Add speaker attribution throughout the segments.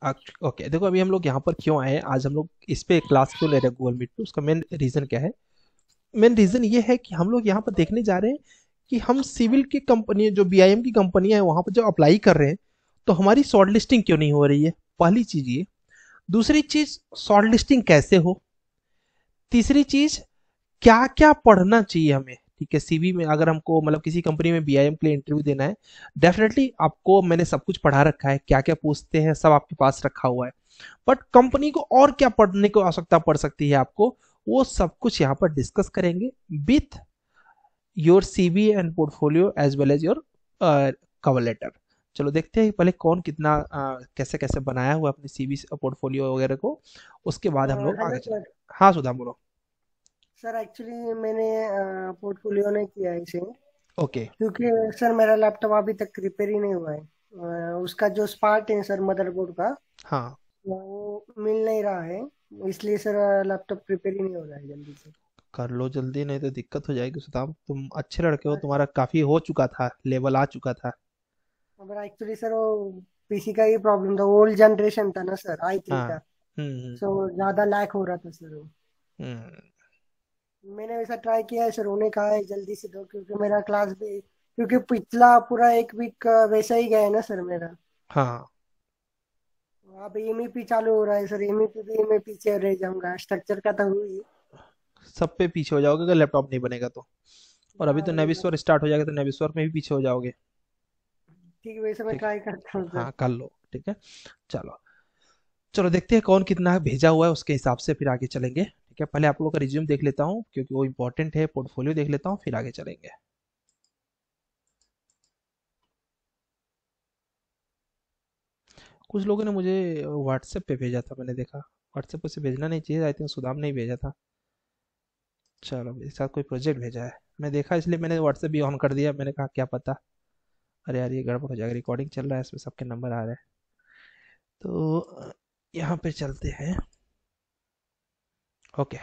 Speaker 1: Okay, देखो अभी हम लोग यहाँ पर क्यों आए हैं, आज हम लोग इस पे क्लास क्यों ले रहे हैं गूगल मीट पे, उसका मेन रीजन क्या है। मेन रीजन ये है कि हम लोग यहाँ पर देखने जा रहे हैं कि हम सिविल की कंपनी, जो बीआईएम की कंपनियां हैं वहां पर जो अप्लाई कर रहे हैं, तो हमारी शॉर्ट लिस्टिंग क्यों नहीं हो रही है। पहली चीज ये। दूसरी चीज, शॉर्ट लिस्टिंग कैसे हो। तीसरी चीज, क्या क्या पढ़ना चाहिए हमें। ठीक है, सीवी में अगर हमको मतलब किसी कंपनी में बीआईएम के लिए इंटरव्यू देना है, डेफिनेटली आपको मैंने सब कुछ पढ़ा रखा है, क्या क्या पूछते हैं सब आपके पास रखा हुआ है। बट कंपनी को और क्या पढ़ने की आवश्यकता पड़ सकती है आपको, वो सब कुछ यहाँ पर डिस्कस करेंगे with your CV and portfolio as well as your cover letter. चलो देखते हैं पहले कौन कितना कैसे कैसे बनाया हुआ है अपनी सीवी पोर्टफोलियो वगैरह को, उसके बाद हम लोग
Speaker 2: हेलो
Speaker 1: आगे
Speaker 2: सर।
Speaker 1: चलेंगे। हाँ सुधा बोलो।
Speaker 2: सर एक्चुअली मैंने पोर्टफोलियो नहीं किया है इसे,
Speaker 1: ओके।
Speaker 2: क्योंकि सर मेरा लैपटॉप अभी तक रिपेयर ही नहीं हुआ है। उसका जो स्पार्ट है सर मदरबोर्ड का,
Speaker 1: हाँ,
Speaker 2: वो मिल नहीं रहा है। इसलिए सर लैपटॉप रिपेयर ही नहीं हो रहा है जल्दी से।
Speaker 1: कर लो जल्दी, नहीं तो दिक्कत हो जाएगी सुदाम। तुम अच्छे लड़के हो,
Speaker 2: हाँ
Speaker 1: तुम्हारा काफी हो चुका था, लेवल आ चुका था।
Speaker 2: सर, एक्चुअली सर वो पीसी का ही प्रॉब्लम था, ओल्ड जनरेशन था ना सर, i3
Speaker 1: हाँ।
Speaker 2: का।
Speaker 1: हम्म।
Speaker 2: सो ज्यादा लैक हो रहा था सर वो।
Speaker 1: हम्म।
Speaker 2: मैंने वैसा ट्राई किया है सर, उन्हें कहा है जल्दी से दो, क्योंकि मेरा क्लास भी, क्योंकि पिछला पूरा एक वीक वैसा ही गया है ना सर मेरा।
Speaker 1: हाँ,
Speaker 2: अब एमईपी चालू हो रहा है सर, एमईपी भी मैं पीछे रह जाऊंगा, स्ट्रक्चर का तो हुई।
Speaker 1: सब पे पीछे हो जाओगे अगर लैपटॉप नहीं बनेगा तो। और अभी
Speaker 2: हाँ
Speaker 1: तो
Speaker 2: वही
Speaker 1: नेविस्वर
Speaker 2: बात।
Speaker 1: स्टार्ट हो जाएगा तो नेविस्वर में भी पीछे हो जाओगे।
Speaker 2: ठीक है, वैसे मैं
Speaker 1: ठीक है।
Speaker 2: ट्राई करता हूँ सर।
Speaker 1: हाँ कर लो, ठीक है। चलो। चलो देखते हैं कौन कितना भेजा हुआ है, उसके हिसाब से फिर आगे चलेंगे। ठीक है, पहले आप लोगों का रिज्यूम देख लेता हूँ क्योंकि वो इंपॉर्टेंट है, पोर्टफोलियो देख लेता हूँ फिर आगे चलेंगे। कुछ लोगों ने मुझे व्हाट्सएप पे भेजा था, मैंने देखा। व्हाट्सएप पे से भेजना नहीं चाहिए, आई थिंक सुदाम ने ही भेजा था। चलो मेरे साथ कोई प्रोजेक्ट भेजा है, मैं देखा इसलिए मैंने व्हाट्सएप भी ऑन कर दिया, मैंने कहा क्या पता। अरे यार ये गड़बड़ हो जाएगा, रिकॉर्डिंग चल रहा है इसमें सबके नंबर आ रहे हैं। तो यहाँ पे चलते हैं। ओके।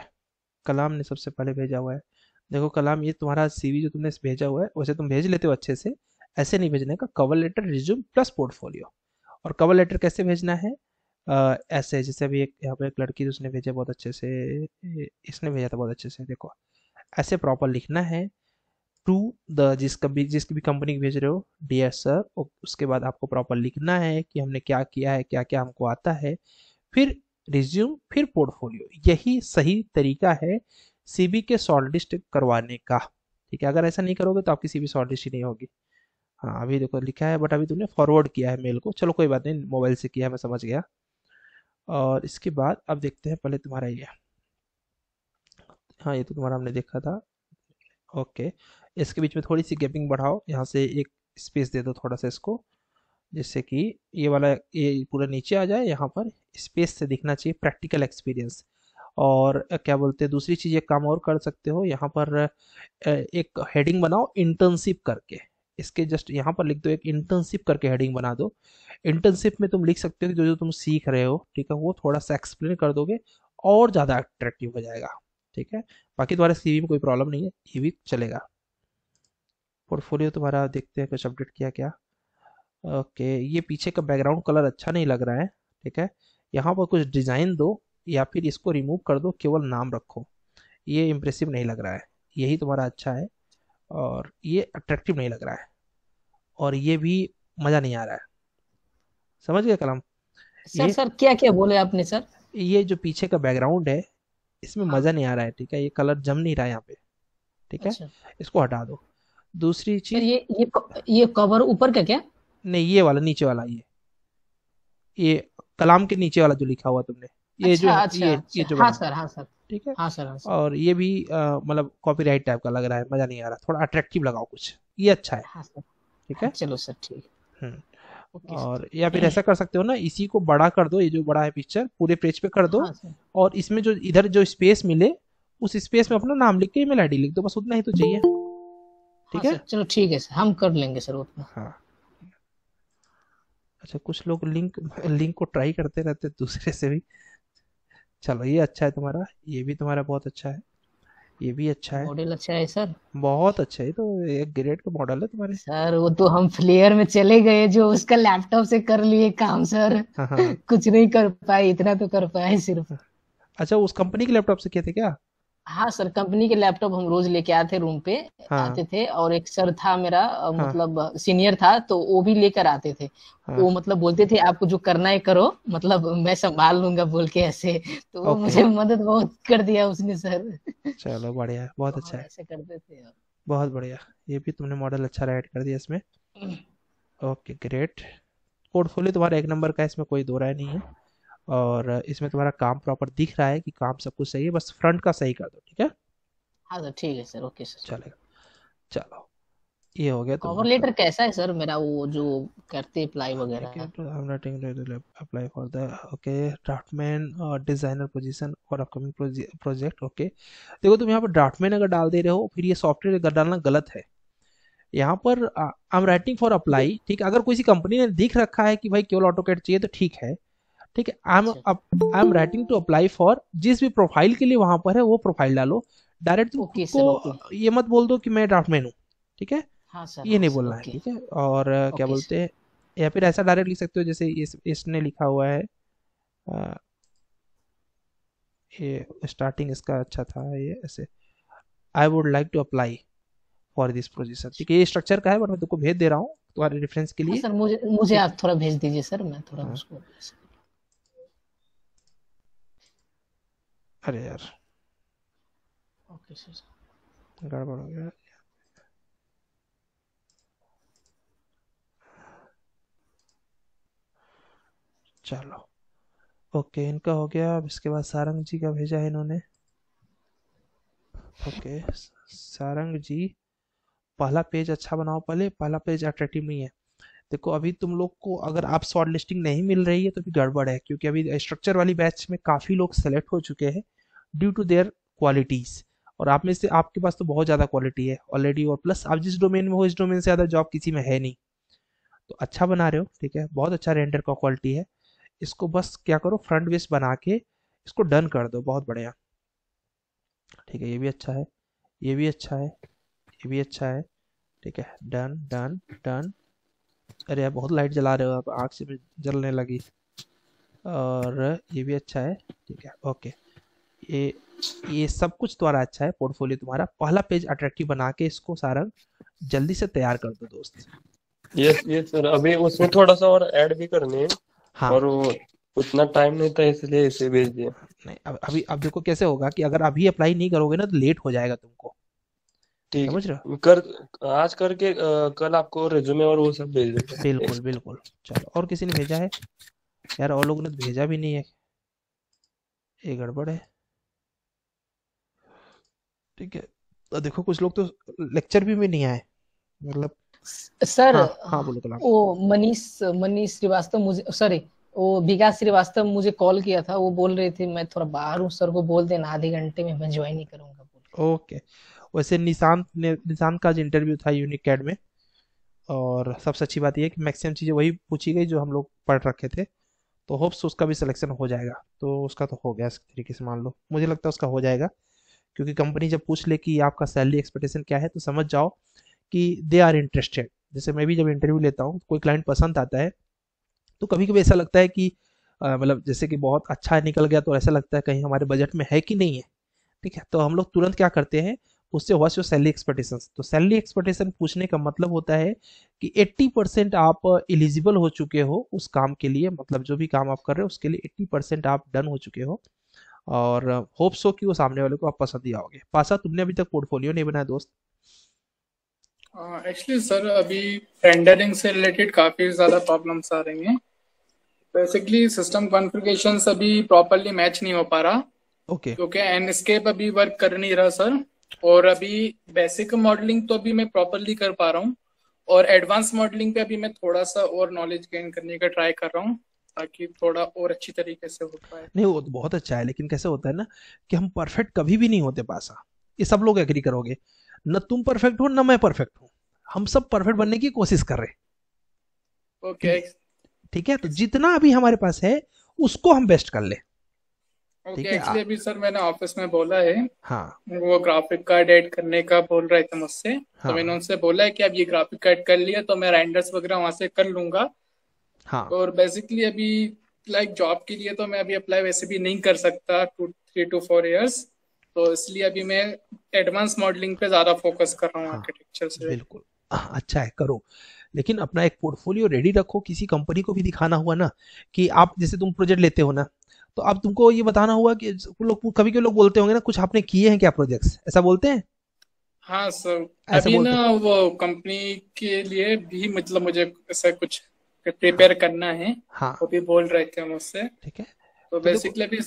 Speaker 1: कलाम ने सबसे पहले भेजा हुआ है। देखो कलाम, ये तुम्हारा सीवी जो तुमने भेजा हुआ है वैसे तुम भेज लेते हो अच्छे से। ऐसे नहीं भेजने का, cover letter resume plus portfolio. और कवर लेटर कैसे भेजना है, ऐसे जैसे अभी एक यहाँ पे एक लड़की उसने भेजा बहुत अच्छे से, इसने भेजा था बहुत अच्छे से, देखो ऐसे प्रॉपर लिखना है। टू द जिसकी भी कंपनी की भेज रहे हो, डियर सर, उसके बाद आपको प्रॉपर लिखना है कि हमने क्या किया है, क्या क्या हमको आता है। फिर रिज्यूम, फिर पोर्टफोलियो, यही सही तरीका है सीबी के शॉर्टलिस्ट करवाने का। ठीक है, अगर ऐसा नहीं करोगे तो आपकी सीबी शॉर्टलिस्ट ही नहीं होगी। हाँ अभी देखो लिखा है, बट अभी तुमने फॉरवर्ड किया है मेल को, चलो कोई बात नहीं, मोबाइल से किया है, मैं समझ गया। और इसके बाद अब देखते हैं पहले तुम्हारा ये। हाँ ये तो तुम्हारा हमने देखा था। ओके। इसके बीच में थोड़ी सी गैपिंग बढ़ाओ, यहाँ से एक स्पेस दे दो थोड़ा सा इसको, जिससे कि ये वाला ये पूरा नीचे आ जाए, यहाँ पर स्पेस से दिखना चाहिए प्रैक्टिकल एक्सपीरियंस। और क्या बोलते हैं, दूसरी चीज़ एक काम और कर सकते हो यहाँ पर, एक हेडिंग बनाओ इंटर्नशिप करके। इसके जस्ट यहाँ पर लिख दो, एक इंटर्नशिप करके हेडिंग बना दो। इंटर्नशिप में तुम लिख सकते हो कि जो जो तुम सीख रहे हो, ठीक है, वो थोड़ा सा एक्सप्लेन कर दोगे, और ज़्यादा अट्रैक्टिव हो जाएगा। ठीक है। बाकी तुम्हारे सीवी में कोई प्रॉब्लम नहीं है, ये भी चलेगा। पोर्टफोलियो तुम्हारा देखते हैं कुछ अपडेट किया क्या। ओके, ये पीछे का बैकग्राउंड कलर अच्छा नहीं लग रहा है। ठीक है, यहाँ पर कुछ डिजाइन दो, या फिर इसको रिमूव कर दो, केवल नाम रखो। ये इम्प्रेसिव नहीं लग रहा है, यही तुम्हारा अच्छा है। और ये अट्रैक्टिव नहीं लग रहा है, और ये भी मज़ा नहीं आ रहा है। समझ गए कलम।
Speaker 2: सर
Speaker 1: ये
Speaker 2: सर क्या क्या बोले आपने सर?
Speaker 1: ये जो पीछे का बैकग्राउंड है, इसमें
Speaker 2: हाँ।
Speaker 1: मज़ा नहीं आ रहा है। ठीक है, ये कलर जम नहीं रहा है यहाँ पे। ठीक है,
Speaker 2: अच्छा।
Speaker 1: इसको हटा दो। दूसरी
Speaker 2: सर
Speaker 1: चीज,
Speaker 2: ये कवर ऊपर का क्या?
Speaker 1: नहीं ये वाला नीचे वाला, ये कलाम के नीचे वाला जो लिखा हुआ तुमने, ये जो
Speaker 2: अच्छा
Speaker 1: है,
Speaker 2: अच्छा
Speaker 1: ये
Speaker 2: अच्छा,
Speaker 1: जो
Speaker 2: हाँ
Speaker 1: बना।
Speaker 2: सर हाँ सर।
Speaker 1: ठीक है।
Speaker 2: हाँ सर हाँ सर।
Speaker 1: और ये भी मतलब कॉपीराइट टाइप का लग रहा है, मजा नहीं आ रहा, थोड़ा अट्रैक्टिव लगाओ कुछ, ये अच्छा है।
Speaker 2: हाँ सर।
Speaker 1: ठीक
Speaker 2: हाँ
Speaker 1: है।
Speaker 2: चलो सर ठीक।
Speaker 1: हम्म।
Speaker 2: ओके
Speaker 1: और
Speaker 2: सर।
Speaker 1: या फिर ऐसा कर सकते हो ना, इसी को बड़ा कर दो, ये जो बड़ा है पिक्चर पूरे पेज पे कर दो।
Speaker 2: हाँ सर।
Speaker 1: और इसमें जो इधर जो स्पेस मिले, उस स्पेस में अपना नाम लिख के ईमेल आईडी लिख दो, बस उतना ही तो चाहिए।
Speaker 2: हाँ
Speaker 1: ठीक है।
Speaker 2: सर चलो ठीक है सर, हम कर लेंगे सर उतना।
Speaker 1: हाँ। अच्छा, कुछ लोग लिंक लिंक को ट्राई करते रहते हैं दूसरे से भी। चलो ये अच्छा है तुम्हारा, ये भी तुम्हारा बहुत अच्छा है। ये भी अच्छा है।
Speaker 3: मॉडल अच्छा है सर।
Speaker 1: बहुत अच्छा है, तो एक ग्रेड का मॉडल है तुम्हारे।
Speaker 3: सर वो तो हम प्लेयर में चले गए जो उसका लैपटॉप से कर लिए काम सर।
Speaker 1: हाँ हाँ हाँ।
Speaker 3: कुछ नहीं कर पाए, इतना तो कर पाए सिर्फ।
Speaker 1: हाँ। अच्छा, उस कंपनी के लैपटॉप से किए थे क्या?
Speaker 3: हाँ सर, कंपनी के लैपटॉप हम रोज लेके आते रूम पे।
Speaker 1: हाँ
Speaker 3: आते थे, और एक सर था मेरा,
Speaker 1: हाँ
Speaker 3: मतलब सीनियर था, तो वो भी लेकर आते थे।
Speaker 1: हाँ।
Speaker 3: वो मतलब बोलते थे आपको जो करना है करो, मतलब मैं संभाल लूंगा बोल के ऐसे। तो वो
Speaker 1: ओके।
Speaker 3: मुझे मदद बहुत कर दिया उसने सर।
Speaker 1: चलो बढ़िया है, बहुत
Speaker 3: तो
Speaker 1: अच्छा
Speaker 3: हम
Speaker 1: है।
Speaker 3: ऐसे करते थे।
Speaker 1: बहुत बढ़िया। ये भी तुमने मॉडल अच्छा ऐड कर दिया इसमें। Okay great. पोर्टफोलियो तुम्हारा एक नंबर का है, इसमें कोई दो राय नहीं है। और इसमें तुम्हारा काम प्रॉपर दिख रहा है कि काम सब कुछ सही है, बस फ्रंट का सही कर दो, ठीक है।
Speaker 3: हाँ सर, ठीक है सर, ओके सर।
Speaker 1: चलेगा। चलो, ये हो गया
Speaker 3: कवर
Speaker 1: तुम्हारा।
Speaker 3: लेटर कैसा है सर मेरा, वो जो करते अप्लाई
Speaker 1: ठीक है,
Speaker 3: वगैरह?
Speaker 1: तो I am writing apply for the, okay, draftsman और डिजाइनर पोजीशन और अपकमिंग प्रोजेक्ट, ओके। देखो तुम यहाँ पर ड्राफ्टमैन अगर डाल दे रहे हो, फिर ये सॉफ्टवेयर अगर डालना गलत है। यहाँ पर आई एम राइटिंग फॉर अप्लाई, ठीक है। अगर किसी कंपनी ने दिख रखा है कि भाई केवल ऑटोकैड चाहिए तो ठीक है। ठीक है,
Speaker 3: अच्छा
Speaker 1: I am writing to apply for, जिस भी प्रोफाइल के लिए वहां पर है वो प्रोफाइल डालो। डायरेक्ट तुम खुद
Speaker 3: ओके
Speaker 1: को
Speaker 3: सर, ओके।
Speaker 1: ये मत बोल दो कि मैं ड्राफ्टमैन हूँ। ठीक है,
Speaker 3: हाँ सर,
Speaker 1: ये
Speaker 3: हाँ
Speaker 1: नहीं
Speaker 3: सर,
Speaker 1: बोलना है,
Speaker 3: ओके।
Speaker 1: ठीक है। और क्या
Speaker 3: ओके
Speaker 1: बोलते हैं, या फिर ऐसा डायरेक्ट लिख सकते हो जैसे इसने लिखा हुआ है। अ, ये स्टार्टिंग इसका अच्छा था, ये ऐसे, I would like to apply for this position. ठीक है, ये स्ट्रक्चर का है, बट मैं तुमको भेज दे रहा हूँ तुम्हारे रेफरेंस के
Speaker 3: हाँ
Speaker 1: लिए।
Speaker 3: सर, मुझे मुझे
Speaker 1: ठीक
Speaker 3: आप
Speaker 1: है।
Speaker 3: थोड़ा भेज दीजिए सर, मैं थोड़ा
Speaker 1: हाँ।
Speaker 3: उसको।
Speaker 1: अरे यार,
Speaker 3: ओके सर।
Speaker 1: गड़बड़ हो गया। चलो, ओके, इनका हो गया। अब इसके बाद सारंग जी का भेजा है इन्होंने। ओके, सारंग जी, पहला पेज अच्छा बनाओ, पहले पहला पेज अट्रैक्टिव नहीं है। देखो अभी तुम लोग को अगर आप शॉर्ट लिस्टिंग नहीं मिल रही है तो भी गड़बड़ है, क्योंकि अभी स्ट्रक्चर वाली बैच में काफ़ी लोग सेलेक्ट हो चुके हैं ड्यू टू देयर क्वालिटीज़। और आप में से आपके पास तो बहुत ज़्यादा क्वालिटी है ऑलरेडी, और प्लस आप जिस डोमेन में हो इस डोमेन से ज़्यादा जॉब किसी में है नहीं। तो अच्छा बना रहे हो, ठीक है, बहुत अच्छा रेंडर का क्वालिटी है। इसको बस क्या करो, फ्रंट बेस बना के इसको डन कर दो, बहुत बढ़िया। ठीक है, ये भी अच्छा है, ये भी अच्छा है, ये भी अच्छा है। ठीक है, डन डन डन। अरे यार, बहुत लाइट जला रहे हो आप, आँख से भी जलने लगी। और ये भी अच्छा है। ठीक है, ओके। ये ये सब कुछ तुम्हारा अच्छा है, पोर्टफोलियो तुम्हारा। पहला पेज अट्रैक्टिव बना के इसको सारा जल्दी से तैयार कर दो दोस्त।
Speaker 4: ये सर अभी उसमें थोड़ा सा और ऐड भी करने हैं,
Speaker 1: हाँ।
Speaker 4: और वो उतना टाइम नहीं था इसलिए इसे भेज दिया।
Speaker 1: नहीं, अब देखो कैसे होगा कि अगर अभी अप्लाई नहीं करोगे ना तो लेट हो जाएगा तुमको।
Speaker 4: ठीक
Speaker 1: समझ रहे
Speaker 4: है, कर आज करके कल आपको रिज्यूमे और वो सब भेज
Speaker 1: हो?
Speaker 4: देंगे
Speaker 1: बिल्कुल
Speaker 4: नेक्स्ट।
Speaker 1: बिल्कुल। चलो, और किसी ने भेजा है? यार और लोगों ने तो भेजा भी नहीं है, ये गड़बड़ है। ठीक है, तो देखो कुछ लोग तो लेक्चर भी में नहीं आए, मतलब।
Speaker 3: सर,
Speaker 1: हाँ हाँ, बोलो कलाम।
Speaker 3: वो मनीष मनीष श्रीवास्तव मुझे, सॉरी, वो विकास श्रीवास्तव मुझे कॉल किया था। वो बोल रहे थे मैं थोड़ा बाहर हूँ, सर को बोल देना आधे घंटे में मैं ज्वाइन ही करूंगा बोल
Speaker 1: ओके। वैसे निशांत का आज इंटरव्यू था यूनिक कैड में। और सबसे अच्छी बात यह है कि मैक्सिमम चीज़ें वही पूछी गई जो हम लोग पढ़ रखे थे। तो होप्स उसका भी सिलेक्शन हो जाएगा, तो उसका तो हो गया इस तरीके से मान लो, मुझे लगता है उसका हो जाएगा। क्योंकि कंपनी जब पूछ ले कि आपका सैलरी एक्सपेक्टेशन क्या है, तो समझ जाओ कि दे आर इंटरेस्टेड। जैसे मैं भी जब इंटरव्यू लेता हूँ, कोई क्लाइंट पसंद आता है, तो कभी कभी ऐसा लगता है कि मतलब जैसे कि बहुत अच्छा निकल गया तो ऐसा लगता है कहीं हमारे बजट में है कि नहीं है। ठीक है, तो हम लोग तुरंत क्या करते हैं, उससे व्हाट्स योर सैलरी एक्सपेक्टेशन। तो सैलरी एक्सपेक्टेशन पूछने का मतलब होता है कि 80% आप एलिजिबल हो चुके हो उस काम के लिए, मतलब जो भी काम आप कर रहे हो उसके लिए 80% आप डन हो चुके हो। और होप्स हो कि वो सामने वाले को आप पसंद ही आओगे। पासा, तुमने अभी तक पोर्टफोलियो नहीं बनाया दोस्त?
Speaker 5: एक्चुअली सर अभी रेंडरिंग से रिलेटेड काफ़ी ज़्यादा प्रॉब्लम्स आ रही हैं। बेसिकली सिस्टम कॉन्फ़िगरेशंस अभी प्रॉपरली मैच नहीं हो पा रहा,
Speaker 1: ओके।
Speaker 5: क्योंकि एनस्केप अभी वर्क कर नहीं रहा सर। और अभी बेसिक मॉडलिंग तो अभी मैं प्रॉपरली कर पा रहा हूँ, और एडवांस मॉडलिंग पे अभी मैं थोड़ा सा और नॉलेज गेन करने का ट्राई कर रहा हूँ, ताकि थोड़ा और अच्छी तरीके से हो पाए।
Speaker 1: नहीं, वो तो बहुत अच्छा है, लेकिन कैसे होता है ना कि हम परफेक्ट कभी भी नहीं होते पासा। ये सब लोग एग्री करोगे। न तुम परफेक्ट हो न मैं परफेक्ट हूँ। हम सब परफेक्ट बनने की कोशिश कर रहे हैं।
Speaker 5: ओके।
Speaker 1: ठीक। ठीक है, तो जितना अभी हमारे पास है उसको हम बेस्ट कर ले।
Speaker 5: ओके,
Speaker 1: ठीक है
Speaker 5: एक्चुअली अभी सर मैंने ऑफिस में बोला है,
Speaker 1: हाँ
Speaker 5: वो ग्राफिक कार्ड ऐड करने का बोल रहे थे मुझसे, तो
Speaker 1: हाँ
Speaker 5: मैंने उनसे बोला है कि अब ये ग्राफिक कार्ड कर लिया तो मैं रेंडर्स वगैरह वहां से कर लूंगा।
Speaker 1: हाँ
Speaker 5: और बेसिकली अभी लाइक जॉब के लिए तो मैं अभी अप्लाई वैसे भी नहीं कर सकता 3 to 4 years, तो इसलिए अभी मैं एडवांस मॉडलिंग पे ज्यादा फोकस कर रहा हूँ
Speaker 1: हाँ
Speaker 5: आर्किटेक्चर से।
Speaker 1: बिल्कुल। अच्छा है, करो। लेकिन अपना एक पोर्टफोलियो रेडी रखो, किसी कंपनी को भी दिखाना हुआ ना कि आप जैसे तुम प्रोजेक्ट लेते हो ना, तो अब तुमको ये बताना हुआ कि लोग कभी कभी लोग बोलते होंगे ना, कुछ आपने किए हैं क्या प्रोजेक्ट्स, ऐसा बोलते हैं?
Speaker 5: हाँ सर,
Speaker 1: ऐसा
Speaker 5: अभी ना
Speaker 1: बोलते हैं।
Speaker 5: वो कंपनी के लिए भी मतलब मुझे ऐसा कुछ प्रिपेयर करना है,
Speaker 1: हाँ
Speaker 5: वो भी बोल रहे थे मुझसे।
Speaker 1: ठीक है।
Speaker 5: तो
Speaker 1: तो देखो,
Speaker 5: बेसिकली अभी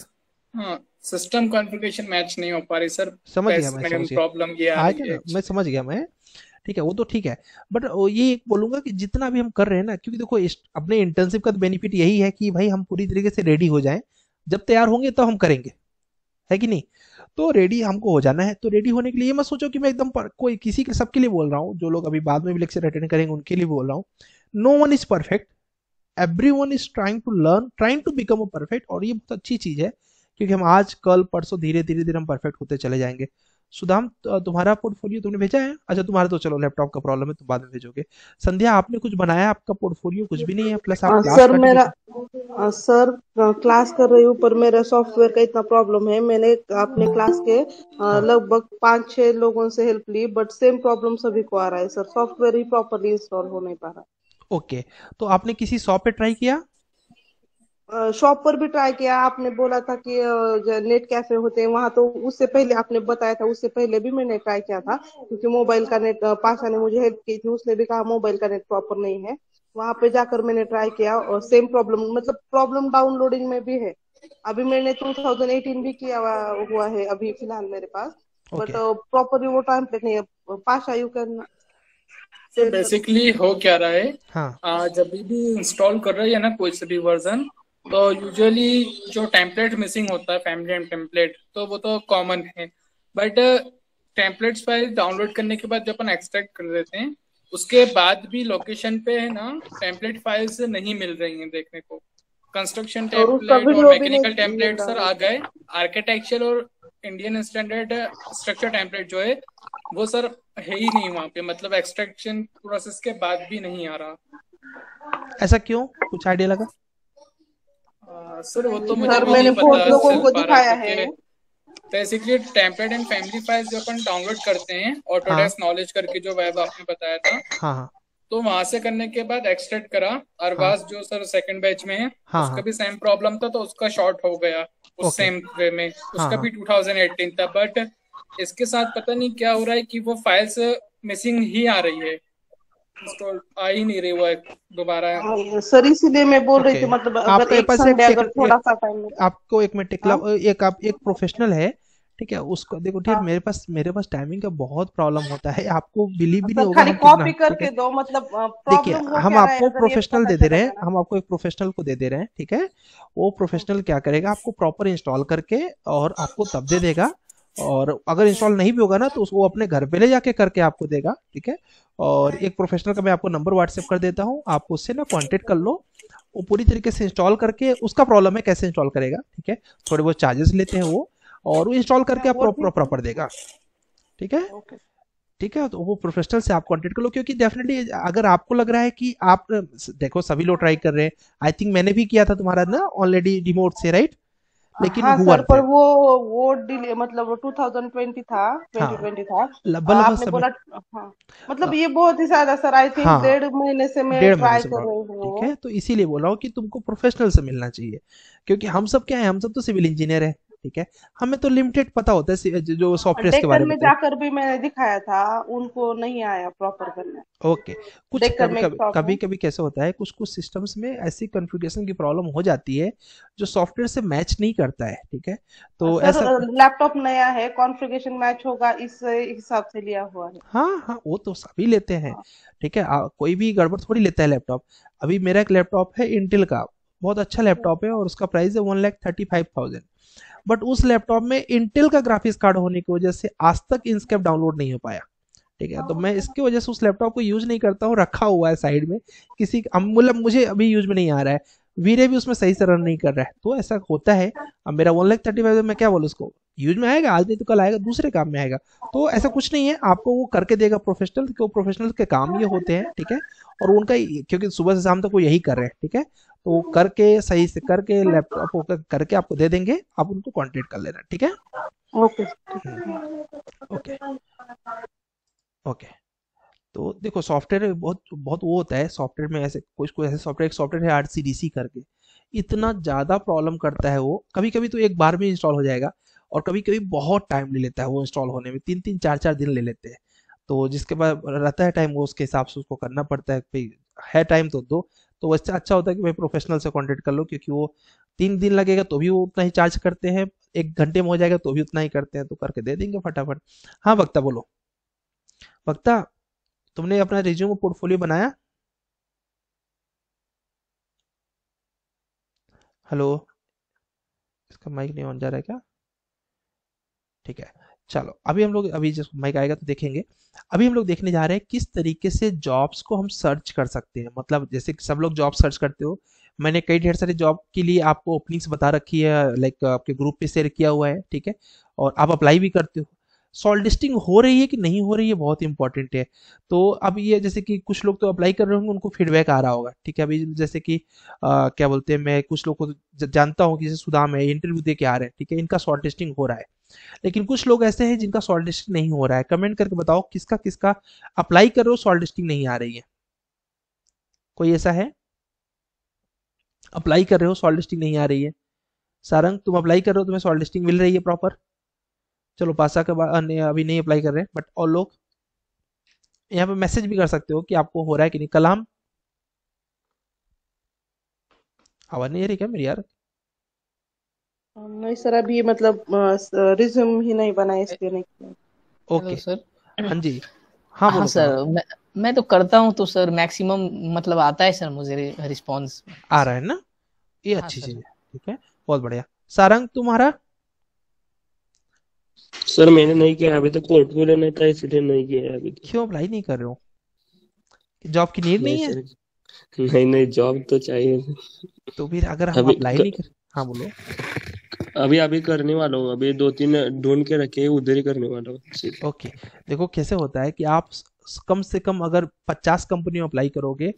Speaker 5: हाँ, सिस्टम कॉन्फ़िगरेशन मैच नहीं हो पा रही सर,
Speaker 1: समझ गया
Speaker 5: पैसे
Speaker 1: मैं,
Speaker 5: में
Speaker 1: समझ गया।
Speaker 5: प्रॉब्लम ये आ
Speaker 1: आएगा
Speaker 5: रही है
Speaker 1: ना, मैं
Speaker 5: actually।
Speaker 1: समझ गया मैं। ठीक है, वो तो ठीक है। बट ये एक बोलूंगा कि जितना भी हम कर रहे हैं ना, क्योंकि देखो अपने इंटर्नशिप का बेनिफिट यही है कि भाई हम पूरी तरीके से रेडी हो जाएं, जब तैयार होंगे तब हम करेंगे, है कि नहीं? तो रेडी हमको हो जाना है। तो रेडी होने के लिए ये मत सोचो कि मैं एकदम कोई किसी के सबके लिए बोल रहा हूँ, जो लोग अभी बाद में भी लेक्चर अटेंड करेंगे उनके लिए बोल रहा हूँ। No one is perfect, everyone is trying to learn, trying to become a perfect, और ये बहुत अच्छी चीज है, क्योंकि हम आज कल परसों धीरे धीरे धीरे हम परफेक्ट होते चले जाएंगे। सुदाम, तुम्हारा पोर्टफोलियो तुमने भेजा है? अच्छा, तुम्हारा तो चलो लैपटॉप का प्रॉब्लम है, तुम बाद में भेजोगे। संध्या, आपने कुछ बनाया? आपका पोर्टफोलियो कुछ भी नहीं है, प्लस आप क्लास
Speaker 6: सर मेरा
Speaker 1: सर्टिफिकेट।
Speaker 6: सर क्लास कर रही हूँ पर मेरा सॉफ्टवेयर का इतना प्रॉब्लम है। मैंने अपने क्लास के
Speaker 1: हाँ
Speaker 6: लगभग 5-6 लोगों से हेल्प ली बट सेम प्रॉब्लम सभी को आ रहा है सर, सॉफ्टवेयर ही प्रॉपरली इंस्टॉल हो नहीं पा रहा।
Speaker 1: ओके, तो आपने किसी शॉप पे ट्राई किया?
Speaker 6: शॉप पर भी ट्राई किया, आपने बोला था कि नेट कैफे होते हैं वहां, तो उससे पहले आपने बताया था, उससे पहले भी मैंने ट्राई किया था क्योंकि मोबाइल का नेट पाशा ने मुझे हेल्प की थी, उसने भी कहा मोबाइल का नेट प्रॉपर नहीं है। वहां पे जाकर मैंने ट्राई किया और सेम प्रॉब्लम, मतलब प्रॉब्लम डाउनलोडिंग में भी है। अभी मैंने 2018 भी किया हुआ है अभी फिलहाल मेरे पास, बट
Speaker 1: ओके
Speaker 6: प्रॉपरली वो टाइम पे नहीं है। Pasha you can
Speaker 5: sir
Speaker 6: tell sir.
Speaker 5: Basically हो क्या रहा है,
Speaker 1: हाँ
Speaker 5: जब भी इंस्टॉल कर रहे हैं ना कोई से भी वर्जन, तो यूजुअली जो टेम्पलेट मिसिंग होता है, फैमिली एंड टेम्पलेट, तो वो तो कॉमन है। बट टेम्पलेट्स फाइल डाउनलोड करने के बाद जब अपन एक्सट्रैक्ट कर देते हैं, उसके बाद भी लोकेशन पे है ना टेम्पलेट फाइल्स नहीं मिल रही हैं देखने को। कंस्ट्रक्शन
Speaker 6: और उसका
Speaker 5: टेम्पलेट और
Speaker 6: वीडियो भी
Speaker 5: मैकेनिकल
Speaker 6: नहीं मिल
Speaker 5: टेम्पलेट
Speaker 6: रहा
Speaker 5: सर
Speaker 6: है।
Speaker 5: आ गए। आर्किटेक्चर और इंडियन स्टैंडर्ड स्ट्रक्चर टेम्पलेट जो है वो सर है ही नहीं वहां पे, मतलब एक्सट्रैक्शन प्रोसेस के बाद भी नहीं आ रहा।
Speaker 1: ऐसा क्यों, कुछ आइडिया लगा?
Speaker 5: सर वो तो मुझे
Speaker 6: सर
Speaker 5: भी नहीं
Speaker 6: मैंने बहुत
Speaker 5: पता
Speaker 6: लोगों
Speaker 5: चल
Speaker 6: को
Speaker 5: पा रहा
Speaker 6: दिखाया है।
Speaker 5: क्योंकि basically template and family files जो अपन डाउनलोड करते हैं
Speaker 1: हाँ
Speaker 5: ऑटोडेस्क नॉलेज करके जो वेब आपने बताया था,
Speaker 1: हाँ हाँ
Speaker 5: तो वहां से करने के बाद एक्सट्रैक्ट करा।
Speaker 1: हाँ
Speaker 5: अरबाज जो सर सेकंड बैच में है,
Speaker 1: हाँ
Speaker 5: उसका
Speaker 1: हाँ
Speaker 5: भी सेम प्रॉब्लम था, तो उसका शॉर्ट हो गया उस
Speaker 1: ओके
Speaker 5: सेम वे में,
Speaker 1: हाँ
Speaker 5: उसका
Speaker 1: हाँ
Speaker 5: भी 2018 था। बट इसके साथ पता नहीं क्या हो रहा है कि वो फाइल्स मिसिंग ही आ रही है, इंस्टॉल आ ही नहीं रही वो दोबारा।
Speaker 6: सर इसीलिए मैं बोल रही
Speaker 1: ओके।
Speaker 6: थी, मतलब
Speaker 1: आप
Speaker 6: अगर
Speaker 1: ये
Speaker 6: एक
Speaker 1: पास एक
Speaker 6: संडे
Speaker 1: टेक
Speaker 6: अगर थोड़ा सा टाइम मिले।
Speaker 1: आपको एक मिनट टेकला,
Speaker 6: हाँ
Speaker 1: एक आप एक प्रोफेशनल है, ठीक है, उसको देखो। ठीक है,
Speaker 6: हाँ
Speaker 1: मेरे पास टाइमिंग का बहुत प्रॉब्लम होता है, आपको बिलीव भी नहीं
Speaker 6: सर,
Speaker 1: होगा
Speaker 6: खाली
Speaker 1: हम कितना,
Speaker 6: कॉपी
Speaker 1: ठीक है।
Speaker 6: करके दो, मतलब
Speaker 1: देखिए,
Speaker 6: प्रॉब्लम हो
Speaker 1: हम
Speaker 6: क्या रहा है
Speaker 1: आपको
Speaker 6: अगर ये
Speaker 1: प्रोफेशनल
Speaker 6: पता
Speaker 1: दे दे रहे
Speaker 6: चलेगा
Speaker 1: हैं,
Speaker 6: ना।
Speaker 1: हम आपको एक प्रोफेशनल को दे दे रहे हैं, ठीक है। वो प्रोफेशनल क्या करेगा, आपको प्रॉपर इंस्टॉल करके और आपको तब दे देगा। और अगर इंस्टॉल नहीं भी होगा ना, तो उसको अपने घर पे ले जाके करके आपको देगा, ठीक है। और एक प्रोफेशनल का मैं आपको नंबर व्हाट्सएप कर देता हूँ, आप उससे ना कांटेक्ट कर लो। वो पूरी तरीके से इंस्टॉल करके, उसका प्रॉब्लम है कैसे इंस्टॉल करेगा, ठीक है। थोड़े बहुत चार्जेस लेते हैं वो, और वो इंस्टॉल करके आप
Speaker 6: वो ठीक है।
Speaker 1: प्रॉपर देगा, ठीक है।
Speaker 6: ओके।
Speaker 1: ठीक है, तो वो प्रोफेशनल से आप कांटेक्ट कर लो, क्योंकि डेफिनेटली अगर आपको लग रहा है कि आप देखो सभी लोग ट्राई कर रहे हैं, आई थिंक मैंने भी किया था तुम्हारा ना ऑलरेडी रिमोट से, राइट, लेकिन
Speaker 6: हाँ
Speaker 1: हुआ
Speaker 6: सर,
Speaker 1: नहीं
Speaker 6: पर
Speaker 1: था।
Speaker 6: वो डिले, मतलब वो 2020 था,
Speaker 1: हाँ
Speaker 6: 2020 था।
Speaker 1: लंबा
Speaker 6: आपने
Speaker 1: समय।
Speaker 6: बोला। हाँ, मतलब ये बहुत ही ज्यादा सर, आई थिंक
Speaker 1: हाँ
Speaker 6: 1.5 महीने से मैं
Speaker 1: 1.5 महीने
Speaker 6: ट्राई
Speaker 1: से
Speaker 6: कर
Speaker 1: प्रॉब्लम,
Speaker 6: रही हूँ
Speaker 1: ठीक
Speaker 6: वो।
Speaker 1: है। तो इसीलिए बोल रहा हूँ कि तुमको प्रोफेशनल से मिलना चाहिए, क्योंकि हम सब क्या है, हम सब तो सिविल इंजीनियर है, ठीक है। हमें तो लिमिटेड पता होता है जो सॉफ्टवेयर के बारे
Speaker 6: डेक्कन
Speaker 1: में
Speaker 6: में
Speaker 1: होते हैं।
Speaker 6: जाकर भी मैंने दिखाया था, उनको नहीं आया प्रॉपर करने।
Speaker 1: ओके। कुछ
Speaker 6: डेक्कन
Speaker 1: कभी
Speaker 6: में एक
Speaker 1: कभी
Speaker 6: शॉप
Speaker 1: कभी
Speaker 6: है।
Speaker 1: कभी कैसे होता है, कुछ कुछ सिस्टम्स में ऐसी कॉन्फ़िगरेशन की प्रॉब्लम हो जाती है जो सॉफ्टवेयर से मैच नहीं करता है, ठीक है। तो
Speaker 6: सर
Speaker 1: ऐसा,
Speaker 6: लैपटॉप नया है, कॉन्फ़िगरेशन मैच होगा इस हिसाब से लिया हुआ है।
Speaker 1: हाँ हाँ, वो तो सभी लेते हैं,
Speaker 6: हाँ
Speaker 1: ठीक है। कोई भी गड़बड़ थोड़ी लेता है लैपटॉप। अभी मेरा एक लैपटॉप है इंटेल का, बहुत अच्छा लैपटॉप है, और उसका प्राइस है 1,35,000। बट उस लैपटॉप में इंटेल का ग्राफिक्स कार्ड होने की वजह से आज तक इंस्केप डाउनलोड नहीं हो पाया, ठीक है। तो मैं इसकी वजह से उस लैपटॉप को यूज नहीं करता हूँ, रखा हुआ है साइड में, किसी मतलब मुझे अभी यूज में नहीं आ रहा है। वीरे भी उसमें सही से रन नहीं कर रहा है, तो ऐसा होता है। अब मेरा 1,35,000 मैं क्या बोलूँ उसको, यूज में आएगा, आज नहीं तो कल आएगा, दूसरे काम में आएगा। तो ऐसा कुछ नहीं है, आपको वो करके देगा प्रोफेशनल, क्यों प्रोफेशनल के काम ये होते हैं, ठीक है। और उनका क्योंकि सुबह से शाम तक वो यही कर रहे हैं, ठीक है। तो वो करके सही से करके लैपटॉप करके आपको दे देंगे, आप उनको कॉन्टेक्ट कर लेना, ठीक है।
Speaker 6: ओके।
Speaker 1: Okay okay. तो देखो सॉफ्टवेयर बहुत बहुत वो होता है सॉफ्टवेयर में, ऐसे कुछ कोई ऐसे सॉफ्टवेयर, एक सॉफ्टवेयर है आरसीडीसी करके, इतना ज़्यादा प्रॉब्लम करता है वो, कभी कभी तो एक बार में इंस्टॉल हो जाएगा, और कभी कभी बहुत टाइम ले लेता है वो इंस्टॉल होने में, 3-3 4-4 दिन ले लेते हैं। तो जिसके पास रहता है टाइम वो उसके हिसाब से उसको करना पड़ता है, भाई है टाइम तो दो। तो वैसे अच्छा होता है कि भाई प्रोफेशनल से कॉन्टेक्ट कर लो, क्योंकि वो 3 दिन लगेगा तो भी वो उतना ही चार्ज करते हैं, 1 घंटे में हो जाएगा तो भी उतना ही करते हैं, तो करके दे देंगे फटाफट। हाँ वक्ता बोलो। वक्ता, तुमने अपना रिज्यूम पोर्टफोलियो बनाया? हेलो, इसका माइक नहीं ऑन जा रहा है क्या? ठीक है, चलो अभी हम लोग, अभी जब माइक आएगा तो देखेंगे। अभी हम लोग देखने जा रहे हैं किस तरीके से जॉब्स को हम सर्च कर सकते हैं, मतलब जैसे कि सब लोग जॉब सर्च करते हो, मैंने कई ढेर सारे जॉब के लिए आपको ओपनिंग्स बता रखी है, लाइक आपके ग्रुप पे शेयर किया हुआ है, ठीक है। और आप अप्लाई भी करते हो। सॉल्ट लिस्टिंग हो रही है कि नहीं हो रही है बहुत इंपॉर्टेंट है। तो अब ये जैसे कि कुछ लोग तो अप्लाई कर रहे होंगे, उनको फीडबैक आ रहा होगा, ठीक है। अभी जैसे कि क्या बोलते हैं, मैं कुछ लोग को जानता हूँ कि जैसे सुदाम है, इंटरव्यू दे के आ रहे हैं, ठीक है, इनका शॉर्ट लिस्टिंग हो रहा है। लेकिन कुछ लोग ऐसे हैं जिनका शॉर्ट लिस्टिंग नहीं हो रहा है। कमेंट करके बताओ किसका किसका अप्लाई कर रहे हो शॉर्ट लिस्टिंग नहीं आ रही है। कोई ऐसा है अप्लाई कर रहे हो शॉर्ट लिस्टिंग नहीं आ रही है? सारंग, तुम अप्लाई कर रहे हो, तुम्हें शॉर्ट लिस्टिंग मिल रही है प्रॉपर? चलो पासा के बाद अभी नहीं अप्लाई कर रहे हैं, बट और लोग यहाँ पे मैसेज भी कर सकते हो कि आपको हो रहा है कि नहीं। कलाम, आवाज नहीं आ रही क्या मेरी यार?
Speaker 6: नहीं सर, अभी मतलब रिज्यूम ही नहीं बनाया, इसलिए नहीं किया।
Speaker 3: Hello
Speaker 1: okay,
Speaker 3: sir.
Speaker 1: हाँ जी, हाँ
Speaker 3: हाँ
Speaker 1: बोलो
Speaker 3: सर,
Speaker 1: कलाम।
Speaker 3: मैं तो करता हूँ तो सर मैक्सिमम मतलब आता है सर मुझे रिस्पॉन्स।
Speaker 1: आ रहा है ना, ये
Speaker 3: हाँ
Speaker 1: अच्छी
Speaker 3: सर।
Speaker 1: चीज है, ठीक है, बहुत बढ़िया। सारंग तुम्हारा?
Speaker 4: सर मैंने नहीं किया अभी तक, पोर्टफोलियो नहीं था इसलिए नहीं किया है अभी तक।
Speaker 1: क्यों अप्लाई नहीं कर रहे हो? जॉब की नीड
Speaker 4: नहीं
Speaker 1: नहीं है?
Speaker 4: सर, नहीं नहीं, जॉब तो चाहिए।
Speaker 1: तो फिर अगर हम
Speaker 4: अभी
Speaker 1: अप्लाई नहीं कर, हाँ बोलो।
Speaker 4: अभी अभी करने वाला हूँ, अभी 2-3 ढूंढ के रखे हैं, उधर ही करने वाला हूँ सिर्फ।
Speaker 1: ओके, देखो कैसे होता है कि आप कम से कम अगर 50 कंपनी में अप्लाई करोगे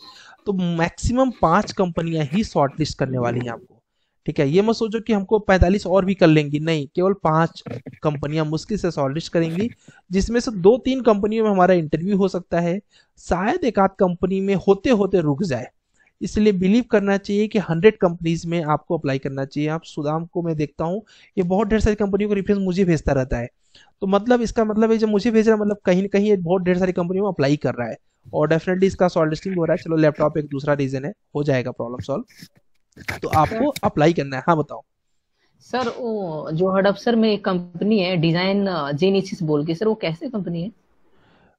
Speaker 1: तो मैक्सिमम 5 कंपनियां ही शॉर्ट लिस्ट करने वाली हैं आपको, ठीक है। ये मत सोचो कि हमको 45 और भी कर लेंगी, नहीं, केवल 5 कंपनियां मुश्किल से शॉर्ट लिस्ट करेंगी, जिसमें से 2-3 कंपनियों में हमारा इंटरव्यू हो सकता है, शायद एक आध कंपनी में होते होते रुक जाए। इसलिए बिलीव करना चाहिए कि 100 कंपनीज में आपको अप्लाई करना चाहिए। आप सुदाम को मैं देखता हूँ, ये बहुत ढेर सारी कंपनियों को रेफरेंस मुझे भेजता रहता है। तो मतलब इसका मतलब है जब मुझे भेज रहा है, मतलब कहीं ना कहीं ये बहुत ढेर सारी कंपनियों में अप्लाई कर रहा है, और डेफिनेटली इसका शॉर्ट लिस्टिंग हो रहा है। चलो लैपटॉप एक दूसरा रीजन है, हो जाएगा प्रॉब्लम सॉल्व। तो आपको अप्लाई करना है, हाँ बताओ।
Speaker 3: सर वो जो हडअप्सर में एक कंपनी है डिजाइन जेनेसिस बोल के, सर वो कैसे कंपनी है?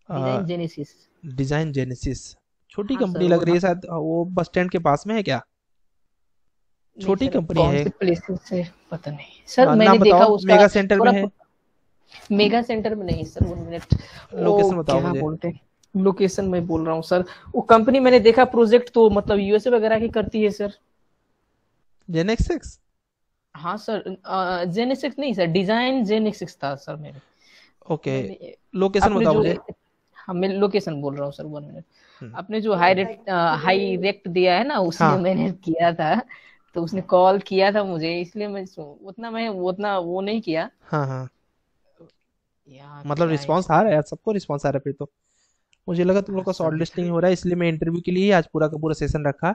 Speaker 3: Design genesis.
Speaker 1: डिजाइन जेनेसिस छोटी
Speaker 3: हाँ सर
Speaker 1: कंपनी
Speaker 3: वो
Speaker 1: लग रही है शायद, वो बस स्टैंड के पास में है क्या?
Speaker 3: नहीं
Speaker 1: छोटी
Speaker 3: सर,
Speaker 1: कंपनी
Speaker 3: कौन
Speaker 1: है।
Speaker 3: से प्लेसेस से पता नहीं सर, मैंने
Speaker 1: नाम
Speaker 3: देखा
Speaker 1: बताओ,
Speaker 3: उसका
Speaker 1: मेगा सेंटर में
Speaker 3: थोड़ा।
Speaker 1: है?
Speaker 3: मेगा सेंटर में नहीं सर, 1 मिनट। वो
Speaker 1: लोकेशन बताओ
Speaker 3: क्या
Speaker 1: मुझे।
Speaker 3: बोलते हैं, लोकेशन में बोल रहा हूँ सर। वो कंपनी मैंने देखा, प्रोजेक्ट तो मतलब यूएसए वगैरह की करती है सर।
Speaker 1: जेनेक्सिक्स?
Speaker 3: हाँ सर, जेनेसिक्स नहीं सर, डिजाइन जेनेसिक्स था सर मेरे।
Speaker 1: ओके,
Speaker 3: मैंने
Speaker 1: लोकेशन
Speaker 3: आपने
Speaker 1: बताओ
Speaker 3: जो,
Speaker 1: मुझे।
Speaker 3: हाँ मैं लोकेशन बोल रहा हूँ सर, 1 मिनट।
Speaker 1: हम्म,
Speaker 3: आपने जो हाई रेट दिया है ना, उसमें
Speaker 1: हाँ
Speaker 3: मैंने किया था। तो उसने कॉल किया था मुझे, इसलिए मैं उतना वो नहीं किया।
Speaker 1: हाँ हाँ,
Speaker 3: यहाँ
Speaker 1: मतलब
Speaker 3: क्या है
Speaker 1: रिस्पांस
Speaker 3: सर?
Speaker 1: आ रहा है यार, सबको रिस्पांस आ रहा है फिर तो। मुझे लगा तुम
Speaker 3: हाँ
Speaker 1: लोग का शॉर्ट
Speaker 3: सर।
Speaker 1: लिस्ट नहीं हो रहा है, इसलिए मैं इंटरव्यू के लिए ही आज पूरा का पूरा सेशन रखा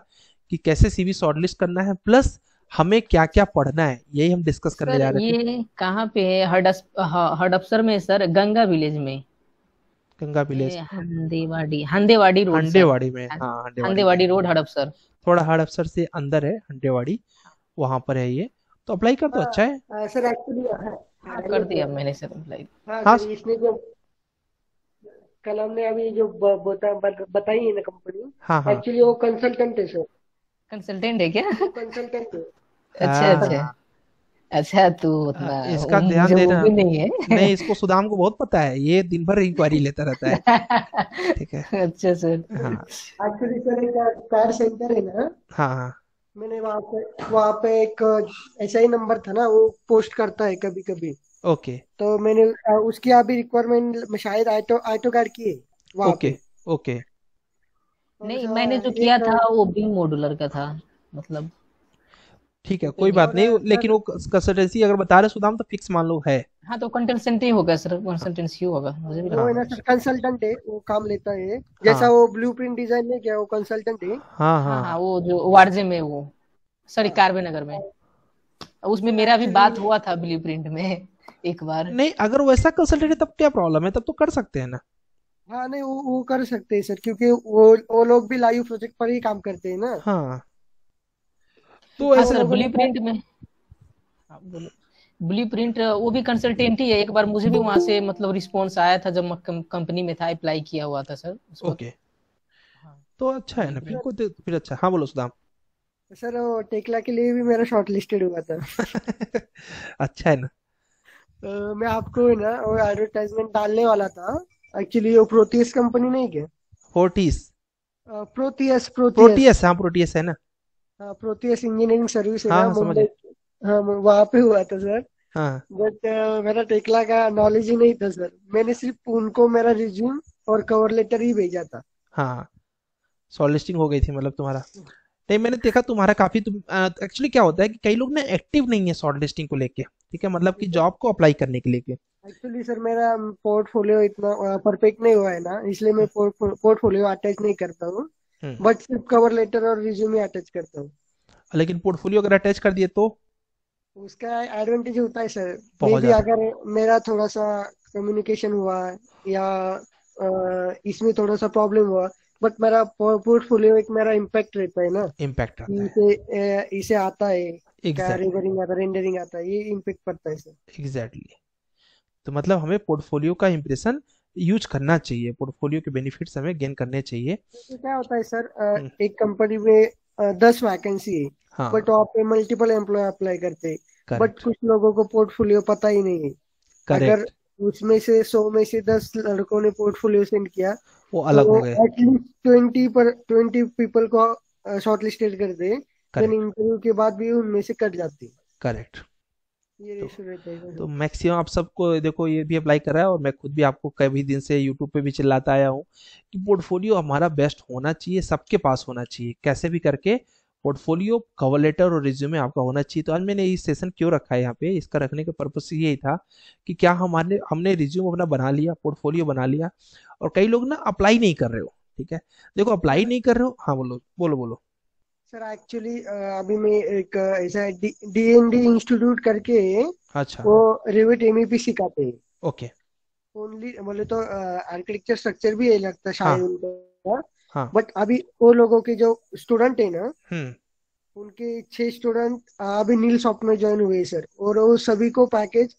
Speaker 1: कि कैसे सीवी शॉर्ट लिस्ट करना है, प्लस हमें क्या क्या पढ़ना है, यही हम डिस्कस करने
Speaker 3: सर
Speaker 1: जा रहे थे।
Speaker 3: ये कहाँ पे है? हडअप्सर में सर, गंगा विलेज में।
Speaker 1: गंगा विलेज?
Speaker 3: ये हंदेवाड़ी हंदेवाड़ी रोड सर।
Speaker 1: हंडेवाड़ी में, हाँ हंडेवाड़ी में
Speaker 3: हंदेवाड़ी
Speaker 1: है।
Speaker 3: रोड हड़पसर।
Speaker 1: थोड़ा हड़ अफसर से अंदर है हंडेवाड़ी, वहां पर है ये। तो अप्लाई कर दो, अच्छा है।
Speaker 2: सर एक्चुअली
Speaker 3: हाँ कर दिया मैंने सर अप्लाई।
Speaker 2: हाँ
Speaker 1: हाँ
Speaker 2: सर, इसने जो कल हमने अभी जो बताई है ना कंपनी,
Speaker 1: हाँ हाँ
Speaker 2: एक्चुअली वो कंसल्टेंट है सर।
Speaker 3: कंसल्टेंट है क्या?
Speaker 2: वो कंसल्टेंट है।
Speaker 3: अच्छा अच्छा।
Speaker 1: हाँ।
Speaker 3: अच्छा तो उतना
Speaker 1: इसका ध्यान
Speaker 3: मुझे वो
Speaker 1: देना।
Speaker 3: भी नहीं है।
Speaker 1: नहीं, इसको सुदाम को बहुत पता है, ये दिन भर इंक्वायरी लेता रहता है, ठीक है।
Speaker 3: अच्छा सर।
Speaker 1: हाँ
Speaker 2: एक्चुअली सर एक कार सेंटर है ना,
Speaker 1: हाँ हाँ
Speaker 2: मैंने वहाँ पे एक ऐसा ही नंबर था ना, वो पोस्ट करता है कभी कभी।
Speaker 1: ओके
Speaker 2: तो मैंने उसकी अभी रिक्वायरमेंट शायद ऑटो कार्ड की है वहाँ
Speaker 1: ओके
Speaker 2: पे।
Speaker 1: ओके।
Speaker 2: और
Speaker 3: नहीं, मैंने जो किया
Speaker 2: एक
Speaker 3: था वो बिंग मॉड्यूलर का था, मतलब
Speaker 1: ठीक है,
Speaker 3: वो पे
Speaker 1: कोई बात
Speaker 3: नहीं।
Speaker 2: और
Speaker 1: नहीं, लेकिन
Speaker 2: सर,
Speaker 1: वो कंसल्टेंसी अगर बता रहे सुदाम तो फिक्स मान लो है।
Speaker 3: हाँ तो कंसल्टेंसी होगा सर,
Speaker 1: हाँ
Speaker 3: कंसल्टेंसी होगा, मुझे भी
Speaker 2: वो
Speaker 1: हाँ
Speaker 2: है
Speaker 3: लगता
Speaker 2: ना
Speaker 3: है।
Speaker 2: सर, कंसल्टेंट है, वो काम लेता है। जैसा
Speaker 1: हाँ
Speaker 2: वो ब्लूप्रिंट डिजाइन में क्या, वो कंसल्टेंट है।
Speaker 1: हाँ
Speaker 3: हाँ
Speaker 1: हाँ
Speaker 3: हाँ,
Speaker 1: हाँ।
Speaker 3: वो जो वारजे में, वो सॉरी
Speaker 2: हाँ।
Speaker 3: कार्बन नगर में, उसमें
Speaker 2: सर
Speaker 3: मेरा भी
Speaker 2: एक्चुअली,
Speaker 3: बात हुआ था ब्लू प्रिंट में एक बार।
Speaker 1: नहीं, अगर वैसा कंसल्टेंट है तब क्या प्रॉब्लम है, तब तो कर सकते हैं ना।
Speaker 2: हाँ नहीं, वो कर सकते हैं सर, क्योंकि वो लोग भी लाइव प्रोजेक्ट पर ही काम करते हैं ना।
Speaker 1: हाँ तो
Speaker 2: क्योंकि
Speaker 3: हाँ
Speaker 2: वो
Speaker 1: ऐसा।
Speaker 3: सर,
Speaker 2: लोगों ने
Speaker 3: ब्लू प्रिंट में, हाँ बोलो। ब्लू प्रिंट वो भी कंसल्टेंट ही है, एक बार मुझे भी वहां से मतलब रिस्पॉन्स आया था जब मैं कंपनी में था, अप्लाई किया हुआ था सर उस वक्त।
Speaker 1: ओके,
Speaker 3: हाँ,
Speaker 1: तो अच्छा है
Speaker 3: ब्लू
Speaker 1: ना फिर
Speaker 3: प्रिंट।
Speaker 1: को फिर अच्छा। हाँ बोलो सुदाम।
Speaker 2: सर वो टेक्ला के लिए भी मेरा शॉर्ट लिस्टेड हुआ था।
Speaker 1: अच्छा है ना।
Speaker 2: मैं आपको है ना वो एडवर्टाइजमेंट डालने वाला था। एक्चुअली वो प्रोटियस कंपनी नहीं क्या?
Speaker 1: फोर्टिस।
Speaker 2: Proteus Proteus.
Speaker 1: प्रोटियस, हाँ प्रोटियस है ना।
Speaker 2: हाँ, प्रोटियस इंजीनियरिंग सर्विस है
Speaker 1: हाँ
Speaker 2: ना
Speaker 1: हाँ समझ
Speaker 2: मुंबई।
Speaker 1: गए।
Speaker 2: हाँ, वहाँ पे हुआ था सर।
Speaker 1: हाँ
Speaker 2: बट मेरा टेक्ला का नॉलेज ही नहीं था सर। मैंने सिर्फ उनको मेरा रिज्यूम और कवर लेटर ही भेजा था।
Speaker 1: हाँ, शॉर्ट लिस्टिंग हो गई थी मतलब तुम्हारा। नहीं, मैंने देखा तुम्हारा काफी, तुम एक्चुअली क्या होता है कि कई लोग ना एक्टिव नहीं है शॉर्ट लिस्टिंग को लेके, ठीक है, मतलब कि जॉब को अप्लाई करने के लेके।
Speaker 2: एक्चुअली सर मेरा पोर्टफोलियो इतना परफेक्ट नहीं हुआ है ना, इसलिए मैं पोर्टफोलियो अटैच नहीं करता हूँ।
Speaker 1: हम्म।
Speaker 2: बट सिर्फ कवर लेटर और रिज्यूमे अटैच करता हूँ।
Speaker 1: लेकिन पोर्टफोलियो अगर अटैच कर दिए तो
Speaker 2: उसका एडवांटेज होता है सर। मे
Speaker 1: बहुत
Speaker 2: भी
Speaker 1: ज्यादा।
Speaker 2: अगर मेरा थोड़ा सा कम्युनिकेशन हुआ या इसमें थोड़ा सा प्रॉब्लम हुआ, बट मेरा पोर्टफोलियो एक मेरा इम्पैक्ट रहता है ना,
Speaker 1: इम्पैक्ट आता
Speaker 2: कि
Speaker 1: है।
Speaker 2: इसे आता है, क्या
Speaker 1: एग्जैक्टली।
Speaker 2: रेंडरिंग आता है, रेंडरिंग आता है, ये इम्पैक्ट पड़ता है सर।
Speaker 1: एग्जैक्टली। तो मतलब हमें पोर्टफोलियो का इंप्रेशन यूज करना चाहिए, पोर्टफोलियो के बेनिफिट्स हमें गेन करने चाहिए।
Speaker 2: तो क्या होता है सर,
Speaker 1: हम्म,
Speaker 2: एक कंपनी में 10 वैकेंसी है,
Speaker 1: हाँ
Speaker 2: बट वहाँ पे मल्टीपल एम्प्लॉय अप्लाई करते हैं। बट
Speaker 1: करेक्ट
Speaker 2: कुछ लोगों को पोर्टफोलियो पता ही नहीं है। अगर
Speaker 1: करेक्ट।
Speaker 2: उसमें से 100 में से 10 लड़कों ने पोर्टफोलियो सेंड किया,
Speaker 1: वो अलग हो
Speaker 2: तो
Speaker 1: गए।
Speaker 2: एटलीस्ट 20 पीपल को शॉर्टलिस्टेड कर दे। देन
Speaker 1: करेक्ट
Speaker 2: इंटरव्यू के बाद भी उनमें से कट जाती है।
Speaker 1: करेक्ट।
Speaker 2: ये
Speaker 1: तो
Speaker 2: रेशो रहता है
Speaker 1: तो
Speaker 2: सर।
Speaker 1: मैक्सिमम आप सबको देखो ये भी अप्लाई कर रहा है, और मैं खुद भी आपको कई दिन से यूट्यूब पे भी चिल्लाता आया हूँ कि पोर्टफोलियो हमारा बेस्ट होना चाहिए, सबके पास होना चाहिए, कैसे भी करके पोर्टफोलियो, कवर लेटर और रिज्यूमे आपका होना चाहिए। तो आज मैंने ये सेशन क्यों रखा है यहाँ पे, इसका रखने का पर्पस यही था कि क्या हमारे हमने रिज्यूम अपना बना लिया, पोर्टफोलियो बना लिया, और कई लोग ना अप्लाई नहीं कर रहे हो, ठीक है। देखो अप्लाई
Speaker 2: सर
Speaker 1: नहीं कर रहे हो, हाँ बोलो बोलो बोलो।
Speaker 2: सर एक्चुअली अभी मैं एक ऐसा डीएनडी इंस्टीट्यूट करके,
Speaker 1: अच्छा।
Speaker 2: वो रिविट एमईपी सिखाते हैं।
Speaker 1: ओके।
Speaker 2: ओनली बोले तो आर्किटेक्चर स्ट्रक्चर भी यही लगता है
Speaker 1: हाँ
Speaker 2: शायद उनका।
Speaker 1: हाँ।
Speaker 2: बट अभी वो लोगों के जो स्टूडेंट है ना,
Speaker 1: हम्म।
Speaker 2: उनके 6 स्टूडेंट अभी नील सॉफ्ट में ज्वाइन हुए हैं सर, और वो सभी को पैकेज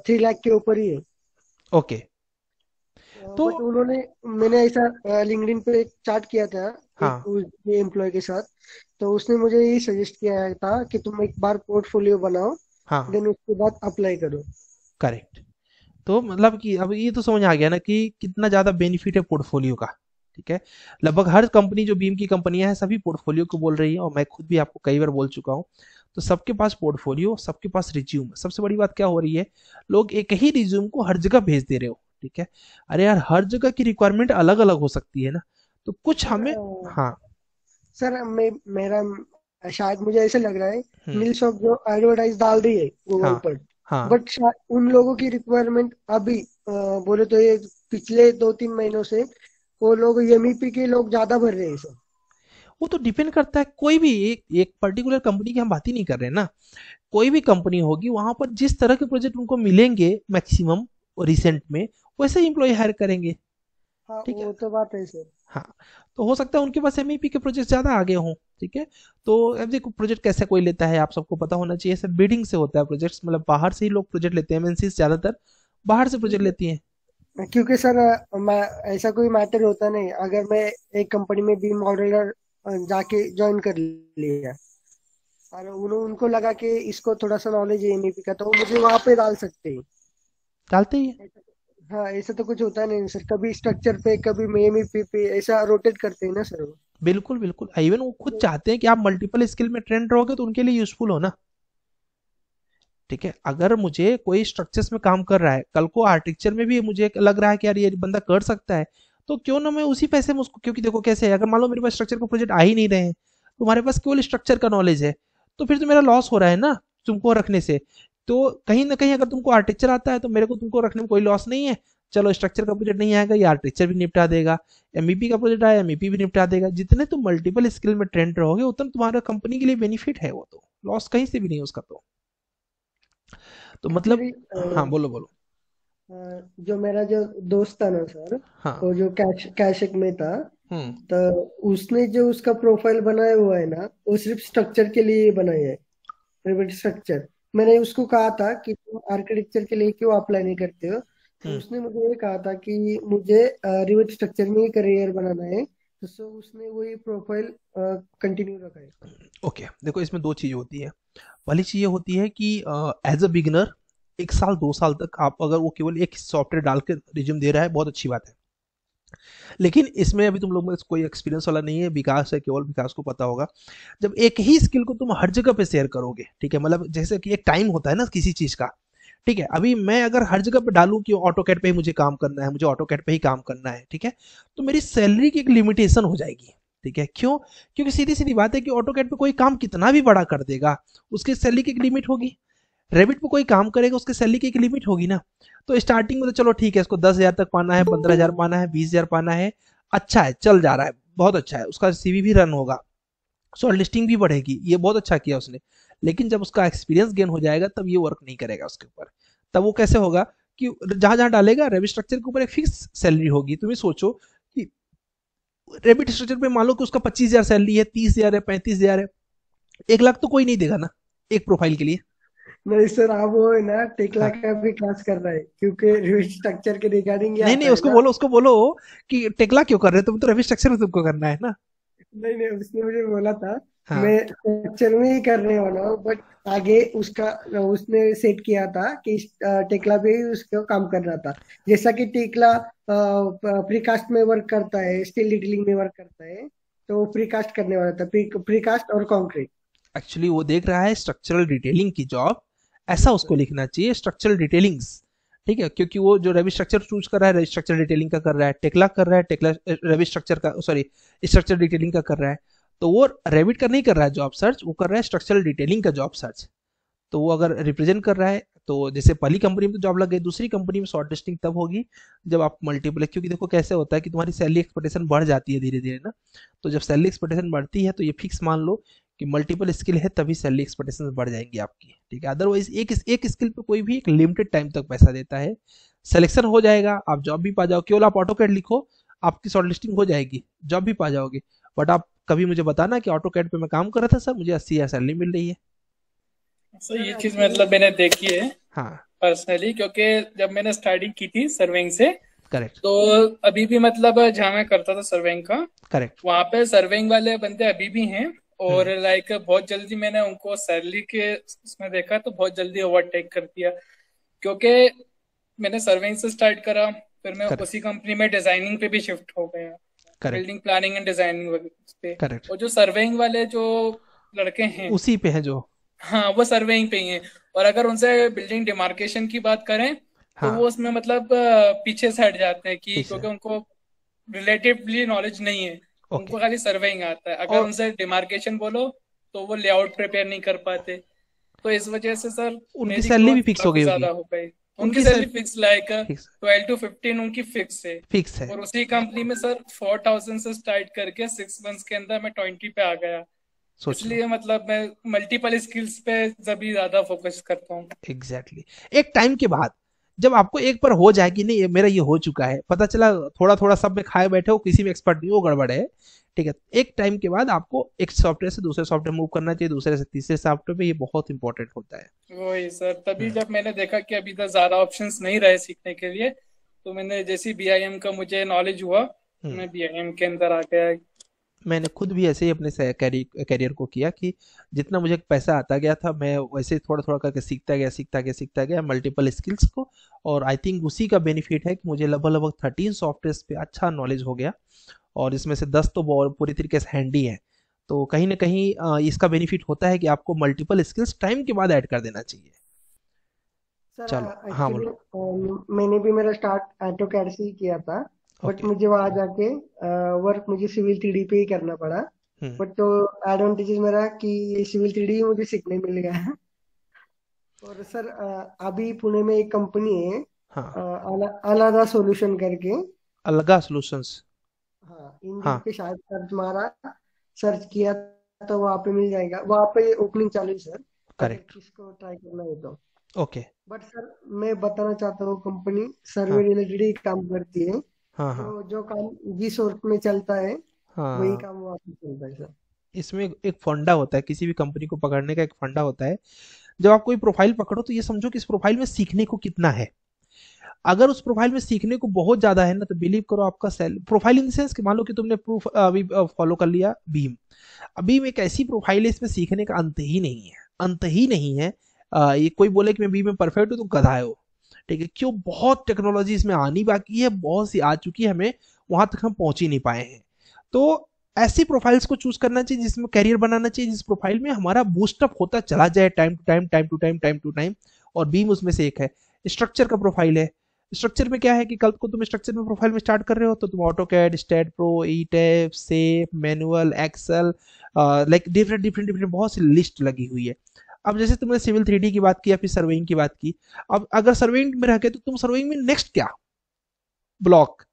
Speaker 2: 3 लाख के ऊपर ही है।
Speaker 1: ओके। तो
Speaker 2: बट उन्होंने, मैंने ऐसा लिंक्डइन पे एक चार्ट किया था
Speaker 1: हाँ
Speaker 2: एक एम्प्लॉय के साथ। तो उसने मुझे यही सजेस्ट किया था कि तुम एक बार पोर्टफोलियो बनाओ,
Speaker 1: हाँ
Speaker 2: देन उसके बाद अप्लाई करो।
Speaker 1: करेक्ट। तो मतलब कि अब ये तो समझ आ गया ना कि कितना ज़्यादा बेनिफिट है पोर्टफोलियो का, ठीक है। लगभग हर कंपनी जो बीम की कंपनियां हैं सभी पोर्टफोलियो को बोल रही है, और मैं खुद भी आपको कई बार बोल चुका हूँ। तो सबके पास पोर्टफोलियो, सबके पास रिज्यूम। सबसे बड़ी बात क्या हो रही है, लोग एक ही रिज्यूम को हर जगह भेज दे रहे हो, ठीक है। अरे यार, हर जगह की रिक्वायरमेंट अलग अलग हो सकती है ना, तो कुछ
Speaker 2: सर
Speaker 1: हमें। हाँ।
Speaker 2: सर मेरा शायद मुझे ऐसे लग रहा है,
Speaker 1: हम्म।
Speaker 2: नील शॉप जो एडवर्टाइज डाल रही है गूगल
Speaker 1: हाँ
Speaker 2: पर,
Speaker 1: हाँ।
Speaker 2: बट उन लोगों की रिक्वायरमेंट अभी बोले तो ये पिछले 2-3 महीनों से वो लोग एमईपी के लोग ज्यादा भर रहे हैं सर।
Speaker 1: वो तो डिपेंड करता है, कोई भी एक एक पर्टिकुलर कंपनी की हम बात ही नहीं कर रहे हैं ना। कोई भी कंपनी होगी वहां पर जिस तरह के प्रोजेक्ट उनको मिलेंगे मैक्सिमम रिसेंट में, वैसे ही एम्प्लॉय हायर करेंगे,
Speaker 2: हाँ,
Speaker 1: ठीक है।
Speaker 2: वो तो बात है सर।
Speaker 1: हाँ। तो हो सकता है उनके पास एमईपी के प्रोजेक्ट ज्यादा आगे हों, ठीक है। तो अब देखो प्रोजेक्ट कैसे कोई लेता है, आप सबको पता होना चाहिए सर, बिडिंग से होता है प्रोजेक्ट्स, मतलब बाहर से ही लोग प्रोजेक्ट लेते हैं, एमएनसी ज्यादातर बाहर से प्रोजेक्ट लेती हैं।
Speaker 2: क्योंकि सर मैं ऐसा कोई मैटर होता नहीं, अगर मैं एक कंपनी में बी मॉडलर जाके ज्वाइन कर लिया, और उनको लगा कि इसको थोड़ा सा नॉलेज है एमईपी का, तो वो मुझे वहां पे डाल सकते हैं।
Speaker 1: डालते ही हैं।
Speaker 2: हाँ, ऐसा तो कुछ होता नहीं सर, कभी स्ट्रक्चर पे कभी एमईपी पे ऐसा रोटेट करते हैं ना सर वो।
Speaker 1: बिल्कुल बिल्कुल, इवन वो खुद चाहते हैं कि आप मल्टीपल स्किल में ट्रेंड रहोगे तो उनके लिए यूजफुल हो ना। ठीक है, अगर मुझे कोई स्ट्रक्चर्स में काम कर रहा है, कल को आर्किटेक्चर में भी मुझे लग रहा है कि यार ये बंदा कर सकता है, तो क्यों ना मैं उसी पैसे में उसको, क्योंकि देखो कैसे है, अगर मान लो मेरे पास स्ट्रक्चर का प्रोजेक्ट आ ही नहीं रहे हैं, तुम्हारे पास केवल स्ट्रक्चर का नॉलेज है, तो फिर तो मेरा लॉस हो रहा है ना तुमको रखने से। तो कहीं ना कहीं अगर तुमको आर्किटेक्चर आता है तो मेरे को तुमको रखने में कोई लॉस नहीं है। चलो स्ट्रक्चर का प्रोजेक्ट नहीं आएगा, ये आर्किटेक्चर भी निपटा देगा, एमईपी का प्रोजेक्ट आया एमईपी भी निपटा देगा। जितने तुम मल्टीपल स्किल में ट्रेंड रहोगे उतना तुम्हारा कंपनी के लिए बेनिफिट है, वो तो लॉस कहीं से भी नहीं है उसका। तो मतलब,
Speaker 2: एक्चुअली
Speaker 1: हाँ बोलो बोलो।
Speaker 2: जो मेरा जो दोस्त था ना सर,
Speaker 1: हाँ।
Speaker 2: वो जो कैशिक में था,
Speaker 1: हम्म।
Speaker 2: तो उसने जो उसका प्रोफाइल बनाया हुआ है ना, वो सिर्फ स्ट्रक्चर के लिए बनाया है, रिवेट स्ट्रक्चर। मैंने उसको कहा था कि तुम आर्किटेक्चर के लिए क्यों अप्लाई नहीं करते हो, तो
Speaker 1: हम्म।
Speaker 2: उसने मुझे ये कहा था कि मुझे रिवेट स्ट्रक्चर में ही करियर बनाना है, तो सो उसने वही प्रोफाइल कंटिन्यू रखा है।
Speaker 1: ओके, देखो इसमें दो चीज़ होती है। पहली चीज़ ये होती है कि एज अ बिगिनर 1 साल 2 साल तक आप, अगर वो केवल एक सॉफ्टवेयर डाल के रिज्यूम दे रहा है, बहुत अच्छी बात है। लेकिन इसमें अभी तुम लोग में कोई एक्सपीरियंस वाला नहीं है, विकास है, केवल विकास को पता होगा। जब एक ही स्किल को तुम हर जगह पे शेयर करोगे, ठीक है, मतलब जैसे कि एक टाइम होता है ना किसी चीज़ का, ठीक है, अभी मैं अगर हर जगह पे डालूं कि ऑटो कैड पे ही मुझे काम करना है, मुझे ऑटो कैड पे ही काम करना है, ठीक है, तो मेरी सैलरी की एक लिमिटेशन हो जाएगी। ठीक है, क्यों? क्योंकि सीधी सीधी बात है कि ऑटो कैड पे कोई काम कितना भी बड़ा कर देगा, उसकी सैलरी की एक लिमिट होगी। रेबिट पे कोई काम करेगा, उसके सैलरी की एक लिमिट होगी ना। तो स्टार्टिंग में तो चलो ठीक है, इसको 10,000 तक पाना है, 15,000 पाना है, 20,000 पाना है, अच्छा है, चल जा रहा है, बहुत अच्छा है, उसका सीवी भी रन होगा, शॉर्ट लिस्टिंग भी बढ़ेगी, ये बहुत अच्छा किया उसने। लेकिन जब उसका एक्सपीरियंस गेन हो जाएगा तब ये वर्क नहीं करेगा उसके ऊपर। तब वो कैसे होगा कि जहां जहां डालेगा रेबिट स्ट्रक्चर के ऊपर एक फिक्स सैलरी होगी। तुम्हें सोचो कि रेबिट स्ट्रक्चर पे मान लो कि उसका 25,000 सैलरी है, 30,000 है, 35,000 है, 1 लाख तो कोई नहीं देगा ना एक प्रोफाइल के लिए।
Speaker 2: नहीं सर, आप वो है ना टेक्ला
Speaker 1: हाँ।
Speaker 2: का भी क्लास कर रहा है, क्योंकि रिवेट स्ट्रक्चर के रिगार्डिंग ये
Speaker 1: नहीं
Speaker 2: आता
Speaker 1: नहीं,
Speaker 2: है
Speaker 1: उसको
Speaker 2: ना।
Speaker 1: बोलो, उसको बोलो कि टेक्ला क्यों कर रहे हो तुम, तो रेबिट स्ट्रक्चर में तुमको करना है ना।
Speaker 2: नहीं नहीं, उसने मुझे बोला था
Speaker 1: हाँ।
Speaker 2: मैं स्ट्रक्चर में ही करने वाला हूँ, बट आगे उसका उसने सेट किया था कि टेक्ला पे ही उसको काम करना था। जैसा कि टेक्ला प्रीकास्ट में वर्क करता है, स्टील डिटेलिंग में वर्क करता है, तो प्रीकास्ट करने वाला था, प्रीकास्ट और कंक्रीट।
Speaker 1: एक्चुअली वो देख रहा है स्ट्रक्चरल डिटेलिंग की जॉब, ऐसा उसको लिखना चाहिए स्ट्रक्चरल डिटेलिंग्स। ठीक है, क्योंकि वो जो रेबिट स्ट्रक्चर चूज कर रहा है, स्ट्रक्चर डिटेलिंग का कर रहा है, टेक्ला कर रहा है, टेक्ला रेबिट स्ट्रक्चर का, सॉरी, स्ट्रक्चर डिटेलिंग का कर रहा है, तो वो रेबिट का नहीं कर रहा है जॉब सर्च, वो कर रहा है स्ट्रक्चरल डिटेलिंग का जॉब सर्च। तो वो अगर रिप्रेजेंट कर रहा है, तो जैसे पहली कंपनी में तो जॉब लग गई, दूसरी कंपनी में शॉर्ट लिस्टिंग तब होगी जब आप मल्टीपल, क्योंकि देखो कैसे होता है कि तुम्हारी सैलरी एक्सपेक्टेशन बढ़ जाती है धीरे धीरे ना। तो जब सैलरी एक्सपेक्टेशन बढ़ती है तो ये फिक्स मान लो कि मल्टीपल स्किल है तभी सैलरी एक्सपेक्टेशन बढ़ जाएंगी आपकी। ठीक है, अदरवाइज एक स्किल पे कोई भी एक लिमिटेड टाइम तक पैसा देता है, सिलेक्शन हो जाएगा, आप जॉब भी पा जाओ, केवल आप ऑटो कैड लिखो, आपकी शॉर्ट लिस्टिंग हो जाएगी, जॉब भी पा जाओगे। बट आप कभी मुझे बताना कि ऑटो कैड पे मैं काम कर रहा था सर, मुझे 80,000 सैलरी मिल रही है।
Speaker 5: सर ये चीज मतलब मैंने देखी है
Speaker 1: हाँ।
Speaker 5: पर्सनली, क्योंकि जब मैंने स्टार्टिंग की थी सर्वेइंग से,
Speaker 1: करेक्ट।
Speaker 5: तो अभी भी मतलब जहाँ मैं करता था सर्वेइंग का,
Speaker 1: करेक्ट।
Speaker 5: वहां पे सर्वेइंग वाले बंदे अभी भी हैं। और लाइक बहुत जल्दी मैंने उनको सैलरी के उसमें देखा तो बहुत जल्दी ओवरटेक कर दिया, क्योंकि मैंने सर्वेइंग से स्टार्ट करा, फिर मैं
Speaker 1: करेक्ट।
Speaker 5: उसी कंपनी में डिजाइनिंग पे भी शिफ्ट हो गया,
Speaker 1: correct.
Speaker 5: Building planning and designing पे।
Speaker 1: करेक्ट।
Speaker 5: और जो सर्वेइंग वाले जो लड़के हैं,
Speaker 1: उसी पे है जो।
Speaker 5: हाँ वो सर्वेइंग पे ही हैं। और अगर उनसे बिल्डिंग डिमार्केशन की बात करें तो
Speaker 1: हाँ।
Speaker 5: वो उसमें मतलब पीछे से हट जाते हैं, कि
Speaker 1: पीछे।
Speaker 5: क्योंकि उनको रिलेटिवली नॉलेज नहीं है,
Speaker 1: ओके।
Speaker 5: उनको खाली सर्वेइंग आता है। अगर
Speaker 1: और
Speaker 5: उनसे डिमार्केशन बोलो तो वो लेआउट प्रिपेयर नहीं कर पाते। तो इस वजह से सर
Speaker 1: उनकी
Speaker 5: मेरी
Speaker 1: सैलरी भी
Speaker 5: ग्रोथ
Speaker 1: फिक्स हो
Speaker 5: काफी
Speaker 1: गई
Speaker 5: ज्यादा
Speaker 1: होगी।
Speaker 5: हो गई। उनकी
Speaker 1: उनकी
Speaker 5: salary fix like
Speaker 1: fix
Speaker 5: 12 to 15 उनकी फिक्स है।
Speaker 1: फिक्स है।
Speaker 5: और उसी कंपनी में सर 4,000 से स्टार्ट करके 6 मंथ्स के अंदर मैं 20 पे आ गया।
Speaker 1: सोच लो।
Speaker 5: इसलिए मतलब मैं मल्टीपल स्किल्स पे जब ज्यादा फोकस करता हूँ।
Speaker 1: Exactly exactly. एक टाइम के बाद जब आपको एक पर हो जाए कि नहीं ये मेरा ये हो चुका है, पता चला थोड़ा थोड़ा सब में खाए बैठे हो, किसी में एक्सपर्ट नहीं हो, गड़बड़ है, ठीक है, एक टाइम के बाद आपको एक सॉफ्टवेयर से दूसरे सॉफ्टवेयर मूव करना चाहिए, दूसरे से तीसरे सॉफ्टवेयर पे, ये बहुत इंपॉर्टेंट होता है।
Speaker 5: वही सर, तभी जब मैंने देखा कि अभी तक ज्यादा ऑप्शंस नहीं रहे सीखने के लिए, तो मैंने जैसे बीआईएम का मुझे नॉलेज हुआ, मैं बीआईएम के अंदर आ गया।
Speaker 1: मैंने खुद भी ऐसे ही अपने कैरियर को किया कि जितना मुझे पैसा आता गया था मैं वैसे थोड़ा थोड़ा करके सीखता गया मल्टीपल स्किल्स को। और आई थिंक उसी का बेनिफिट है कि मुझे लगभग लगभग 13 सॉफ्टवेयर पे अच्छा नॉलेज हो गया। और इसमें से 10 तो पूरी तरीके से हैंडी है। तो कहीं ना कहीं इसका बेनिफिट होता है कि आपको मल्टीपल स्किल्स टाइम के बाद ऐड कर देना चाहिए।
Speaker 2: सर
Speaker 1: चलो हाँ
Speaker 2: एक्चुअली
Speaker 1: बोलो।
Speaker 2: मैंने भी मेरा स्टार्ट ऑटोकैड से ही किया था, बट
Speaker 1: ओके।
Speaker 2: मुझे वहां जाके वर्क मुझे सिविल 3D पे ही करना पड़ा।
Speaker 1: हम्म।
Speaker 2: बट तो एडवांटेजेस मेरा कि ये सिविल 3D ही मुझे सीखने मिल गया है। और सर अभी पुणे में एक कंपनी है
Speaker 1: हाँ,
Speaker 2: अलादा सॉल्यूशन करके।
Speaker 1: अलगा सॉल्यूशंस।
Speaker 2: हाँ, इंडीड
Speaker 1: हाँ,
Speaker 2: पे शायद सर्च मारा, सर्च किया तो वहाँ पे मिल जाएगा, वहाँ पे ओपनिंग चालू है सर, अगर
Speaker 1: करेक्ट।
Speaker 2: किसको ट्राई करना है तो।
Speaker 1: ओके।
Speaker 2: बट सर मैं बताना चाहता हूँ, कंपनी सर्वे
Speaker 1: हाँ,
Speaker 2: रिलेटेड ही काम करती है।
Speaker 1: हाँ, हाँ,
Speaker 2: जो जो काम जिस वर्क में चलता है वही
Speaker 1: हाँ।
Speaker 2: काम वहाँ पे चलता है सर।
Speaker 1: इसमें एक फंडा होता है, किसी भी कंपनी को पकड़ने का एक फंडा होता है। जब आप कोई प्रोफाइल पकड़ो तो ये समझो कि इस प्रोफाइल में सीखने को कितना है। अगर उस प्रोफाइल में सीखने को बहुत ज्यादा है ना, तो बिलीव करो आपका sell profile in the sense कि मान लो कि तुमने प्रूफ अभी फॉलो कर लिया बीम। बीम एक ऐसी प्रोफाइल है, इसमें सीखने का अंत ही नहीं है, अंत ही नहीं है। ये कोई बोले कि मैं बीम में परफेक्ट हूँ तो गधा है वो। ठीक है, क्यों? बहुत टेक्नोलॉजी इसमें आनी बाकी है, बहुत सी आ चुकी है, हमें वहां तक हम पहुंच ही नहीं पाए हैं। तो ऐसी प्रोफाइल्स को चूज करना चाहिए जिसमें करियर बनाना चाहिए, जिस प्रोफाइल में हमारा बूस्टअप होता चला जाए time to time, time to time, time to time. और बीम उसमें से एक है। स्ट्रक्चर का प्रोफाइल है। स्ट्रक्चर में क्या है कि कल को तुम स्ट्रक्चर में प्रोफाइल में स्टार्ट कर रहे हो तो तुम AutoCAD, STAAD Pro, ETAP, SAP, manual, Excel, like different different different बहुत सी लिस्ट लगी हुई है। अब जैसे तुमने सिविल 3D की बात की या फिर सर्वेइंग की बात की। अब अगर सर्वेइंग में रह गए तो तुम सर्वेइंग में नेक्स्ट क्या? ब्लॉक।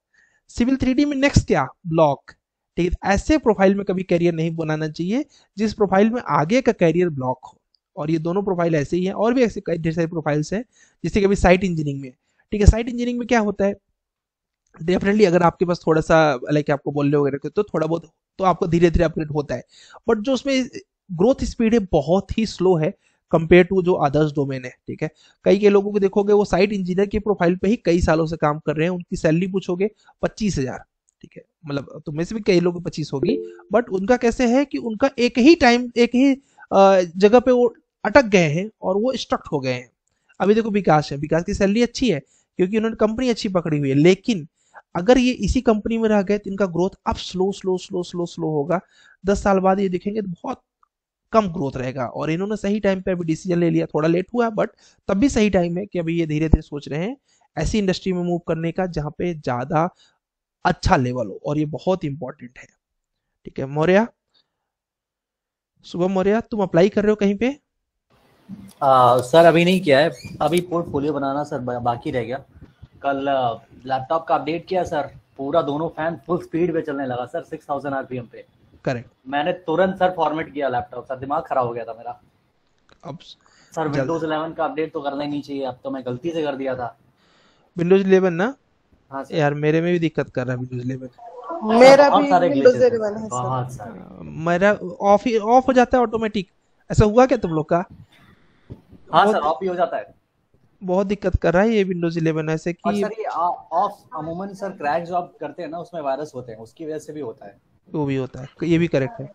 Speaker 1: सिविल 3D में नेक्स्ट क्या? ब्लॉक। ठीक है, ऐसे प्रोफाइल में कभी करियर नहीं बनाना चाहिए जिस प्रोफाइल में आगे का करियर ब्लॉक हो। और ये दोनों प्रोफाइल ऐसे ही हैं, और भी ऐसे कई ढेर सारे प्रोफाइल्स हैं। जैसे कभी साइट इंजीनियरिंग में। ठीक है, साइट इंजीनियरिंग में क्या होता है, डेफिनेटली अगर आपके पास थोड़ा सा लाइक आपको बोलने वगैरह तो थोड़ा बहुत तो आपको धीरे धीरे अपग्रेड होता है। बट जो उसमें ग्रोथ स्पीड है बहुत ही स्लो है कंपेयर टू जो अदर्स डोमेन है। ठीक है, कई के लोगों को देखोगे वो साइट इंजीनियर के प्रोफाइल पे ही कई सालों से काम कर रहे हैं, उनकी सैलरी पूछोगे 25,000। ठीक है, मतलब तुम में से भी कई लोगों को 25 होगी। बट उनका कैसे है कि उनका एक ही टाइम, एक ही जगह पे वो अटक गए हैं और वो स्टक हो गए हैं। अभी देखो विकास है, विकास की सैलरी अच्छी है क्योंकि उन्होंने कंपनी अच्छी पकड़ी हुई है, लेकिन अगर ये इसी कंपनी में रह गए तो इनका ग्रोथ अब slow slow slow slow slow होगा। 10 साल बाद ये देखेंगे तो बहुत कम ग्रोथ रहेगा। और इन्होंने सही टाइम पे अभी डिसीजन ले लिया, थोड़ा लेट हुआ बट तब भी सही टाइम है कि अभी ये धीरे धीरे सोच रहे हैं ऐसी इंडस्ट्री में मूव करने का जहां पे ज्यादा अच्छा लेवल हो, और ये बहुत इंपॉर्टेंट है। ठीक है मौर्य, शुभम मौर्य, तुम अप्लाई कर रहे हो कहीं पे?
Speaker 7: सर अभी नहीं किया है, अभी पोर्टफोलियो बनाना सर बाकी रह गया। कल लैपटॉप का अपडेट किया सर, पूरा दोनों फैन फुल स्पीड पे चलने लगा सर, 6000 आरपीएम पे।
Speaker 1: करेक्ट।
Speaker 7: मैंने तुरंत सर फॉर्मेट किया लैपटॉप, सर दिमाग खराब हो गया था मेरा।
Speaker 1: अब
Speaker 7: सर
Speaker 1: जल्द
Speaker 7: विंडोज 11 का अपडेट तो करना ही नहीं चाहिए, अब तो मैं गलती से कर दिया था।
Speaker 1: विंडोज 11 ना?
Speaker 7: हाँ सर।
Speaker 1: यार मेरे में भी दिक्कत कर रहा है विंडोज 11।
Speaker 6: मेरा
Speaker 7: बहुत
Speaker 6: भी
Speaker 7: सारे
Speaker 6: विंडोज
Speaker 7: ग्लिचेस
Speaker 6: 11
Speaker 7: हैं,
Speaker 6: है सर।
Speaker 7: बहुत सारे।
Speaker 1: मेरा ऑफ हो जाता है ऑटोमेटिक। ऐसा हुआ क्या तुम लोग का?
Speaker 7: हाँ सर,
Speaker 1: बहुत
Speaker 7: ऑफ ही हो जाता है।
Speaker 1: बहुत दिक्कत कर रहा है ये विंडोज 11 ऐसे
Speaker 7: और
Speaker 1: कि
Speaker 7: सर ये ऑफ अमूमन सर क्रैक जो आप करते हैं ना, उसमें वायरस होते हैं, उसकी वजह से भी होता है।
Speaker 1: वो भी होता है, ये भी करेक्ट है।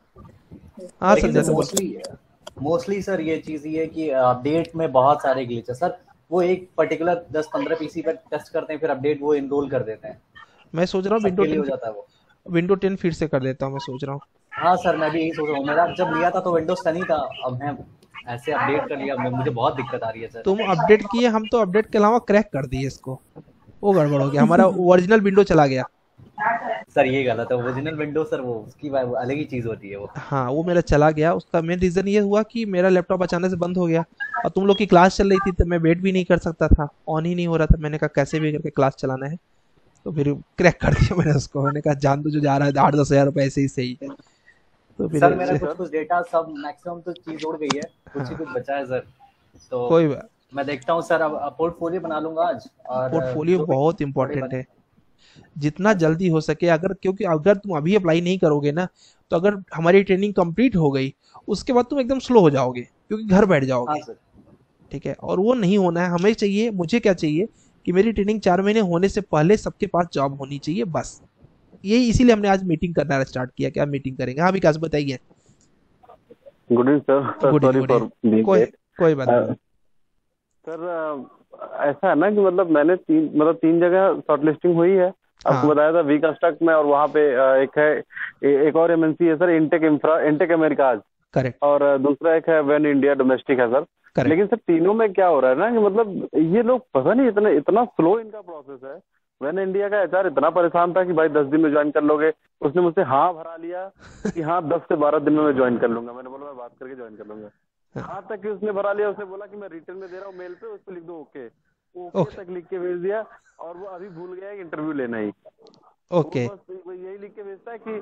Speaker 1: हाँ
Speaker 7: लेकिन
Speaker 1: संजय
Speaker 7: सर
Speaker 1: तुम बोल।
Speaker 7: मोस्टली सर ये चीज ये है कि अपडेट में बहुत सारे ग्लिच है सर। वो एक पर्टिकुलर 10-15 पीसी पर टेस्ट करते हैं, फिर अपडेट वो इनरोल कर देते हैं,
Speaker 1: मैं सोच रहा हूँ
Speaker 7: सबके लिए हो जाता है वो।
Speaker 1: विंडो 10 फिर से कर देता हूँ, मैं सोच रहा हूँ।
Speaker 7: हाँ सर, मैं भी यही सोच रहा हूँ। मेरा जब लिया था तो विंडोज 10 ही था, अब मैं ऐसे अपडेट कर लिया, मुझे बहुत दिक्कत आ रही है सर।
Speaker 1: तुम अपडेट किए, हम तो अपडेट के अलावा क्रैक कर दिए इसको। वो गड़बड़ हो गया, हमारा ओरिजिनल विंडो चला गया।
Speaker 7: सर ये गलत है, ओरिजिनल विंडोज सर वो उसकी अलग ही चीज होती है वो।
Speaker 1: हाँ वो मेरा चला गया, उसका मेन रीजन ये हुआ कि मेरा लैपटॉप अचानक से बंद हो गया और तुम लोग की क्लास चल रही थी तो मैं वेट भी नहीं कर सकता था, ऑन ही नहीं हो रहा था। मैंने कहा कैसे भी करके क्लास चलाना है, तो फिर क्रैक कर दिया मैंने उसको। मैंने कहा जान दो, जो जा रहा है 8-10 हजार रुपए ऐसे ही सही है। तो फिर
Speaker 7: सर मेरा कुछ डेटा सब मैक्सिमम तो चीज उड़ गई है, कुछ ही कुछ बचा है सर। तो
Speaker 1: कोई बात,
Speaker 7: मैं देखता हूँ सर, अब पोर्टफोलियो बना लूंगा आज। और
Speaker 1: पोर्टफोलियो बहुत इंपॉर्टेंट है, जितना जल्दी हो सके। अगर क्योंकि अगर तुम अभी अप्लाई नहीं करोगे ना, तो अगर हमारी ट्रेनिंग कंप्लीट हो गई उसके बाद तुम एकदम स्लो हो जाओगे क्योंकि घर बैठ जाओगे।
Speaker 7: हाँ सर।
Speaker 1: ठीक है, और वो नहीं होना है। हमें चाहिए, मुझे क्या चाहिए कि मेरी ट्रेनिंग 4 महीने होने से पहले सबके पास जॉब होनी चाहिए, बस यही। इसीलिए हमने आज मीटिंग करना स्टार्ट किया। क्या मीटिंग करेंगे? हाँ विकास बताइए।
Speaker 8: Good evening sir,
Speaker 1: good
Speaker 8: sorry for being
Speaker 1: कोई
Speaker 8: लेट
Speaker 1: कोई बात नहीं।
Speaker 8: सर। ऐसा है ना कि मतलब मैंने 3 जगह शॉर्टलिस्टिंग हुई है, आपको
Speaker 1: हाँ
Speaker 8: बताया था वी कंस्ट्रक्ट में, और वहाँ पे एक है, एक और एमएनसी है सर, इंटेक अमेरिकाज,
Speaker 1: करेक्ट
Speaker 8: और दूसरा एक है वेन इंडिया डोमेस्टिक है सर।
Speaker 1: करेक्ट।
Speaker 8: लेकिन सर तीनों में क्या हो रहा है ना कि मतलब ये लोग पता नहीं इतना इतना स्लो इनका प्रोसेस है। वेन इंडिया का एचआर इतना परेशान था कि भाई 10 दिन में ज्वाइन कर लोगे। उसने मुझसे हाँ भरा लिया कि हाँ 10 से 12 दिन में मैं ज्वाइन कर लूंगा। मैंने बोला मैं बात करके ज्वाइन कर लूंगा।
Speaker 1: हाँ,
Speaker 8: हाँ तक कि उसने भरा लिया। उसने बोला कि मैं रिटर्न में दे रहा हूँ मेल पे, उस पर लिख दो ओके। ओके
Speaker 1: ओके
Speaker 8: तक लिख के भेज दिया, और वो अभी भूल गया कि इंटरव्यू लेना ही। वो
Speaker 1: ओके
Speaker 8: बस वो यही लिख के भेजता है कि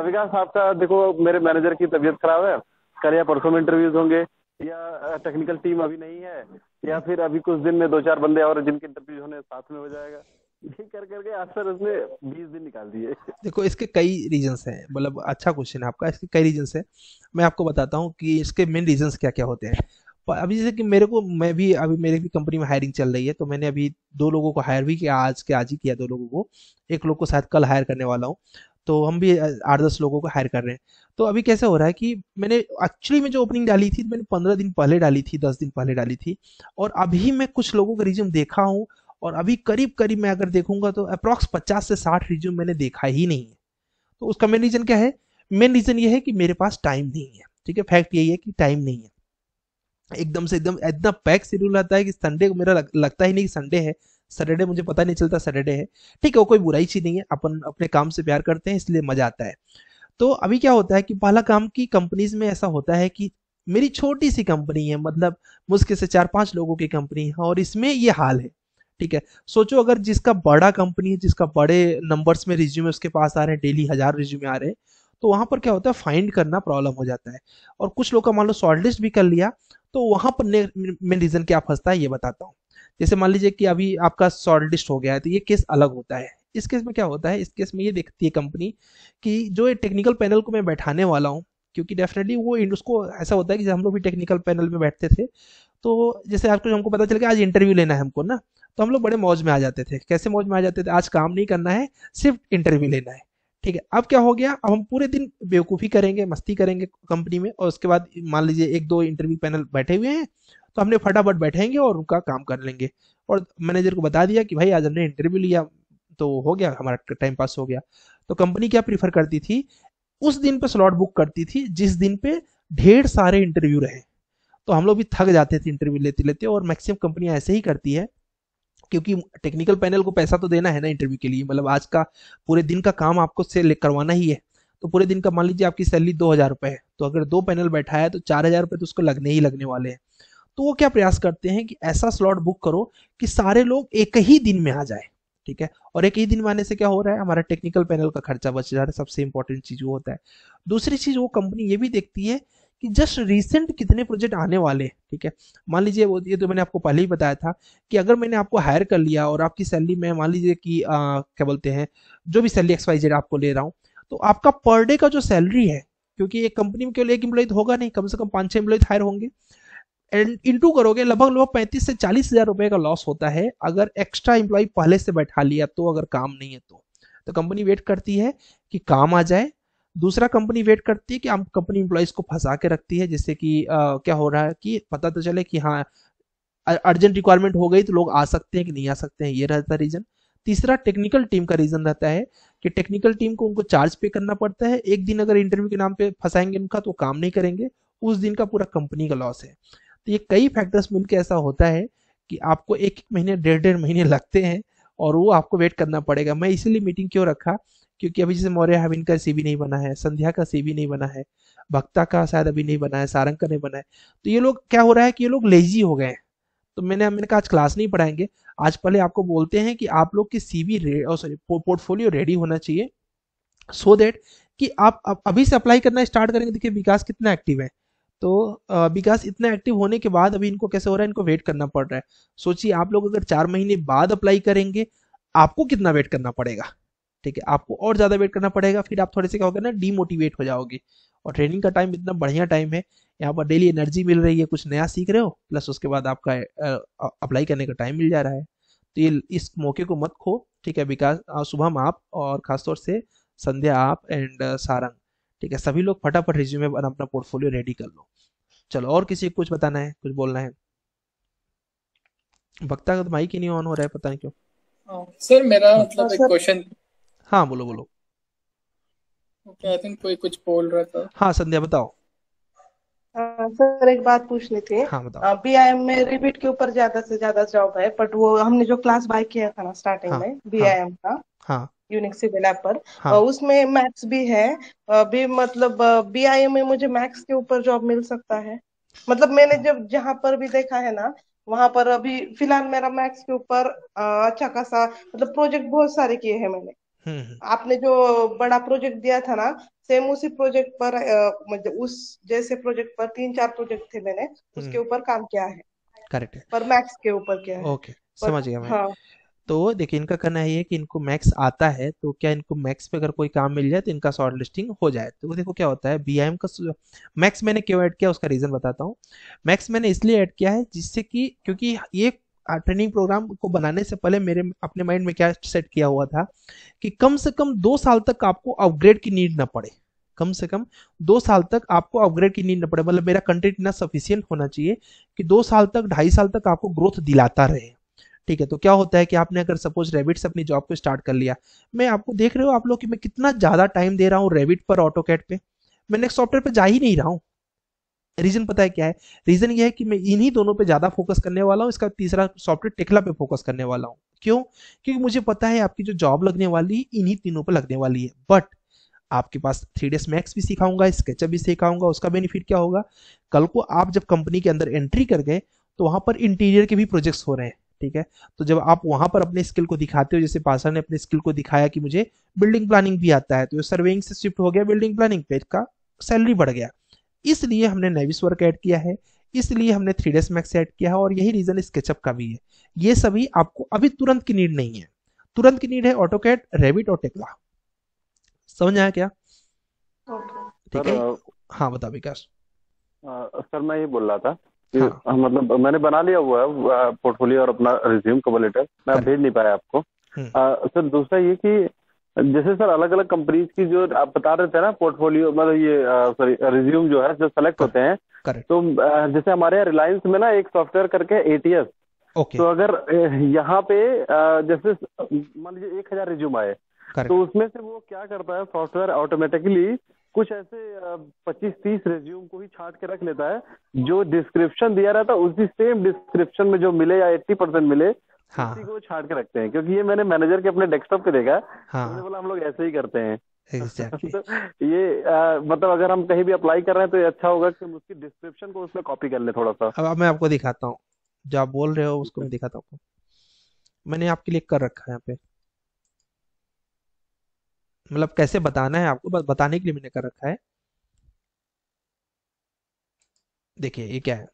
Speaker 8: विकास आपका देखो मेरे मैनेजर की तबीयत खराब है, कल या परसों में इंटरव्यूज होंगे, या टेक्निकल टीम अभी नहीं है, या फिर अभी कुछ दिन में 2-4 बंदे और जिनके इंटरव्यूज होने साथ में हो जाएगा। ये कर करके आज सर उसने 20 दिन निकाल दिए।
Speaker 1: देखो इसके कई रीजंस हैं, मतलब अच्छा क्वेश्चन है आपका। इसके कई रीजंस हैं, मैं आपको बताता हूँ कि इसके मेन रीजंस क्या क्या होते हैं। अभी जैसे कि मैं भी अभी मेरी भी कंपनी में हायरिंग चल रही है, तो मैंने अभी 2 लोगों को हायर भी किया, आज के आज ही किया 2 लोगों को। एक लोग को शायद कल हायर करने वाला हूँ। तो हम भी 8-10 लोगों को हायर कर रहे हैं। तो अभी कैसे हो रहा है कि मैंने एक्चुअली में जो ओपनिंग डाली थी, मैंने 15 दिन पहले डाली थी, 10 दिन पहले डाली थी। और अभी मैं कुछ लोगों का रिज्यूम देखा हूँ, और अभी करीब करीब मैं अगर देखूंगा तो अप्रॉक्स 50 से 60 रिज्यूम मैंने देखा ही नहीं है। तो उसका मेन रीजन क्या है? मेन रीजन ये है कि मेरे पास टाइम नहीं है। ठीक है, फैक्ट यही है कि टाइम नहीं है। एकदम से एकदम इतना पैक शेड्यूल रहता है कि संडे को मेरा लगता ही नहीं कि संडे है। सैटरडे मुझे पता नहीं चलता सैटरडे है। ठीक है, वो कोई बुराई चीज नहीं है, अपन अपने काम से प्यार करते हैं इसलिए मजा आता है। तो अभी क्या होता है कि पहला काम की कंपनीज में ऐसा होता है कि मेरी छोटी सी कंपनी है, मतलब मुश्किल से 4-5 लोगों की कंपनी है, और इसमें ये हाल है। ठीक है, सोचो अगर जिसका बड़ा कंपनी है, जिसका बड़े नंबर्स में रिज्यूमे उसके पास आ रहे हैं, डेली 1000 रिज्यूमे आ रहे हैं, तो वहां पर क्या होता है, फाइंड करना प्रॉब्लम हो जाता है। और कुछ लोग का मान लो शॉर्ट लिस्ट भी कर लिया, तो वहां पर मेन रीजन क्या फंसता है ये बताता हूँ। जैसे मान लीजिए कि अभी आपका शॉर्ट लिस्ट हो गया है, तो ये केस अलग होता है। इस केस में क्या होता है, इस केस में ये देखती है कंपनी कि जो टेक्निकल पैनल को मैं बैठाने वाला हूँ, क्योंकि डेफिनेटली वो उसको ऐसा होता है कि जब हम लोग भी टेक्निकल पैनल में बैठते थे, तो जैसे आज कुछ हमको पता चल गया आज इंटरव्यू लेना है हमको ना, तो हम लोग बड़े मौज में आ जाते थे। कैसे मौज में आ जाते थे? आज काम नहीं करना है, सिर्फ इंटरव्यू लेना है। ठीक है, अब क्या हो गया, अब हम पूरे दिन बेवकूफ़ी करेंगे, मस्ती करेंगे कंपनी में, और उसके बाद मान लीजिए 1-2 इंटरव्यू पैनल बैठे हुए हैं, तो हमने फटाफट बैठेंगे और उनका काम कर लेंगे। और मैनेजर को बता दिया कि भाई आज हमने इंटरव्यू लिया, तो हो गया, हमारा टाइम पास हो गया। तो कंपनी क्या प्रीफर करती थी, उस दिन पे स्लॉट बुक करती थी जिस दिन पे ढेर सारे इंटरव्यू रहे। तो हम लोग भी थक जाते थे इंटरव्यू लेते लेते, और मैक्सिमम कंपनियां ऐसे ही करती है, क्योंकि टेक्निकल पैनल को पैसा तो देना है ना इंटरव्यू के लिए। मतलब आज का पूरे दिन का काम आपको से करवाना ही है, तो पूरे दिन का मान लीजिए आपकी सैलरी 2000 रुपये है, तो अगर 2 पैनल बैठा है तो 4000 रुपये तो उसको लगने ही लगने वाले हैं। तो वो क्या प्रयास करते हैं कि ऐसा स्लॉट बुक करो कि सारे लोग एक ही दिन में आ जाए। ठीक है, और एक ही दिन में आने से क्या हो रहा है, हमारा टेक्निकल पैनल का खर्चा बच जा रहा है। सबसे इंपॉर्टेंट चीज वो होता है। दूसरी चीज वो कंपनी ये भी देखती है कि जस्ट रिसेंट कितने प्रोजेक्ट आने वाले हैं। ठीक है, मान लीजिए वो, ये तो मैंने आपको पहले ही बताया था कि अगर मैंने आपको हायर कर लिया और आपकी सैलरी में मान लीजिए कि क्या बोलते हैं, जो भी सैलरी XYZ आपको ले रहा हूँ, तो आपका पर डे का जो सैलरी है, क्योंकि एक कंपनी में केवल एक एम्प्लॉय तो होगा नहीं, कम से कम 5-6 एम्प्लॉय हायर होंगे, एंड इंटू करोगे लगभग लगभग 35 से 40 हजार रुपए का लॉस होता है अगर एक्स्ट्रा एम्प्लॉय पहले से बैठा लिया तो, अगर काम नहीं है तो कंपनी वेट करती है कि काम आ जाए। दूसरा, कंपनी वेट करती है कि हम कंपनी एम्प्लॉयज को फंसा के रखती है, जिससे कि क्या हो रहा है कि पता तो चले कि हाँ अर्जेंट रिक्वायरमेंट हो गई तो लोग आ सकते हैं कि नहीं आ सकते हैं, ये रहता है रीजन। तीसरा, टेक्निकल टीम का रीजन रहता है कि टेक्निकल टीम को उनको चार्ज पे करना पड़ता है। एक दिन अगर इंटरव्यू के नाम पे फंसाएंगे उनका तो काम नहीं करेंगे, उस दिन का पूरा कंपनी का लॉस है। तो ये कई फैक्टर्स मिलकर ऐसा होता है कि आपको 1-1 महीने 1.5-1.5 महीने लगते हैं, और वो आपको वेट करना पड़ेगा। मैं इसीलिए मीटिंग क्यों रखा, क्योंकि अभी जैसे मौर्य हविन का सीवी नहीं बना है, संध्या का सीवी नहीं बना है, भक्ता का शायद अभी नहीं बना है, सारंग का नहीं बना है। तो ये लोग क्या हो रहा है कि ये लोग लेजी हो गए हैं। तो मैंने कहा आज क्लास नहीं पढ़ाएंगे, आज पहले आपको बोलते हैं कि आप लोग की सीवी सॉरी पोर्टफोलियो रेडी होना चाहिए, सो दैट कि आप अभी से अप्लाई करना स्टार्ट करेंगे। देखिए विकास कितना एक्टिव है, तो विकास इतना एक्टिव होने के बाद अभी इनको कैसे हो रहा है, इनको वेट करना पड़ रहा है। सोचिए आप लोग अगर 4 महीने बाद अप्लाई करेंगे, आपको कितना वेट करना पड़ेगा। ठीक है, आपको और ज्यादा वेट करना पड़ेगा, फिर आप थोड़े से क्या होगा ना, डीमोटिवेट हो जाओगे। और ट्रेनिंग का टाइम इतना बढ़िया टाइम है, यहाँ पर डेली एनर्जी मिल रही है, कुछ नया सीख रहे हो, प्लस उसके बाद आपका अप्लाई करने का टाइम मिल जा रहा है। तो ये इस मौके को मत खो। ठीक है, विकास, शुभम आप, और खासतौर से संध्या आप, एंड सारंग, ठीक है, सभी लोग फटाफट रिज्यूमे अपना पोर्टफोलियो रेडी कर लो। चलो, और किसी को कुछ बताना है, कुछ बोलना है? भक्ता का तो माइक ही नहीं ऑन हो रहा है, पता नहीं क्यों।
Speaker 5: हाँ सर, मेरा
Speaker 1: हाँ
Speaker 5: मतलब एक
Speaker 6: सर
Speaker 5: क्वेश्चन।
Speaker 1: हाँ, बोलो बोलो।
Speaker 5: ओके, आई थिंक कोई कुछ बोल रहा था।
Speaker 1: हाँ संध्या बताओ।
Speaker 6: सर एक बात पूछनी थी।
Speaker 1: हाँ बताओ।
Speaker 6: बीआईएम में रिबिट के ऊपर ज्यादा से ज्यादा जॉब है, बट वो हमने जो क्लास बाय किया था ना स्टार्टिंग
Speaker 1: हाँ
Speaker 6: में
Speaker 1: हाँ
Speaker 6: बीआईएम का,
Speaker 1: हाँ
Speaker 6: यूनिक सिविल ऐप पर,
Speaker 1: हाँ।
Speaker 6: उसमें मैथ्स भी है। भी मतलब बीआईएम में मुझे मैथ्स के ऊपर जॉब मिल सकता है? मतलब मैंने जब जहां पर भी देखा है ना, वहां पर अभी फिलहाल मेरा मैथ्स के ऊपर अच्छा खासा मतलब प्रोजेक्ट बहुत सारे किए हैं मैंने।
Speaker 1: हम्म।
Speaker 6: आपने जो बड़ा प्रोजेक्ट दिया था ना, सेम उसी प्रोजेक्ट पर मतलब उस जैसे प्रोजेक्ट पर 3-4 प्रोजेक्ट थे, मैंने उसके ऊपर काम किया है,
Speaker 1: करेक्ट है।
Speaker 6: पर मैथ्स के ऊपर किया है।
Speaker 1: ओके,
Speaker 6: पर
Speaker 1: समझ गया मैं।
Speaker 6: हाँ।
Speaker 1: तो देखिए, इनका करना है ये कि इनको मैक्स आता है, तो क्या इनको मैक्स पे अगर कोई काम मिल जाए तो इनका शॉर्ट लिस्टिंग हो जाए। तो वो देखो क्या होता है, बीआईएम का मैक्स मैंने क्यों ऐड किया उसका रीजन बताता हूँ। मैक्स मैंने इसलिए ऐड किया है जिससे कि क्योंकि ये ट्रेनिंग प्रोग्राम को बनाने से पहले मेरे अपने माइंड में क्या सेट किया हुआ था कि कम से कम 2 साल तक आपको अपग्रेड की नीड ना पड़े। कम से कम 2 साल तक आपको अपग्रेड की नीड ना पड़े, मतलब मेरा कंटेंट इतना सफिशियंट होना चाहिए कि 2 साल तक 2.5 साल तक आपको ग्रोथ दिलाता रहे। ठीक है, तो क्या होता है कि आपने अगर सपोज रेबिट से अपनी जॉब को स्टार्ट कर लिया, मैं आपको देख रहे हो आप लोग कि मैं कितना ज्यादा टाइम दे रहा हूँ रेबिट पर, ऑटोकैड पे। मैं नेक्स्ट सॉफ्टवेयर पे जा ही नहीं रहा हूँ। रीजन पता है क्या है? रीजन ये है कि मैं इन्हीं दोनों पे ज्यादा फोकस करने वाला हूँ, इसका तीसरा सॉफ्टवेयर टेक्ला पे फोकस करने वाला हूँ। क्यों? क्योंकि मुझे पता है आपकी जो जॉब लगने वाली है इन्हीं तीनों पे लगने वाली है। बट आपके पास 3ds मैक्स भी सिखाऊंगा, स्केचअप भी सिखाऊंगा, उसका बेनिफिट क्या होगा, कल को आप जब कंपनी के अंदर एंट्री कर गए तो वहां पर इंटीरियर के भी प्रोजेक्ट्स हो रहे हैं। ठीक है, तो जब आप वहां पर अपने स्किल को दिखाते हो, जैसे पासा ने अपने स्किल को दिखाया कि मुझे बिल्डिंग प्लानिंग भी आता है, तो सर्वेइंग से शिफ्ट हो गया बिल्डिंग प्लानिंग पे, का सैलरी बढ़ गया। इसलिए हमने नेविस वर्क ऐड किया है, इसलिए हमने 3ds मैक्स ऐड किया है, और यही रीजन स्केचअप का भी है। ये सभी आपको अभी तुरंत की नीड नहीं है, तुरंत की नीड है ऑटोकैड, रेविट और टेक्ला। समझ आया क्या? ठीक
Speaker 8: सर
Speaker 1: है। हाँ बता विकास।
Speaker 8: सर मैं ये बोल रहा था कि
Speaker 1: हाँ
Speaker 8: मतलब मैंने बना लिया हुआ है पोर्टफोलियो और अपना रिज्यूम कवर लेटर, मैं
Speaker 1: करेक्ट।
Speaker 8: भेज नहीं पाया आपको। सर दूसरा ये कि जैसे सर अलग अलग कंपनीज की जो आप बता रहे थे ना पोर्टफोलियो, मतलब ये सॉरी रिज्यूम जो है जो सेलेक्ट होते हैं,
Speaker 1: करेक्ट।
Speaker 8: तो जैसे हमारे यहाँ रिलायंस में ना एक सॉफ्टवेयर करके एटीएस,
Speaker 1: ओके
Speaker 8: तो अगर यहाँ पे जैसे मान लीजिए 1000 रिज्यूम आए,
Speaker 1: करेक्ट।
Speaker 8: तो उसमें से वो क्या करता है सॉफ्टवेयर ऑटोमेटिकली कुछ ऐसे 25-30 रिज्यूम को ही छांट के रख लेता है, जो डिस्क्रिप्शन दिया रहता है उसी सेम डिस्क्रिप्शन में जो मिले या 80% मिले,
Speaker 1: हाँ
Speaker 8: उसी को छांट के रखते हैं। क्योंकि ये मैंने मैनेजर के अपने डेस्कटॉप पे देखा है,
Speaker 1: हाँ
Speaker 8: उन्होंने बोला हम लोग ऐसे ही करते हैं।
Speaker 1: एग्जैक्टली।
Speaker 8: तो ये मतलब अगर हम कहीं भी अप्लाई कर रहे हैं तो ये अच्छा होगा कि हम उसकी डिस्क्रिप्शन को उसमें कॉपी कर ले थोड़ा सा।
Speaker 1: अब मैं आपको दिखाता हूँ, जो आप बोल रहे हो उसको मैं दिखाता हूँ। मैंने आपके लिए कर रखा है यहाँ पे, मतलब कैसे बताना है आपको, बस बताने के लिए मैंने कर रखा है। देखिए ये क्या है,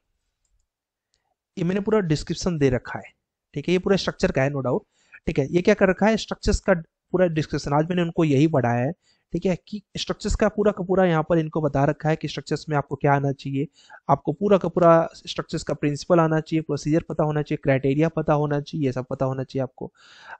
Speaker 1: ये मैंने पूरा डिस्क्रिप्शन दे रखा है। ठीक है, ये पूरा स्ट्रक्चर का है नो डाउट। ठीक है, ये क्या कर रखा है, स्ट्रक्चर्स का पूरा डिस्क्रिप्शन, आज मैंने उनको यही पढ़ाया है। ठीक है, कि स्ट्रक्चर्स का पूरा यहाँ पर इनको बता रखा है कि स्ट्रक्चर्स में आपको क्या आना चाहिए। आपको पूरा का पूरा स्ट्रक्चर्स का प्रिंसिपल आना चाहिए, प्रोसीजर पता होना चाहिए, क्राइटेरिया पता होना चाहिए, ये सब पता होना चाहिए आपको।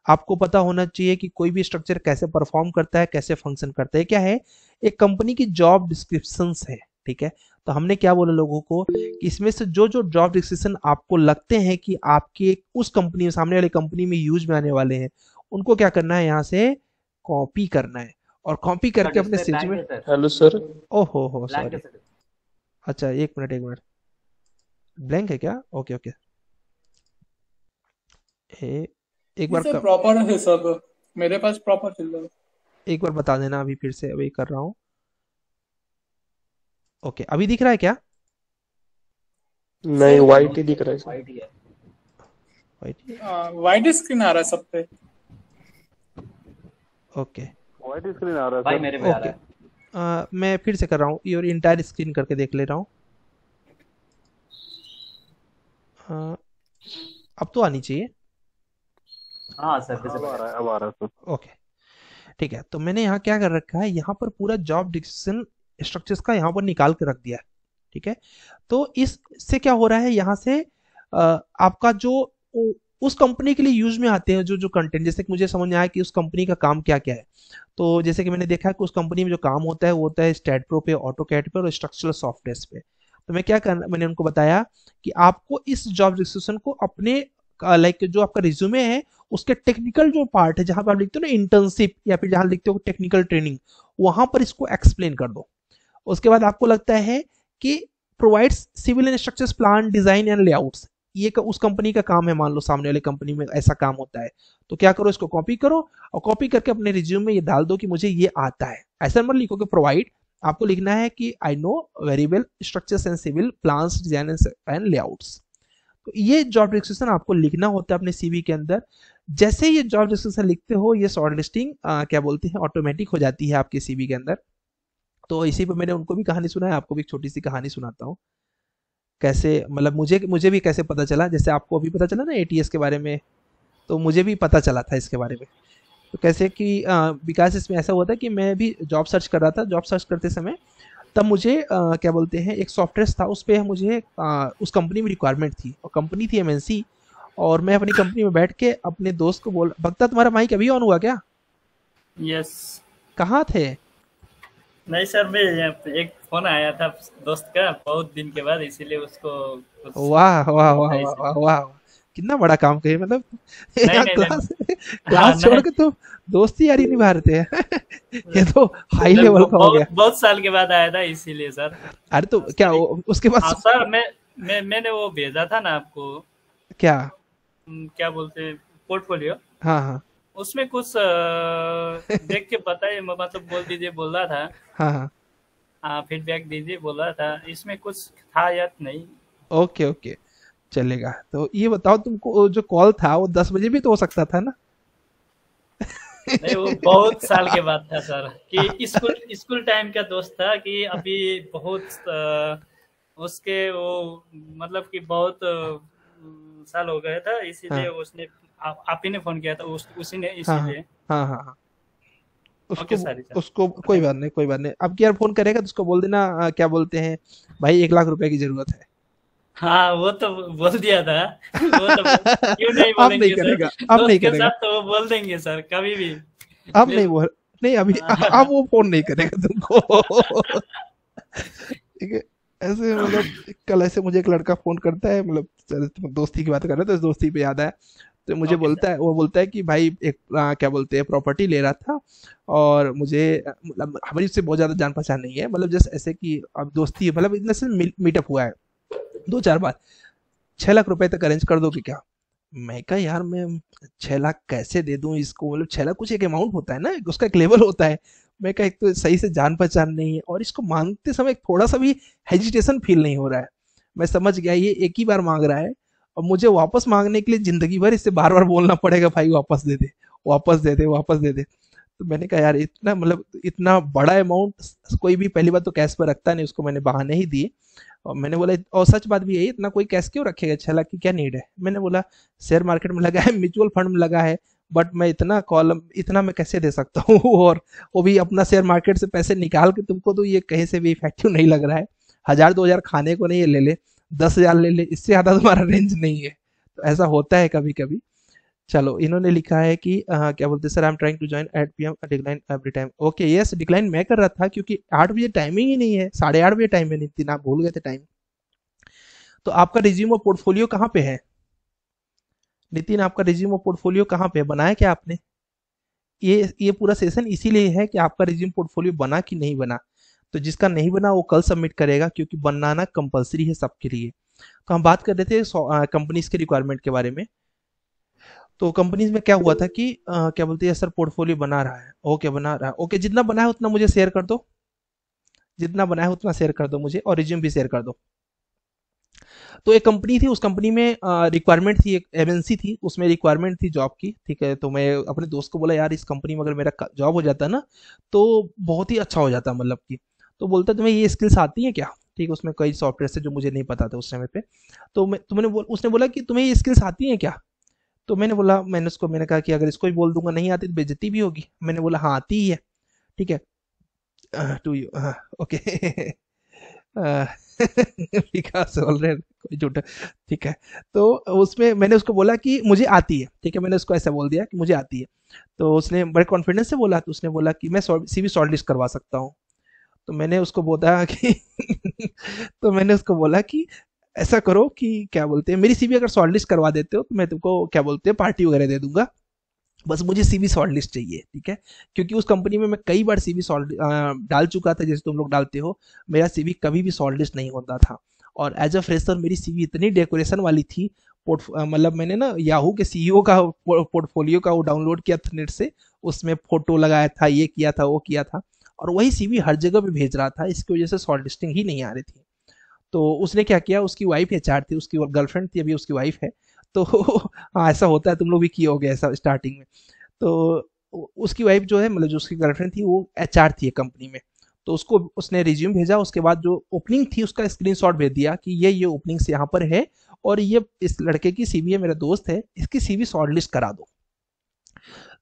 Speaker 1: आपको पता होना चाहिए कि कोई भी स्ट्रक्चर कैसे परफॉर्म करता है, कैसे फंक्शन करता है। क्या है, एक कंपनी की जॉब डिस्क्रिप्शंस है। ठीक है, तो हमने क्या बोला लोगों को कि इसमें से जो जो जॉब डिस्क्रिप्शन आपको लगते हैं कि आपके उस कंपनी में, सामने वाली कंपनी में यूज में आने वाले हैं, उनको क्या करना है, यहाँ से कॉपी करना है, और कॉपी करके अपने सीज में।
Speaker 4: Hello sir.
Speaker 1: ओहो सॉरी, अच्छा एक मिनट, ब्लैंक है क्या? ओके ओके, एक बार
Speaker 5: सर प्रॉपर है सब, मेरे पास प्रॉपर चल रहा है।
Speaker 1: एक बार बता देना, अभी फिर से अभी कर रहा हूँ। ओके, अभी दिख रहा है क्या?
Speaker 4: नहीं, वाइट ही दिख रहा है सर।
Speaker 5: वाइट स्क्रीन आ रहा है सब पे।
Speaker 1: ओके
Speaker 8: व्हाइट स्क्रीन आ रहा है
Speaker 7: भाई
Speaker 8: सर।
Speaker 7: मेरे पे आ रहा है।
Speaker 1: मैं फिर से कर रहा हूँ, योर इंटायर स्क्रीन करके देख ले रहा हूँ। अब तो आनी चाहिए।
Speaker 7: हाँ सर
Speaker 8: अब आ रहा है, अब आ रहा है सर।
Speaker 1: ओके ठीक है, तो मैंने यहाँ क्या कर रखा है, यहाँ पर पूरा जॉब डिस्क्रिप्शन स्ट्रक्चर्स का यहाँ पर निकाल के रख दिया है। ठीक है, तो इससे क्या हो रहा है, यहाँ से आपका जो उस कंपनी के लिए यूज में आते हैं जो जो कंटेंट, जैसे कि मुझे समझ में आया कि उस कंपनी का काम क्या क्या है। तो जैसे कि मैंने देखा है कि उस कंपनी में जो काम होता है वो होता है स्टैट प्रो पे, ऑटोकैड पे और स्ट्रक्चरल सॉफ्टवेयर पे। तो मैं क्या करना, मैंने उनको बताया कि आपको इस जॉब डिस्क्रिप्शन को अपने लाइक जो आपका रिज्यूमे है उसके टेक्निकल जो पार्ट है, जहां पर आप लिखते हो ना इंटर्नशिप या फिर जहां लिखते हो टेक्निकल ट्रेनिंग, वहां पर इसको एक्सप्लेन कर दो। उसके बाद आपको लगता है कि provides civil and structures plan design and layouts, ये उस कंपनी का काम है, मान लो सामने वाली कंपनी में ऐसा काम होता है, तो क्या करो इसको कॉपी करो और कॉपी करके अपने रिज्यूम में ये डाल दो कि मुझे ये आता है। ऐसा मत लिखो कि प्रोवाइड, आपको लिखना है कि I know very well structures and civil plans design and layouts. तो ये जॉब डिस्क्रिप्शन आपको लिखना होता है अपने सीवी के अंदर। जैसे ही ये जॉब डिस्क्रिप्शन लिखते हो, ये शॉर्ट लिस्टिंग क्या बोलते हैं ऑटोमेटिक हो जाती है आपके सीवी के अंदर। तो इसी पर मैंने उनको भी कहानी सुना है, आपको भी एक छोटी सी कहानी सुनाता हूँ। कैसे मतलब मुझे मुझे भी कैसे पता चला, जैसे आपको अभी पता चला ना एटीएस के बारे में, तो मुझे भी पता चला था इसके बारे में। तो कैसे कि विकास इसमें ऐसा हुआ था कि मैं भी जॉब सर्च कर रहा था, जॉब सर्च करते समय तब मुझे क्या बोलते हैं एक सॉफ्टवेयर था, उस पर मुझे उस कंपनी में रिक्वायरमेंट थी और कंपनी थी एमएनसी। और मैं अपनी कंपनी में बैठ के अपने दोस्त को बोल, भक्ता तुम्हारा माइक अभी ऑन हुआ क्या?
Speaker 9: यस।
Speaker 1: कहाँ थे?
Speaker 9: नहीं सर, मैं एक फोन आया था दोस्त का बहुत दिन के बाद, इसीलिए उसको
Speaker 1: वाह वाह वाह वाह वाह, कितना बड़ा काम करे, मतलब
Speaker 9: नहीं नहीं
Speaker 1: क्लास क्लास छोड़ के तुम दोस्ती यारी निभा रहे थे। ये तो हाई लेवल का हो गया।
Speaker 9: बहुत साल के बाद आया था इसीलिए सर।
Speaker 1: अरे तो क्या उसके बाद?
Speaker 9: हाँ सर, मैंने वो भेजा था ना आपको,
Speaker 1: क्या
Speaker 9: क्या बोलते हैं पोर्टफोलियो।
Speaker 1: हाँ हाँ
Speaker 9: उसमें कुछ देख के बताइए, मतलब बोल दीजिए बोल रहा था।
Speaker 1: हाँ
Speaker 9: हाँ फीडबैक दीजिए बोल रहा था, इसमें कुछ था या नहीं?
Speaker 1: ओके ओके चलेगा। तो ये बताओ तुमको जो कॉल था वो 10 बजे भी तो हो सकता था ना?
Speaker 9: नहीं वो बहुत साल के बाद था सर, कि स्कूल टाइम का दोस्त था, कि अभी बहुत उसके वो मतलब कि बहुत साल हो गए था, इसीलिए उसने आप ही ने फोन किया था उसी ने, इसीलिए।
Speaker 1: हाँ हाँ हाँ उसको कोई बात नहीं, कोई बात नहीं। अब यार फोन करेगा तो उसको बोल देना क्या बोलते हैं भाई 1 लाख रुपए की जरूरत है।
Speaker 9: हाँ वो तो बोल दिया था, वो तो क्यों नहीं
Speaker 1: अब नहीं
Speaker 9: बोलेंगे
Speaker 1: करेगा,
Speaker 9: सर,
Speaker 1: अब नहीं
Speaker 9: दोस्त के
Speaker 1: करेगा,
Speaker 9: साथ तो वो बोल देंगे सर कभी भी।
Speaker 1: अब नहीं बोल, नहीं अभी अब वो फोन नहीं करेगा तुमको। ठीक है, ऐसे मतलब कल ऐसे मुझे एक लड़का फोन करता है, मतलब दोस्ती की बात कर रहे थे तो इस दोस्ती पे याद आया, तो मुझे बोलता है, वो बोलता है कि भाई एक क्या बोलते हैं प्रॉपर्टी ले रहा था और मुझे मतलब हमारी उससे बहुत ज्यादा जान पहचान नहीं है, मतलब जैसे ऐसे कि अब दोस्ती है, मतलब इतने से मीटअप हुआ है 2-4 बार, 6 लाख रुपए तक अरेंज कर दो कि क्या? मैं कहा यार मैं 6 लाख कैसे दे दूं इसको, मतलब 6 लाख कुछ एक अमाउंट होता है ना, उसका एक लेवल होता है। मैं कहा एक तो सही से जान पहचान नहीं है और इसको मांगते समय थोड़ा सा भी हेजिटेशन फील नहीं हो रहा है। मैं समझ गया ये एक ही बार मांग रहा है और मुझे वापस मांगने के लिए जिंदगी भर इससे बार बार बोलना पड़ेगा भाई वापस दे दे, वापस दे दे, वापस दे दे। तो मैंने कहा यार इतना मतलब इतना बड़ा अमाउंट कोई भी पहली बात तो कैश पर रखता नहीं, उसको मैंने बहाने ही दिए। और मैंने बोला और सच बात भी है, इतना कोई कैश क्यों रखेगा, 6 लाख की क्या नीड है? मैंने बोला शेयर मार्केट में लगा है, म्यूचुअल फंड में लगा है, बट मैं इतना कॉलम इतना मैं कैसे दे सकता हूँ? और वो भी अपना शेयर मार्केट से पैसे निकाल के, तुमको तो ये कहीं से भी इफेक्टिव नहीं लग रहा है। 1000-2000 खाने को नहीं है, ले ले 10,000 ले ले, इससे ज्यादा तुम्हारा रेंज नहीं है। तो ऐसा होता है कभी कभी। चलो इन्होंने लिखा है कि क्या बोलते sir I am trying to join eight PM decline every time. Okay yes, decline मैं कर रहा था क्योंकि 8 बजे टाइमिंग ही नहीं है, 8:30 बजे टाइम है। नितिन आप भूल गए थे टाइम। तो आपका रिज्यूम और पोर्टफोलियो कहाँ पे है नितिन? आपका रिज्यूम और पोर्टफोलियो कहाँ पे है, बनाया क्या आपने? ये पूरा सेशन इसीलिए है कि आपका रिज्यूम पोर्टफोलियो बना कि नहीं बना। तो जिसका नहीं बना वो कल सबमिट करेगा क्योंकि बनाना कंपलसरी है सबके लिए। तो हम बात कर रहे थे कंपनीज के रिक्वायरमेंट के बारे में। तो कंपनीज में क्या हुआ था कि क्या बोलते हैं सर पोर्टफोलियो बना रहा है, ओके बना रहा है, ओके जितना बना है उतना मुझे शेयर कर दो, जितना बना है उतना शेयर कर दो मुझे, और रिज्यूम भी शेयर कर दो। तो एक कंपनी थी, उस कंपनी में रिक्वायरमेंट थी, एक एमएनसी थी, उसमें रिक्वायरमेंट थी जॉब की। ठीक है, तो मैं अपने दोस्त को बोला यार इस कंपनी में अगर मेरा जॉब हो जाता ना तो बहुत ही अच्छा हो जाता, मतलब कि। तो बोलता तुम्हें ये स्किल्स आती हैं क्या? ठीक है, उसमें कई सॉफ्टवेयर से जो मुझे नहीं पता था उस समय पे। तो उसने बोला कि तुम्हें ये स्किल्स आती हैं क्या? तो मैंने कहा कि अगर इसको ही बोल दूंगा नहीं आती तो बेइज्जती भी होगी। मैंने बोला हाँ आती ही है। ठीक है टू यू ओके विकास बोल रहे कोई झूठा। ठीक है, तो उसमें मैंने उसको बोला कि मुझे आती है। ठीक है, मैंने उसको ऐसा बोल दिया कि मुझे आती है। तो उसने बड़े कॉन्फिडेंस से बोला, तो उसने बोला कि मैं सीवी शॉर्टलिस्ट करवा सकता हूँ। तो मैंने उसको बोला कि तो मैंने उसको बोला कि ऐसा करो कि क्या बोलते हैं, मेरी सीवी अगर शॉर्ट लिस्ट करवा देते हो तो मैं तुमको क्या बोलते हैं पार्टी वगैरह दे दूंगा। बस मुझे सीवी शॉर्ट लिस्ट चाहिए, ठीक है? क्योंकि उस कंपनी में मैं कई बार सीवी शॉर्ट डाल चुका था, जैसे तुम लोग डालते हो। मेरा सीवी कभी भी शॉर्ट लिस्ट नहीं होता था। और एज अ फ्रेशर मेरी सीवी इतनी डेकोरेशन वाली थी, मतलब मैंने ना याहू के सीईओ का पोर्टफोलियो का वो डाउनलोड किया था नेट से, उसमें फोटो लगाया था, ये किया था, वो किया था, और वही सीवी हर जगह पे भेज रहा था। इसकी वजह से शॉर्ट लिस्टिंग ही नहीं आ रही थी। तो उसने क्या किया, उसकी वाइफ एचआर थी, उसकी गर्लफ्रेंड थी, अभी उसकी वाइफ है। तो हाँ, ऐसा होता है, तुम लोग भी किए होगे ऐसा स्टार्टिंग में। तो उसकी वाइफ जो है, मतलब जो उसकी गर्लफ्रेंड थी, वो एचआर थी कंपनी में। तो उसको उसने रिज्यूम भेजा, उसके बाद जो ओपनिंग थी उसका स्क्रीनशॉट भेज दिया कि ये ओपनिंग्स यहाँ पर है, और ये इस लड़के की सीवी है, मेरा दोस्त है, इसकी सीवी शॉर्ट लिस्ट करा दो।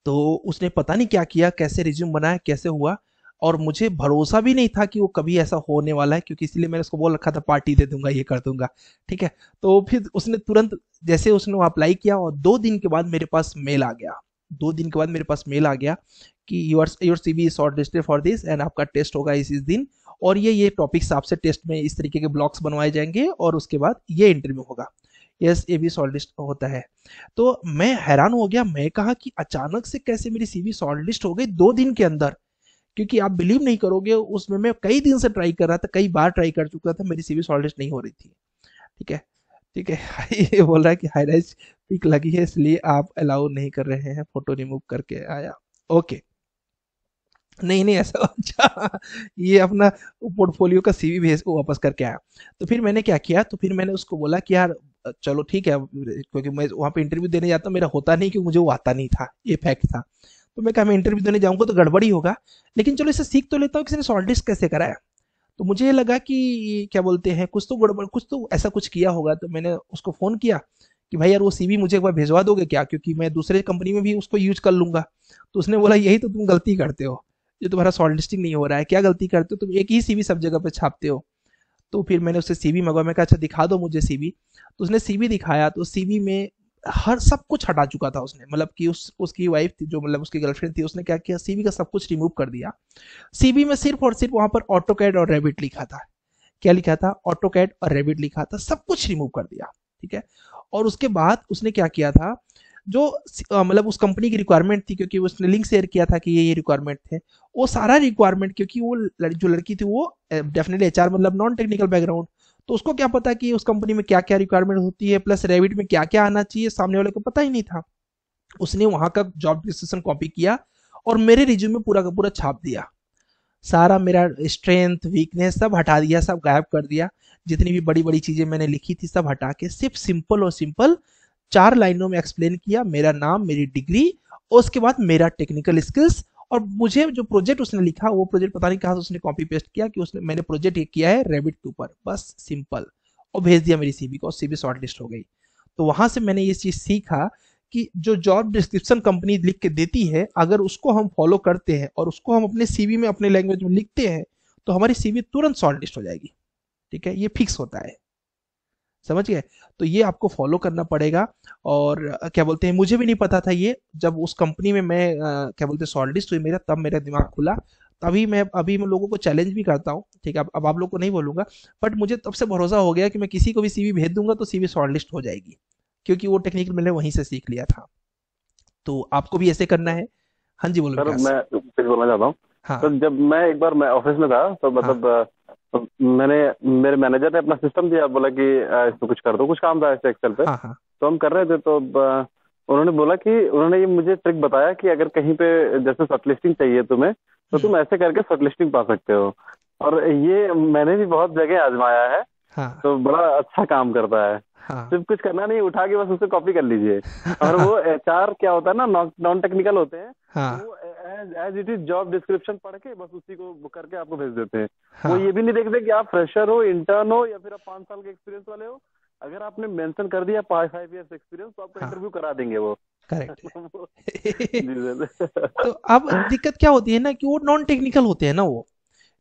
Speaker 1: तो उसने पता नहीं क्या किया, कैसे रिज्यूम बनाया, कैसे हुआ, और मुझे भरोसा भी नहीं था कि वो कभी ऐसा होने वाला है, क्योंकि इसलिए मैंने उसको बोल रखा था पार्टी दे दूंगा, ये कर दूंगा, ठीक है? तो फिर उसने तुरंत जैसे उसने अप्लाई किया, और 2 दिन के बाद मेरे पास मेल आ गया। 2 दिन के बाद मेरे पास मेल आ गया कि your CV is short listed for this, and आपका टेस्ट होगा इस दिन, और ये टॉपिक्स आपसे टेस्ट में इस तरीके के ब्लॉक्स बनवाए जाएंगे, और उसके बाद ये इंटरव्यू होगा। यस, ये भी शॉर्ट लिस्ट होता है। तो मैं हैरान हो गया, मैं कहा कि अचानक से कैसे मेरी सीवी शॉर्ट लिस्ट हो गई 2 दिन के अंदर? क्योंकि आप बिलीव नहीं करोगे, उसमें मैं कई दिन से ट्राई कर रहा था, कई बार ट्राई कर चुका था, मेरी सीवी शॉर्ट लिस्ट नहीं हो रही थी, ठीक है? ठीक है। ये बोल रहा है कि हाईलाइट पिक लगी है इसलिए आप अलाउ नहीं कर रहे हैं, फोटो रिमूव करके आया। ओके, नहीं नहीं ऐसा अच्छा, ये अपना पोर्टफोलियो का सीवी भेज को वापस करके आया। तो फिर मैंने क्या किया, तो फिर मैंने उसको बोला कि यार चलो ठीक है, क्योंकि मैं वहाँ पे इंटरव्यू देने जाता, मेरा होता नहीं, क्योंकि मुझे वो आता नहीं था, ये फैक्ट था। तो मैं कहा मैं इंटरव्यू देने जाऊंगा तो गड़बड़ी होगा, लेकिन चलो इसे सीख तो लेता हूँ किसी ने शॉर्ट लिस्ट कैसे कराया। तो मुझे लगा कि क्या बोलते हैं, कुछ तो गड़बड़, कुछ तो ऐसा कुछ किया होगा। तो मैंने उसको फ़ोन किया कि भाई यार वो सीवी मुझे एक बार भेजवा दोगे क्या, क्योंकि मैं दूसरे कंपनी में भी उसको यूज कर लूंगा। तो उसने बोला यही तो तुम गलती करते हो, जो तुम्हारा शॉर्ट लिस्टिंग नहीं हो रहा है। क्या गलती करते हो तुम, एक ही सीवी सब जगह पे छापते हो। तो फिर मैंने उससे सीवी मंगवा, मैं कहा अच्छा दिखा दो मुझे सीवी। तो उसने सीवी दिखाया, तो सीवी में हर सब कुछ हटा चुका था उसने, मतलब कि उसकी वाइफ थी जो, मतलब उसकी गर्लफ्रेंड थी, उसने क्या किया, सीवी का सब कुछ रिमूव कर दिया। सीवी में सिर्फ और सिर्फ वहां पर ऑटोकैड और रेविट लिखा था। क्या लिखा था? ऑटोकैड और रेविट लिखा था, सब कुछ रिमूव कर दिया, ठीक है? और उसके बाद उसने क्या किया था, जो मतलब उस कंपनी की रिक्वायरमेंट थी, क्योंकि उसने लिंक शेयर किया था कि ये रिक्वायरमेंट थे, वो सारा रिक्वायरमेंट, क्योंकि वो जो लड़की थी वो डेफिनेटली एचआर, मतलब नॉन टेक्निकल बैकग्राउंड, तो उसको क्या पता कि उस कंपनी में क्या क्या रिक्वायरमेंट होती है, प्लस रेविट में क्या क्या आना चाहिए, सामने वाले को पता ही नहीं था। उसने वहां का जॉब डिस्क्रिप्शन कॉपी किया और मेरे रिज्यूम में पूरा का पूरा छाप दिया। सारा मेरा स्ट्रेंथ वीकनेस सब हटा दिया, सब गायब कर दिया। जितनी भी बड़ी बड़ी चीजें मैंने लिखी थी सब हटा के सिर्फ सिंपल और सिंपल 4 लाइनों में एक्सप्लेन किया, मेरा नाम, मेरी डिग्री, और उसके बाद मेरा टेक्निकल स्किल्स। और मुझे जो प्रोजेक्ट उसने लिखा, वो प्रोजेक्ट पता नहीं कहाँ से उसने कॉपी पेस्ट किया कि उसने, मैंने प्रोजेक्ट ये किया है रेविट के ऊपर, बस सिंपल, और भेज दिया मेरी सीवी को, और सीवी शॉर्ट लिस्ट हो गई। तो वहां से मैंने ये चीज सीखा कि जो जॉब डिस्क्रिप्शन कंपनी लिख के देती है, अगर उसको हम फॉलो करते हैं और उसको हम अपने सीवी में अपने लैंग्वेज में लिखते हैं, तो हमारी सीवी तुरंत शॉर्ट लिस्ट हो जाएगी, ठीक है? ये फिक्स होता है, समझ गए? तो ये आपको फॉलो करना पड़ेगा। और क्या बोलते हैं, मुझे भी नहीं पता था ये, जब उस कंपनी में मैं क्या बोलते हैं शॉर्ट लिस्ट हुई मेरा, तब मेरा दिमाग खुला। तभी मैं अभी मैं लोगों को चैलेंज भी करता हूँ, ठीक है? अब आप लोग को नहीं बोलूंगा, बट मुझे तब से भरोसा हो गया कि मैं किसी को भी सीवी भेज दूंगा तो सीवी शॉर्ट लिस्ट हो जाएगी, क्योंकि वो टेक्निक मैंने वहीं से सीख लिया था। तो आपको भी ऐसे करना है। हाँ जी, बोलो
Speaker 8: सर।
Speaker 1: विकास।
Speaker 8: मैं कुछ बोलना चाहता हूँ।
Speaker 1: हाँ
Speaker 8: तो जब मैं एक बार मैं ऑफिस में था, तो
Speaker 1: हाँ
Speaker 8: मतलब मैंने, मेरे मैनेजर ने अपना सिस्टम दिया, बोला कि इसको कुछ कर दो, कुछ काम था ऐसे एक्सेल पे।
Speaker 1: हाँ हाँ
Speaker 8: तो हम कर रहे थे, तो उन्होंने बोला कि, उन्होंने ये मुझे ट्रिक बताया कि अगर कहीं पे जैसे शॉर्टलिस्टिंग चाहिए तुम्हें, तो तुम ऐसे करके शॉर्टलिस्टिंग पा सकते हो। और ये मैंने भी बहुत जगह आजमाया है,
Speaker 1: हाँ
Speaker 8: तो बड़ा अच्छा काम करता है।
Speaker 1: हाँ
Speaker 8: सिर्फ कुछ करना नहीं, उठा के बस उससे कॉपी कर लीजिए। और वो एचआर क्या होता है ना, नॉन टेक्निकल होते हैं,
Speaker 1: हाँ
Speaker 8: वो as it is job description पढ़ के बस उसी को बुक करके आपको भेज देते हैं।
Speaker 1: हाँ
Speaker 8: वो ये भी नहीं देखते कि आप फ्रेशर हो, इंटर्न हो, या फिर आप 5 साल के एक्सपीरियंस वाले हो। अगर आपने मेंशन कर दिया 5 इयर्स एक्सपीरियंस, तो आपको
Speaker 1: हाँ
Speaker 8: इंटरव्यू करा देंगे वो।
Speaker 1: करेक्ट
Speaker 8: जी
Speaker 1: है।
Speaker 8: सर।
Speaker 1: तो अब दिक्कत क्या होती है ना, कि वो नॉन टेक्निकल होते हैं ना, वो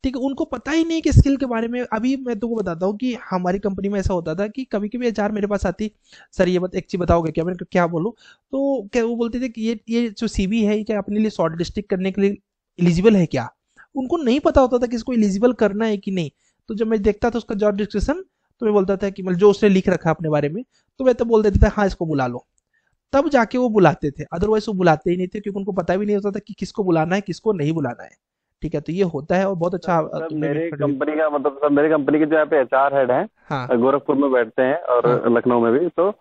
Speaker 1: ठीक है, उनको पता ही नहीं कि स्किल के बारे में। अभी मैं तुमको बताता हूँ कि हमारी कंपनी में ऐसा होता था कि कभी कभी एचआर मेरे पास आती, सर ये एक चीज बताओगे क्या? मैंने कहा क्या बोलो? तो क्या वो बोलते थे कि ये जो सीवी है, ये क्या अपने लिए शॉर्ट लिस्टिंग करने के लिए एलिजिबल है क्या? उनको नहीं पता होता था कि इसको एलिजिबल करना है कि नहीं। तो जब मैं देखता था उसका जॉब डिस्क्रिप्शन, तो मैं बोलता था कि मतलब जो उसने लिख रखा अपने बारे में, तो मैं तो बोल देता था हाँ इसको बुला लो, तब जाके वो बुलाते थे, अदरवाइज वो बुलाते ही नहीं थे, क्योंकि उनको पता भी नहीं होता था कि किसको बुलाना है किसको नहीं बुलाना है। ठीक है, तो ये होता है और बहुत अच्छा
Speaker 8: सर
Speaker 1: तुमने भी
Speaker 8: मेरी
Speaker 1: contribute-
Speaker 8: कंपनी का मतलब सर मेरी कंपनी के जो यहाँ पे एचआर हेड
Speaker 1: हाँ
Speaker 8: हैं गोरखपुर में बैठते हैं और
Speaker 1: हाँ
Speaker 8: लखनऊ में भी, तो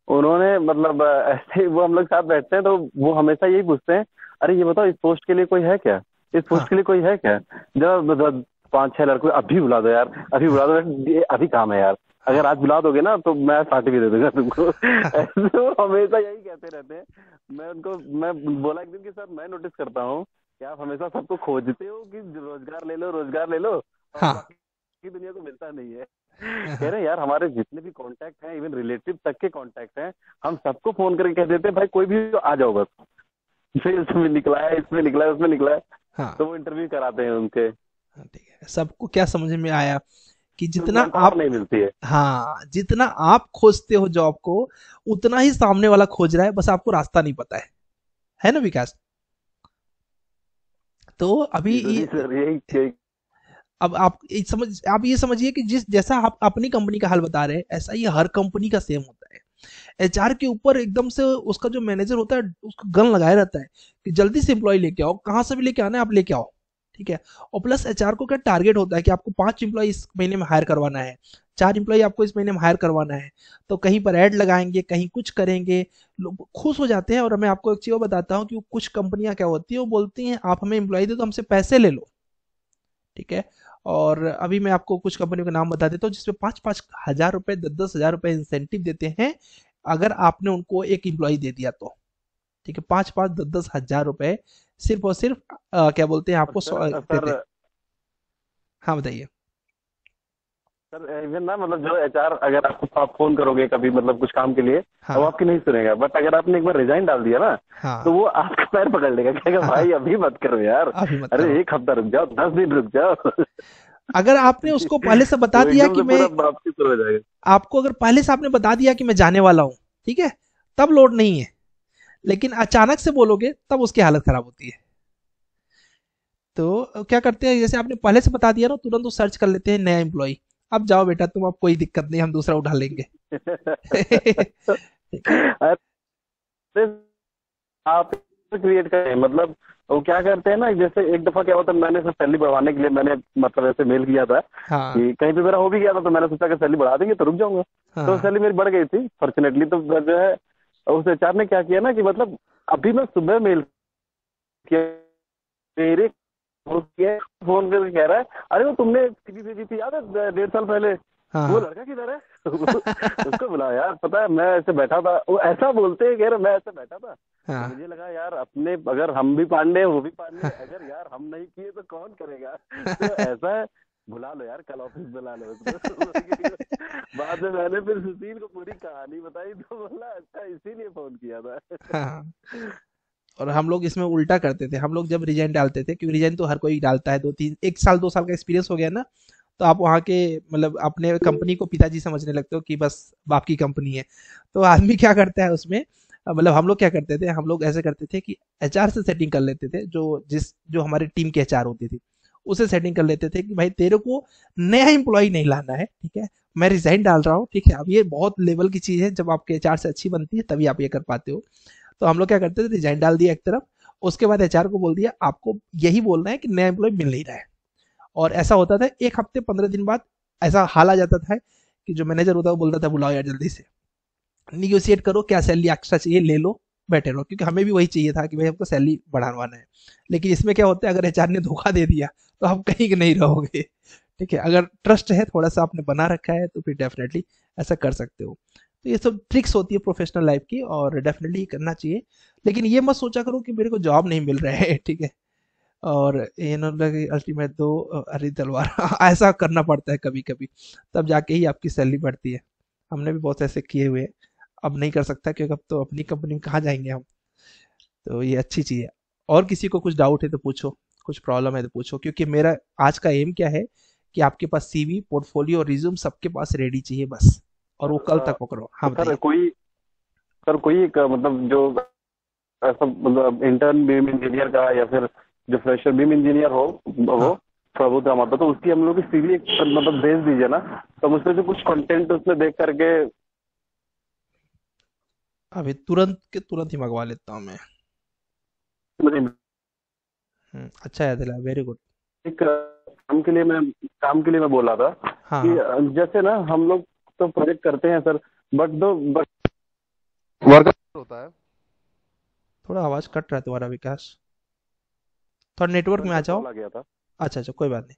Speaker 8: उन्होंने मतलब ऐसे ही वो हम लोग साथ बैठते हैं तो वो हमेशा यही पूछते हैं, अरे ये बताओ इस पोस्ट के लिए कोई है क्या, इस पोस्ट
Speaker 1: हाँ
Speaker 8: के लिए कोई है क्या, जब मतलब 5-6 लड़कों अभी बुला दो यार, अभी बुला दो, ये अभी काम है यार, अगर आज बुला दोगे ना तो मैं पार्टी भी दे दूंगा तुमको। ऐसे वो हमेशा यही कहते रहते हैं। मैं बोला एक दिन कि सर मैं नोटिस करता हूँ कि आप हमेशा सबको खोजते हो कि रोजगार ले लो रोजगार ले लो, और
Speaker 1: हाँ
Speaker 8: बाकी दुनिया को मिलता नहीं है।
Speaker 1: हाँ
Speaker 8: कह रहे हैं, यार हमारे जितने भी कांटेक्ट हैं, इवन रिलेटिव तक के कांटेक्ट हैं, हम सबको फोन करके कह देते हैं भाई कोई भी आ जाओ बस, फिर इसमें निकला है इसमें निकला है उसमें निकला है,
Speaker 1: हाँ
Speaker 8: तो वो इंटरव्यू कराते हैं उनके,
Speaker 1: हाँ, ठीक है, सबको क्या समझ में आया कि जितना
Speaker 8: मैन पावर
Speaker 1: आप,
Speaker 8: नहीं मिलती है।
Speaker 1: हाँ जितना आप खोजते हो जॉब को, उतना ही सामने वाला खोज रहा है, बस आपको रास्ता नहीं पता है ना विकास? तो अभी
Speaker 8: जी सर यही
Speaker 1: अब आप ये समझिए कि जिस जैसा आप अपनी कंपनी का हाल बता रहे हैं, ऐसा ही हर कंपनी का सेम होता है। एचआर के ऊपर एकदम से उसका जो मैनेजर होता है उसको गन लगाया रहता है कि जल्दी से एम्प्लॉय लेके आओ, कहाँ से भी लेके आना है आप लेके आओ। ठीक है, और प्लस एचआर को क्या टारगेट होता है कि आपको 5 एम्प्लॉय इस महीने में हायर करवाना है, 4 एम्प्लॉय आपको इस महीने में हायर करवाना है, तो कहीं पर ऐड लगाएंगे कहीं कुछ करेंगे, लोग खुश हो जाते हैं। और मैं आपको एक चीज और बताता हूँ कि कुछ कंपनियां क्या होती है, वो बोलती हैं आप हमें एम्प्लॉय दे तो हमसे पैसे ले लो। ठीक है, और अभी मैं आपको कुछ कंपनियों के नाम बता देता हूँ जिसमें 5-5 हजार रुपए 10-10 हजार रुपए इंसेंटिव देते हैं अगर आपने उनको एक एम्प्लॉय दे दिया तो। ठीक है, 5-5 10-10 हजार रुपए सिर्फ और सिर्फ क्या बोलते हैं आपको देते हैं।
Speaker 8: सर
Speaker 1: हाँ बताइए।
Speaker 8: सर इवन ना मतलब जो एचआर अगर आप फोन करोगे कभी मतलब कुछ काम के लिए तो वो
Speaker 1: हाँ
Speaker 8: आपकी नहीं सुनेगा, बट अगर आपने एक बार रिजाइन डाल दिया ना
Speaker 1: हाँ
Speaker 8: तो वो आपका पैर पकड़ लेगा, कहेगा भाई अभी मत करो यार,
Speaker 1: अभी मत
Speaker 8: अरे
Speaker 1: करो।
Speaker 8: 1 हफ्ता रुक जाओ 10 दिन रुक जाओ।
Speaker 1: अगर आपने उसको पहले से बता
Speaker 8: वो
Speaker 1: दिया
Speaker 8: एकदम
Speaker 1: कि
Speaker 8: से
Speaker 1: मैं,
Speaker 8: पूरा वापसी शुरू हो जाएगा।
Speaker 1: आपको अगर पहले से आपने बता दिया कि मैं जाने वाला हूँ, ठीक है, तब लोड नहीं है। लेकिन अचानक से बोलोगे तब उसकी हालत खराब होती है। तो क्या करते हैं, जैसे आपने पहले से बता दिया ना, तुरंत वो सर्च कर लेते हैं नया एम्प्लॉय। अब जाओ बेटा तुम, अब कोई दिक्कत नहीं, हम दूसरा उठा लेंगे। ठीक है,
Speaker 8: अरे आप क्रिएट करें, मतलब वो क्या करते हैं ना, जैसे एक दफा क्या होता है, मैंने सैलरी बढ़वाने के लिए मैंने मतलब ऐसे मेल किया था
Speaker 1: हाँ
Speaker 8: कि कहीं पे मेरा हो भी गया था, तो मैंने सोचा कि सैलरी बढ़ा देंगे तो रुक जाऊंगा, तो
Speaker 1: हाँ
Speaker 8: सैलरी मेरी बढ़ गई थी फॉर्चुनेटली। तो जो है उस एचआर ने क्या किया ना कि मतलब अभी मैं सुबह मेल किया, मेरे फोन करके कह रहा है, अरे वो तुमने सीवी भेजी थी याद है 1.5 साल पहले,
Speaker 1: हाँ
Speaker 8: वो
Speaker 1: हाँ
Speaker 8: लड़का किधर है? उसको बुला यार, पता है मैं ऐसे बैठा था, वो ऐसा बोलते हैं, कह रहे मैं ऐसे बैठा था, तो
Speaker 1: हाँ
Speaker 8: मुझे लगा यार अपने अगर हम भी पांडे वो भी पांडे, अगर यार हम नहीं किए तो कौन करेगा, तो ऐसा है, बुला लो यार कल ऑफिस बुला लो उसको। बाद में मैंने फिर सुशील को पूरी कहानी बताई तो बोला अच्छा इसीलिए फोन किया था।
Speaker 1: हाँ। और हम लोग इसमें उल्टा करते थे, हम लोग जब रिजाइन डालते थे, क्योंकि रिजाइन तो हर कोई डालता है, 2-3 1 साल 2 साल का एक्सपीरियंस हो गया ना, तो आप वहाँ के मतलब अपने कंपनी को पिताजी समझने लगते हो कि बस बाप की कंपनी है। तो आदमी क्या करता है उसमें, मतलब हम लोग क्या करते थे, हम लोग ऐसे करते थे कि एचआर से सेटिंग कर लेते थे, जो हमारे टीम के एचआर होती थी उसे सेटिंग कर लेते थे कि भाई तेरे को नया एम्प्लॉय नहीं लाना है, ठीक है, मैं रिजाइन डाल रहा हूँ, ठीक है। अब ये बहुत लेवल की चीज़ है, जब आपके एचआर से अच्छी बनती है तभी आप ये कर पाते हो। तो हम लोग क्या करते थे, रिजाइन डाल दिया एक तरफ, उसके बाद एचआर को बोल दिया आपको यही बोलना है कि नया एम्प्लॉय मिल नहीं रहा है। और ऐसा होता था 1 हफ्ते 15 दिन बाद ऐसा हाल आ जाता था कि जो मैनेजर होता है वो बोलता था बुलाओ यार जल्दी से, निगोशिएट करो, क्या सैलरी एक्स्ट्रा चाहिए ले लो, बैठे रहो, क्योंकि हमें भी वही चाहिए था कि भाई हमको सैलरी बढ़ाना है। लेकिन इसमें क्या होता है, अगर एचआर ने धोखा दे दिया तो आप कहीं के नहीं रहोगे। ठीक है, अगर ट्रस्ट है थोड़ा सा आपने बना रखा है तो फिर डेफिनेटली ऐसा कर सकते हो। तो ये सब ट्रिक्स होती है प्रोफेशनल लाइफ की, और डेफिनेटली करना चाहिए। लेकिन ये मत सोचा करो कि मेरे को जॉब नहीं मिल रहा है, ठीक है, और ये ना लगे अल्टीमेट दो हरी तलवार। ऐसा करना पड़ता है कभी कभी, तब जाके ही आपकी सैलरी बढ़ती है। हमने भी बहुत ऐसे किए हुए हैं, अब नहीं कर सकता क्योंकि अब तो अपनी कंपनी में कहाँ जाएंगे हम। तो ये अच्छी चीज़ है। और किसी को कुछ डाउट है तो पूछो, कुछ प्रॉब्लम है तो पूछो, क्योंकि मेरा आज का एम क्या है कि आपके पास सीवी पोर्टफोलियो और रिज्यूम सबके पास रेडी चाहिए बस, और वो कल तक पकड़ो। हाँ
Speaker 8: सर
Speaker 1: बताइए।
Speaker 8: कोई एक मतलब जो ऐसा मतलब इंटर्न बीम इंजीनियर का या फिर जो फ्रेशर बीम इंजीनियर हो वो
Speaker 1: हाँ
Speaker 8: थोड़ा बहुत काम आता है, तो उसकी हम लोग की सीवी एक मतलब भेज दीजिए ना, तो हम उसमें से कुछ कंटेंट उसमें देख करके
Speaker 1: अभी तुरंत के तुरंत ही मंगवा लेता हूँ मैं।
Speaker 8: मुझे
Speaker 1: अच्छा याद दिला, वेरी गुड।
Speaker 8: एक काम के लिए मैं बोल रहा था
Speaker 1: हाँ
Speaker 8: कि
Speaker 1: हाँ
Speaker 8: जैसे ना हम लोग तो प्रोजेक्ट करते हैं सर, बट वर्क होता है।
Speaker 1: थोड़ा आवाज कट रहा है तुम्हारा विकास, थोड़ा नेटवर्क
Speaker 8: सर
Speaker 1: में आ
Speaker 8: का
Speaker 1: जाओ।
Speaker 8: कॉल आ गया था।
Speaker 1: अच्छा अच्छा, कोई बात नहीं।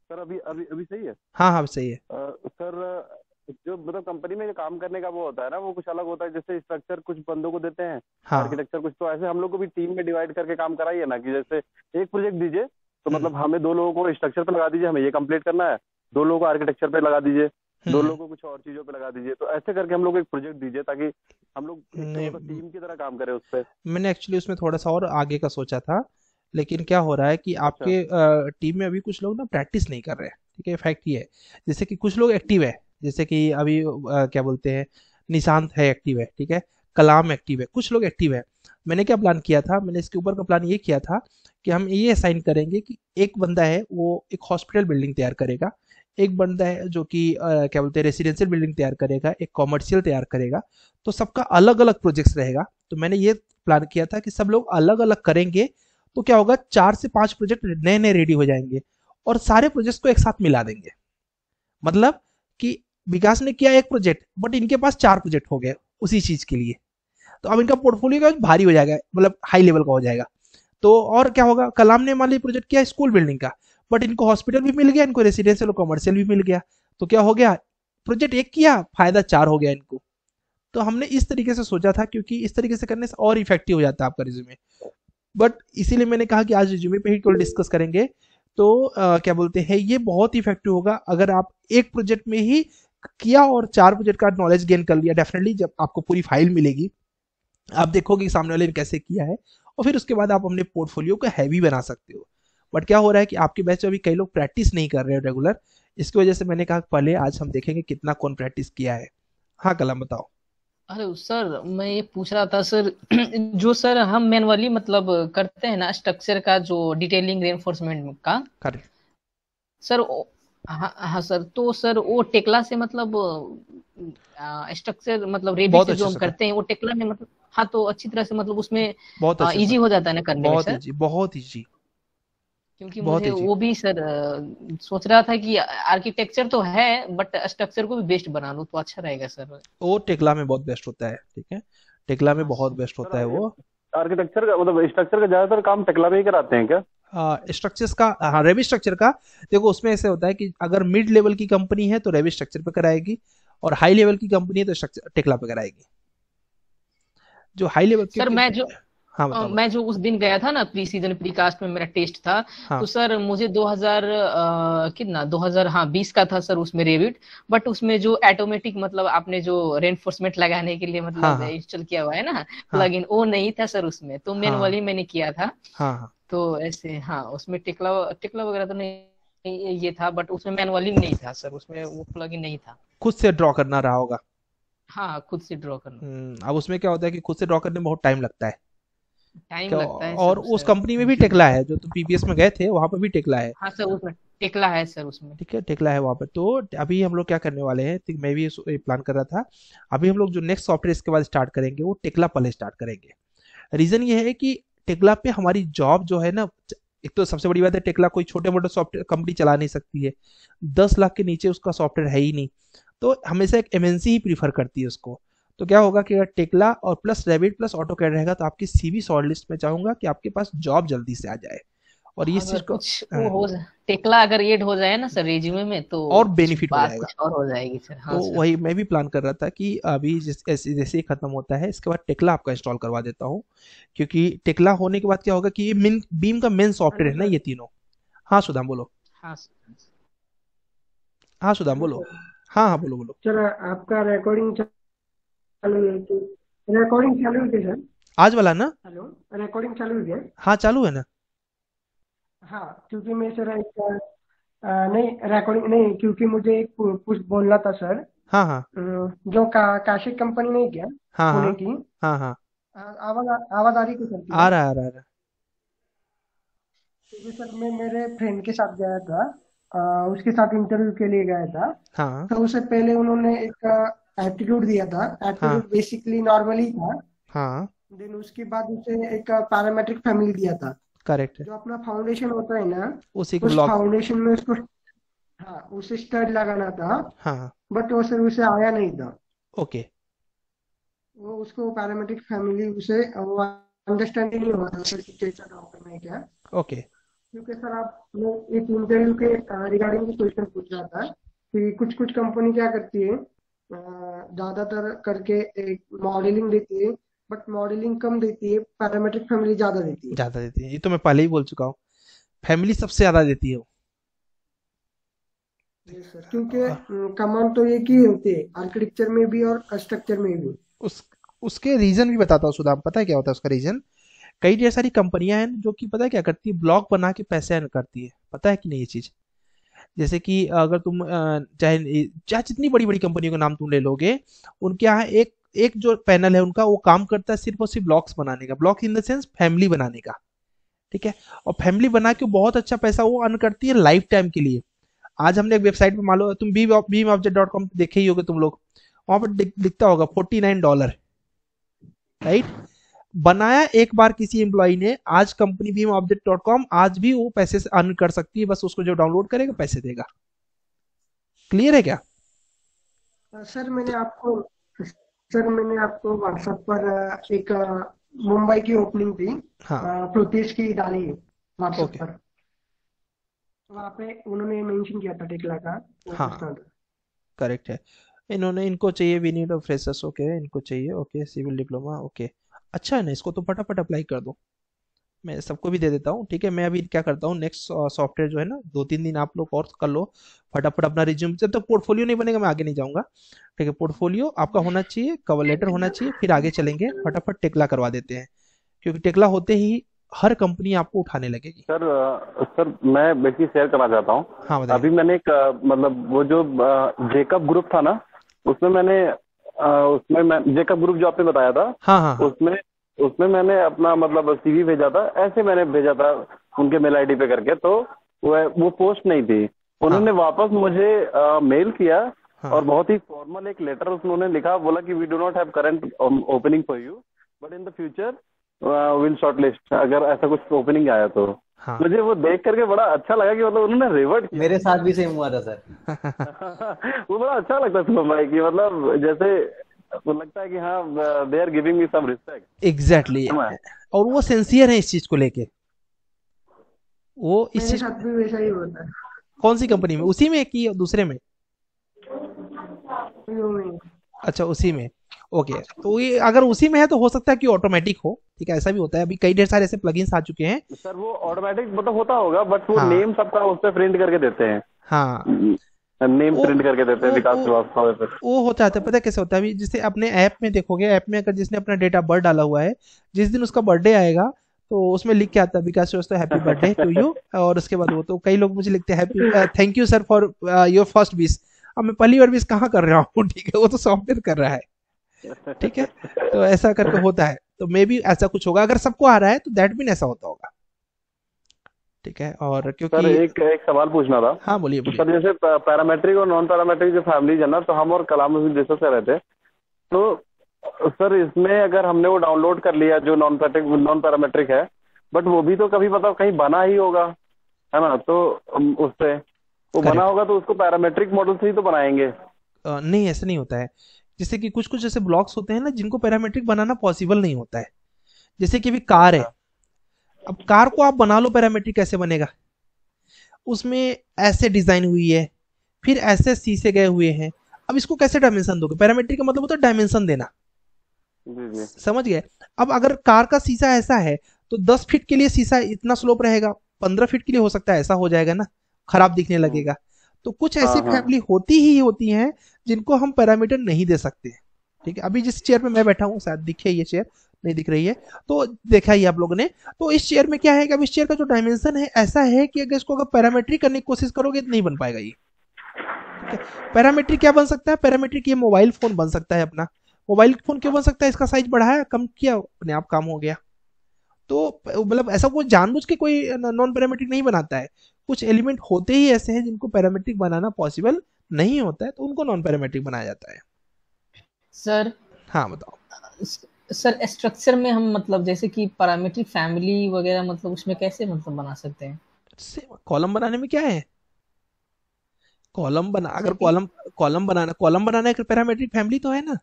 Speaker 8: सर अभी अभी अभी सही है।
Speaker 1: हाँ हाँ सही है।
Speaker 8: सर जो मतलब कंपनी में जो काम करने का वो होता है ना, वो कुछ अलग होता है। जैसे स्ट्रक्चर कुछ बंदों को देते हैं,
Speaker 1: हाँ
Speaker 8: आर्किटेक्चर कुछ, तो ऐसे हम लोग को भी टीम में डिवाइड करके काम कराइए ना, कि जैसे एक प्रोजेक्ट दीजिए तो मतलब हमें 2 लोगों को स्ट्रक्चर पे लगा दीजिए, हमें ये कंप्लीट करना है, 2 लोगों को आर्किटेक्चर पे लगा दीजिए, 2 लोगों को कुछ और चीजों पे लगा दीजिए, तो ऐसे करके हम लोग एक प्रोजेक्ट दीजिए ताकि हम लोग एक
Speaker 1: नहीं,
Speaker 8: मतलब टीम की तरह काम करें उस पर।
Speaker 1: मैंने एक्चुअली उसमें थोड़ा सा और आगे का सोचा था, लेकिन क्या हो रहा है कि
Speaker 8: अच्छा
Speaker 1: आपके टीम में अभी कुछ लोग ना प्रैक्टिस नहीं कर रहे हैं, ठीक है, फैक्ट ये है। जैसे कि कुछ लोग एक्टिव है, जैसे कि अभी क्या बोलते हैं, निशांत है एक्टिव है, ठीक है, कलाम एक्टिव है, कुछ लोग एक्टिव है। मैंने क्या प्लान किया था, मैंने इसके ऊपर का प्लान ये किया था कि हम ये असाइन करेंगे कि एक बंदा है वो एक हॉस्पिटल बिल्डिंग तैयार करेगा, एक बंदा है जो कि क्या बोलते हैं रेसिडेंशियल बिल्डिंग तैयार करेगा, एक कॉमर्शियल तैयार करेगा। तो सबका अलग अलग प्रोजेक्ट्स रहेगा। तो मैंने ये प्लान किया था कि सब लोग अलग अलग करेंगे, तो क्या होगा, 4 से 5 प्रोजेक्ट नए नए रेडी हो जाएंगे और सारे प्रोजेक्ट्स को एक साथ मिला देंगे। मतलब कि विकास ने किया एक प्रोजेक्ट, बट इनके पास 4 प्रोजेक्ट हो गए उसी चीज के लिए। तो अब इनका पोर्टफोलियो का भारी हो जाएगा, मतलब हाई लेवल का हो जाएगा। तो और क्या होगा, कलाम ने मान ली प्रोजेक्ट किया स्कूल बिल्डिंग का, बट इनको हॉस्पिटल भी मिल गया, इनको रेसिडेंशियल और कमर्शियल भी मिल गया। तो क्या हो गया, प्रोजेक्ट एक किया, फायदा 4 हो गया इनको। तो हमने इस तरीके से सोचा था, क्योंकि इस तरीके से करने से और इफेक्टिव हो जाता है आपका रिज्यूमे। बट इसीलिए मैंने कहा कि आज रिज्यूमे पे ही केवल डिस्कस करेंगे। तो क्या बोलते हैं, ये बहुत इफेक्टिव होगा अगर आप एक प्रोजेक्ट में ही किया और 4 प्रोजेक्ट का नॉलेज गेन कर लिया। डेफिनेटली जब आपको पूरी फाइल मिलेगी, आप देखोगे कि सामने वाले ने कैसे किया है, और फिर उसके बाद आप अपने पोर्टफोलियो को हैवी बना सकते हो। बट क्या हो रहा है कि आपके बैच में अभी कई लोग प्रैक्टिस नहीं कर रहे हैं रेगुलर। इसकी वजह से मैंने कहा पहले आज हम देखेंगे कितना कौन प्रैक्टिस किया है। हाँ कलम बताओ।
Speaker 3: अरे सर मैं ये पूछ रहा था सर जो सर हम मैनुअली मतलब करते हैं ना स्ट्रक्चर का जो डिटेलिंग रेनफोर्समेंट का
Speaker 1: करेक्ट।
Speaker 3: सर हाँ हाँ सर, तो सर वो टेक्ला से मतलब स्ट्रक्चर मतलब रेडी
Speaker 1: बहुत
Speaker 3: से जो
Speaker 1: अच्छे
Speaker 3: हम
Speaker 1: से कर,
Speaker 3: करते हैं वो टेक्ला में मतलब हाँ तो अच्छी तरह से मतलब उसमें
Speaker 1: बहुत अच्छे से,
Speaker 3: इजी हो जाता है ना करने में
Speaker 1: बहुत
Speaker 3: सर।
Speaker 1: ईजी, बहुत ईजी,
Speaker 3: क्योंकि
Speaker 1: बहुत
Speaker 3: मुझे
Speaker 1: ईजी।
Speaker 3: वो भी सर सोच रहा था कि आर्किटेक्चर तो है बट स्ट्रक्चर को भी बेस्ट बना लूँ तो अच्छा रहेगा सर।
Speaker 1: वो टेक्ला में बहुत बेस्ट होता है, ठीक है, टेक्ला में
Speaker 3: हाँ
Speaker 1: बहुत
Speaker 3: सर।
Speaker 1: बेस्ट होता है
Speaker 8: सर
Speaker 1: वो।
Speaker 8: आर्किटेक्चर का मतलब स्ट्रक्चर का ज्यादातर काम टेक्ला में ही कराते हैं क्या?
Speaker 1: स्ट्रक्चर्स का, हाँ रेवी स्ट्रक्चर का। देखो उसमें ऐसे होता है कि अगर मिड लेवल की कंपनी है तो रेवी स्ट्रक्चर पे कराएगी, और हाई लेवल की कंपनी है तो स्ट्रक्चर टेक्ला पे कराएगी। जो हाई लेवल
Speaker 3: सर
Speaker 1: क्योंकि, हाँ बताओ
Speaker 3: मैं
Speaker 1: बताओ।
Speaker 3: जो उस दिन गया था ना प्री सीजन प्री कास्ट में मेरा टेस्ट था। तो
Speaker 1: हाँ
Speaker 3: सर मुझे 2000 कितना 2000 हाँ 20 का था सर उसमें रेविट। बट उसमें जो ऑटोमेटिक मतलब आपने जो रेनफोर्समेंट लगाने के लिए
Speaker 1: हाँ
Speaker 3: मतलब
Speaker 1: हाँ
Speaker 3: इंस्टॉल किया हुआ है ना
Speaker 1: हाँ
Speaker 3: प्लगइन वो नहीं था सर उसमें, तो
Speaker 1: हाँ
Speaker 3: मैनुअली मैंने किया था।
Speaker 1: हाँ हाँ।
Speaker 3: तो ऐसे हाँ उसमें टिकला टिकला वगैरह तो नहीं ये था बट उसमें मैनुअली नहीं था सर, उसमें वो प्लगइन नहीं था।
Speaker 1: खुद से ड्रॉ करना रहा होगा।
Speaker 3: हाँ खुद से ड्रॉ करना
Speaker 1: अब उसमें क्या होता है कि खुद से ड्रॉ करने में बहुत टाइम लगता है।
Speaker 3: टाइम
Speaker 1: क्या,
Speaker 3: लगता है सर
Speaker 1: और उस
Speaker 3: उससे।
Speaker 1: कंपनी में भी टेक्ला है, जो तुम पीपीएस में गए थे वहां पर भी टेक्ला है।
Speaker 3: हाँ सर उसमें टिकला है सर उसमें।
Speaker 1: ठीक है, टेक्ला है वहां पर। तो अभी हम लोग क्या करने वाले हैं, तो मैं भी प्लान कर रहा था, अभी हम लोग जो नेक्स्ट सॉफ्टवेयर इसके बाद स्टार्ट करेंगे वो टेक्ला पहले स्टार्ट करेंगे। रीजन ये है कि टेक्ला पे हमारी जॉब जो है ना, एक तो सबसे बड़ी बात है टेक्ला कोई छोटे मोटे सॉफ्टवेयर कंपनी चला नहीं सकती है, 10 लाख के नीचे उसका सॉफ्टवेयर है ही नहीं। तो हमेशा एक एमएनसी ही प्रीफर करती है उसको। तो क्या होगा कि अगर टेक्ला और plus Revit plus AutoCAD रहेगा तो आपकी सीवी शॉर्ट लिस्ट में चाहूंगा कि आपके पास जॉब जल्दी से आ जाए। और ये
Speaker 3: अगर
Speaker 1: चीज को
Speaker 3: कुछ वो हो जाए टेक्ला अगर ऐड हो जाए ना सर रेज्यूमे में तो
Speaker 1: और
Speaker 3: कुछ
Speaker 1: बेनिफिट हो
Speaker 3: बात
Speaker 1: जाएगा।
Speaker 3: कुछ और हो जाएगी सर।
Speaker 1: तो
Speaker 3: हाँ सर।
Speaker 1: वही मैं भी प्लान कर रहा था कि अभी जैसे जैसे ही खत्म होता है इसके बाद टेक्ला आपका इंस्टॉल करवा देता हूँ, क्योंकि टेक्ला होने के बाद क्या होगा कि ये मेन बीम का मेन
Speaker 2: हेलो
Speaker 1: सॉफ्टवेयर है ना
Speaker 2: सर।
Speaker 1: ये तीनों। हाँ सुदाम बोलो।
Speaker 3: हाँ सर।
Speaker 1: हाँ सुदाम
Speaker 2: हेलो
Speaker 1: बोलो।
Speaker 2: सर।
Speaker 1: हाँ हाँ बोलो बोलो।
Speaker 2: सर आपका रिकॉर्डिंग चालू है तो रिकॉर्डिंग चालू है सर?
Speaker 1: आज वाला ना?
Speaker 2: हेलो, रिकॉर्डिंग चालू है?
Speaker 1: हाँ चालू है ना।
Speaker 2: हाँ क्योंकि मैं सर एक नहीं रिकॉर्डिंग नहीं, क्योंकि मुझे एक कुछ बोलना था सर।
Speaker 1: हाँ हाँ
Speaker 2: जो काशिक कंपनी नहीं क्या
Speaker 1: हाँ
Speaker 2: पुणे
Speaker 1: हाँ
Speaker 2: की,
Speaker 1: हाँ हाँ।
Speaker 2: आवाज आवाज आ रही है सर
Speaker 1: आ
Speaker 2: क्लियर?
Speaker 1: रहा है, आ रहा है।
Speaker 2: क्योंकि सर मैं मेरे फ्रेंड के साथ गया था, उसके साथ इंटरव्यू के लिए गया था।
Speaker 1: हाँ
Speaker 2: तो उससे पहले उन्होंने एक एप्टीट्यूड दिया था।
Speaker 1: हाँ
Speaker 2: एप्टीट्यूड बेसिकली नॉर्मल ही था।
Speaker 1: हाँ।
Speaker 2: देन उसके बाद उसे एक पैरामेट्रिक फैमिली दिया था।
Speaker 1: करेक्ट है।
Speaker 2: जो अपना फाउंडेशन होता है ना,
Speaker 1: उसी को
Speaker 2: उस
Speaker 1: ब्लॉक।
Speaker 2: फाउंडेशन में उसको, हाँ, उसे स्टड लगाना था।
Speaker 1: हाँ।
Speaker 2: बट वो सर उसे आया नहीं था।
Speaker 1: ओके।
Speaker 2: वो उसको पैरामेट्रिक फैमिली उसे वो अंडरस्टैंड ही नहीं हुआ था सर कि कैसा काम करना है क्या।
Speaker 1: ओके।
Speaker 2: क्योंकि सर आप मैं एक इंटरव्यू के रिगार्डिंग क्वेश्चन पूछ रहा था कि कुछ कुछ कंपनी क्या करती है, ज्यादातर करके एक मॉडलिंग देती है, बट मॉडलिंग कम देती है, पैरामेट्रिक फैमिली ज्यादा देती है।
Speaker 1: ज्यादा देती है, ये तो मैं पहले ही बोल चुका हूँ, फैमिली सबसे ज्यादा देती है वो।
Speaker 2: ये सर क्योंकि कमांड तो एक ही होती है, आर्किटेक्चर में भी और स्ट्रक्चर में भी।
Speaker 1: उस उसके रीजन भी बताता हूँ सुदाम, पता है क्या होता है उसका रीजन? कई ढेर सारी कंपनियां हैं जो कि पता है क्या करती है, ब्लॉक बना के पैसे अर्न करती है, पता है कि नहीं ये चीज? जैसे कि अगर तुम चाहे चाहे जितनी बड़ी बड़ी कंपनियों का नाम तुम ले लोगे, उनके यहाँ एक एक जो पैनल है उनका, वो काम करता है सिर्फ और सिर्फ ब्लॉक्स बनाने का, block in the sense family बनाने का। ठीक है? और फैमिली बना के बहुत अच्छा पैसा वो अर्न करती है लाइफ टाइम के लिए। आज हमने एक वेबसाइट पे मान लो तुम beamobject.com देखे ही होगे तुम लोग, वहां पर लिखता होगा $49, राइट? बनाया एक बार किसी एम्प्लॉय ने, आज कंपनी beamobject.com आज भी वो पैसे से अर्न कर सकती है, बस उसको जो डाउनलोड करेगा पैसे देगा। क्लियर है क्या?
Speaker 2: सर मैंने आपको व्हाट्सएप पर एक मुंबई की ओपनिंग थी,
Speaker 1: हाँ।
Speaker 2: प्रोतेश की डाली है व्हाट्सएप
Speaker 1: ओके।
Speaker 2: पर। वहाँ पे उन्होंने मेंशन किया था टेक्ला का, वो
Speaker 1: हाँ
Speaker 2: पूछना था।
Speaker 1: करेक्ट है। इनको चाहिए, वी नीड फ्रेशर्स, ओके, इनको चाहिए, ओके, सिविल डिप्लोमा, ओके। अच्छा है ना, इसको तो फटाफट अप्लाई कर दो, मैं सबको भी दे देता हूँ। ठीक है, मैं अभी क्या करता हूँ, नेक्स्ट सॉफ्टवेयर जो है ना, 2-3 दिन आप लोग और कर लो फटाफट अपना रिज्यूम। जब तक पोर्टफोलियो नहीं बनेगा मैं आगे नहीं जाऊंगा। ठीक है, पोर्टफोलियो आपका होना चाहिए, कवर लेटर होना चाहिए, फिर आगे चलेंगे, फटाफट टेक्ला करवा देते हैं, क्योंकि टेक्ला होते ही हर कंपनी आपको उठाने लगेगी।
Speaker 8: सर मैं बेसिकली शेयर करना चाहता हूँ।
Speaker 1: हाँ बताइए।
Speaker 8: अभी मैंने एक मतलब वो जो जेकब ग्रुप था ना, उसमें मैं जेकब ग्रुप जो आपने बताया था,
Speaker 1: हाँ हाँ हाँ।
Speaker 8: उसमें मैंने अपना मतलब सीवी भेजा था, ऐसे मैंने भेजा था उनके मेल आईडी पे करके, तो वो पोस्ट नहीं थी। उन्होंने वापस मुझे मेल किया, और बहुत ही फॉर्मल एक लेटर उन्होंने लिखा, बोला कि we do not have current opening for you, but in the future will shortlist, अगर ऐसा कुछ ओपनिंग आया तो।
Speaker 1: हाँ।
Speaker 8: मुझे वो देख करके बड़ा अच्छा लगा कि मतलब उन्होंने रिवर्ट किया।
Speaker 7: मेरे साथ भी सेम हुआ था सर।
Speaker 8: वो बड़ा अच्छा लगता है सुनो भाई, कि मतलब जैसे वो लगता है कि हाँ they are giving me some respect.
Speaker 1: Exactly, और वो सिंसियर है इस चीज को लेके, वो इस
Speaker 2: मेरे
Speaker 1: चीज।
Speaker 2: साथ भी वैसा ही होता है।
Speaker 1: कौन सी कंपनी में, उसी में कि दूसरे में?
Speaker 2: नहीं।
Speaker 1: अच्छा उसी में, ओके। तो ये अगर उसी में है तो हो सकता है कि ऑटोमेटिक हो, ठीक है, ऐसा भी होता है। अभी कई ढेर सारे ऐसे प्लगइन्स आ चुके हैं।
Speaker 8: सर वो ऑटोमेटिक मतलब होता होगा, बट वो
Speaker 1: हाँ।
Speaker 8: नेम सबका उस पर प्रिंट करके देते हैं।
Speaker 1: हाँ,
Speaker 8: नेम प्रिंट करके देते हैं विकास श्रीवास्तव पे।
Speaker 1: वो होता है, पता है कैसे होता है? अभी जैसे अपने ऐप में देखोगे, ऐप में अगर जिसने अपना डेट ऑफ बर्थ डाला हुआ है, जिस दिन उसका बर्थडे आएगा तो उसमें लिख के आता है Vikas Srivastava happy birthday to you, और उसके बाद वो तो कई लोग मुझे लिखते हैं happy thank you sir for your first wish. अब मैं पहली बार विश कहाँ कर रहा हूँ, ठीक है, वो तो सॉफ्टवेयर कर रहा है, ठीक है। तो ऐसा करके होता है, तो मे भी ऐसा कुछ होगा, अगर सबको आ रहा है तो दैट मीन ऐसा होता होगा, ठीक है। और क्योंकि
Speaker 8: सर एक सवाल पूछना था।
Speaker 1: हाँ बोलिए बोलिए।
Speaker 8: सर जैसे पैरामेट्रिक और नॉन पैरामेट्रिक जो फैमिलीज है ना, तो हम और कलाम डिस्कस कर रहे थे, तो सर इसमें अगर हमने वो डाउनलोड कर लिया जो नॉन पैरामेट्रिक है, बट वो भी तो कभी मतलब कहीं बना ही होगा, है ना, तो उससे वो बना होगा तो उसको पैरामेट्रिक मॉडल से ही तो बनाएंगे।
Speaker 1: नहीं, ऐसा नहीं होता है। जैसे कि कुछ कुछ ऐसे ब्लॉक्स होते हैं ना जिनको पैरामेट्रिक बनाना पॉसिबल नहीं होता है। जैसे कि अभी कार है, अब कार को आप बना लो पैरामेट्रिक कैसे बनेगा? उसमें ऐसे डिजाइन हुई है, फिर ऐसे शीशे गए हुए हैं, अब इसको कैसे डायमेंशन दोगे? पैरामेट्रिक का मतलब होता है डायमेंशन देना, समझ गए? अब अगर कार का शीशा ऐसा है तो 10 फीट के लिए शीशा इतना स्लोप रहेगा, 15 फीट के लिए हो सकता है ऐसा हो जाएगा ना, खराब दिखने लगेगा। तो कुछ ऐसी फैमिली होती हैं जिनको हम पैरामीटर नहीं दे सकते, ठीक है। अभी जिस चेयर पे मैं बैठा हूँ, शायद दिखे ये चेयर, नहीं दिख रही है तो देखा ही आप लोगों ने। तो इस चेयर में क्या है कि अब इस चेयर का जो डायमेंशन है ऐसा है कि अगर इसको अगर पैरामेट्रिक करने की कोशिश करोगे तो नहीं बन पाएगा ये, ठीक है। पैरामेट्रिक क्या बन सकता है? पैरामेट्रिक ये मोबाइल फोन बन सकता है अपना। मोबाइल फोन क्यों बन सकता है? इसका साइज बढ़ाया, कम किया, अपने आप काम हो गया। तो मतलब ऐसा कोई जानबूझ के कोई नॉन पैरामेट्रिक नहीं बनाता है। कुछ एलिमेंट होते ही ऐसे हैं जिनको पैरामेट्रिक बनाना पॉसिबल नहीं होता है, तो उनको नॉन पैरामेट्रिक बनाया जाता है।
Speaker 3: सर
Speaker 1: हाँ बताओ।
Speaker 3: सर स्ट्रक्चर में हम मतलब जैसे कि पैरामीट्रिक फैमिली वगैरह मतलब उसमें कैसे मतलब बना सकते हैं?
Speaker 1: कॉलम बनाने में क्या है, कॉलम बना, अगर
Speaker 3: सर एक
Speaker 1: कॉलम बनाना एक पैरामेट्रिक फैमिली तो है ना।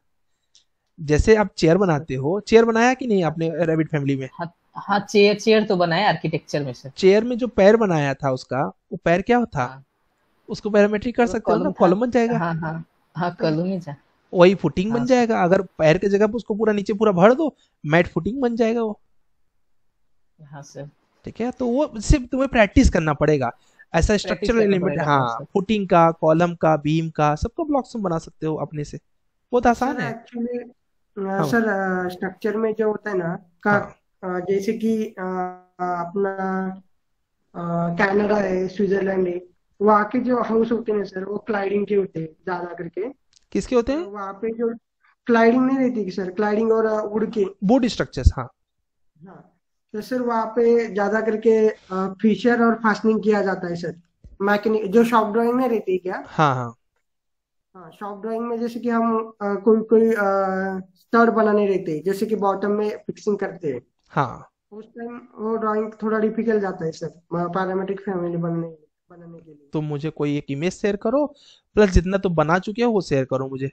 Speaker 1: जैसे आप चेयर बनाते हो, चेयर बनाया कि नहीं आपने रैबिट फैमिली में?
Speaker 3: हाँ हाँ, चेयर तो बनाया आर्किटेक्चर में सर।
Speaker 1: चेयर में जो पैर बनाया था उसका, वो पैर क्या था,
Speaker 3: हाँ
Speaker 1: उसको पैरामेट्रिक कर
Speaker 3: वो
Speaker 1: सकते हो ना,
Speaker 3: कॉलम था।
Speaker 1: कॉलम बन जाएगा।
Speaker 3: हाँ हाँ हाँ, कॉलम ही था।
Speaker 1: वही फुटिंग
Speaker 3: हाँ
Speaker 1: बन
Speaker 3: सर।
Speaker 1: जाएगा, अगर पैर की जगह पे उसको पूरा नीचे पूरा भर दो, मैट फुटिंग बन जाएगा वो।
Speaker 3: हाँ सर,
Speaker 1: ठीक है, तो वो सिर्फ तुम्हें प्रैक्टिस करना पड़ेगा। ऐसा
Speaker 3: प्रैक्टिस
Speaker 1: स्ट्रक्चरल
Speaker 3: करना
Speaker 1: एलिमेंट,
Speaker 3: पड़ेगा। हाँ
Speaker 1: हाँ,
Speaker 3: सर।
Speaker 1: फुटिंग का, कॉलम का, बीम का, सबका ब्लॉक्स तुम बना सकते हो अपने से, बहुत आसान
Speaker 2: सर
Speaker 1: है।
Speaker 2: एक्चुअली
Speaker 1: हाँ
Speaker 2: सर स्ट्रक्चर में जो होता है ना
Speaker 1: हाँ
Speaker 2: जैसे कि अपना कनाडा है, स्विट्जरलैंड है, वहाँ के जो हाउस होते हैं सर वो क्लाइडिंग के होते हैं ज्यादा करके।
Speaker 1: किसके होते हैं?
Speaker 2: वहाँ पे जो क्लाइडिंग नहीं रहती कि सर, क्लाइडिंग और वुड के।
Speaker 1: वुड स्ट्रक्चर्स, हाँ।
Speaker 2: हाँ, तो सर वहाँ पे ज्यादा करके फीचर और फास्टनिंग किया जाता है सर। मैकेनिक जो शॉप ड्राइंग में रहती है क्या।
Speaker 1: हाँ हाँ
Speaker 2: हाँ, शॉप ड्राइंग में जैसे कि हम कोई कोई स्टड बनाने रहते हैं, जैसे कि बॉटम में फिक्सिंग करते हैं,
Speaker 1: हाँ।
Speaker 2: उस टाइम वो ड्राइंग थोड़ा डिफिकल्ट जाता है सर पैरामेट्रिक फैमिली बनाने के लिए।
Speaker 1: तुम मुझे कोई एक इमेज शेयर करो, प्लस जितना तुम बना चुके हो वो शेयर करो मुझे,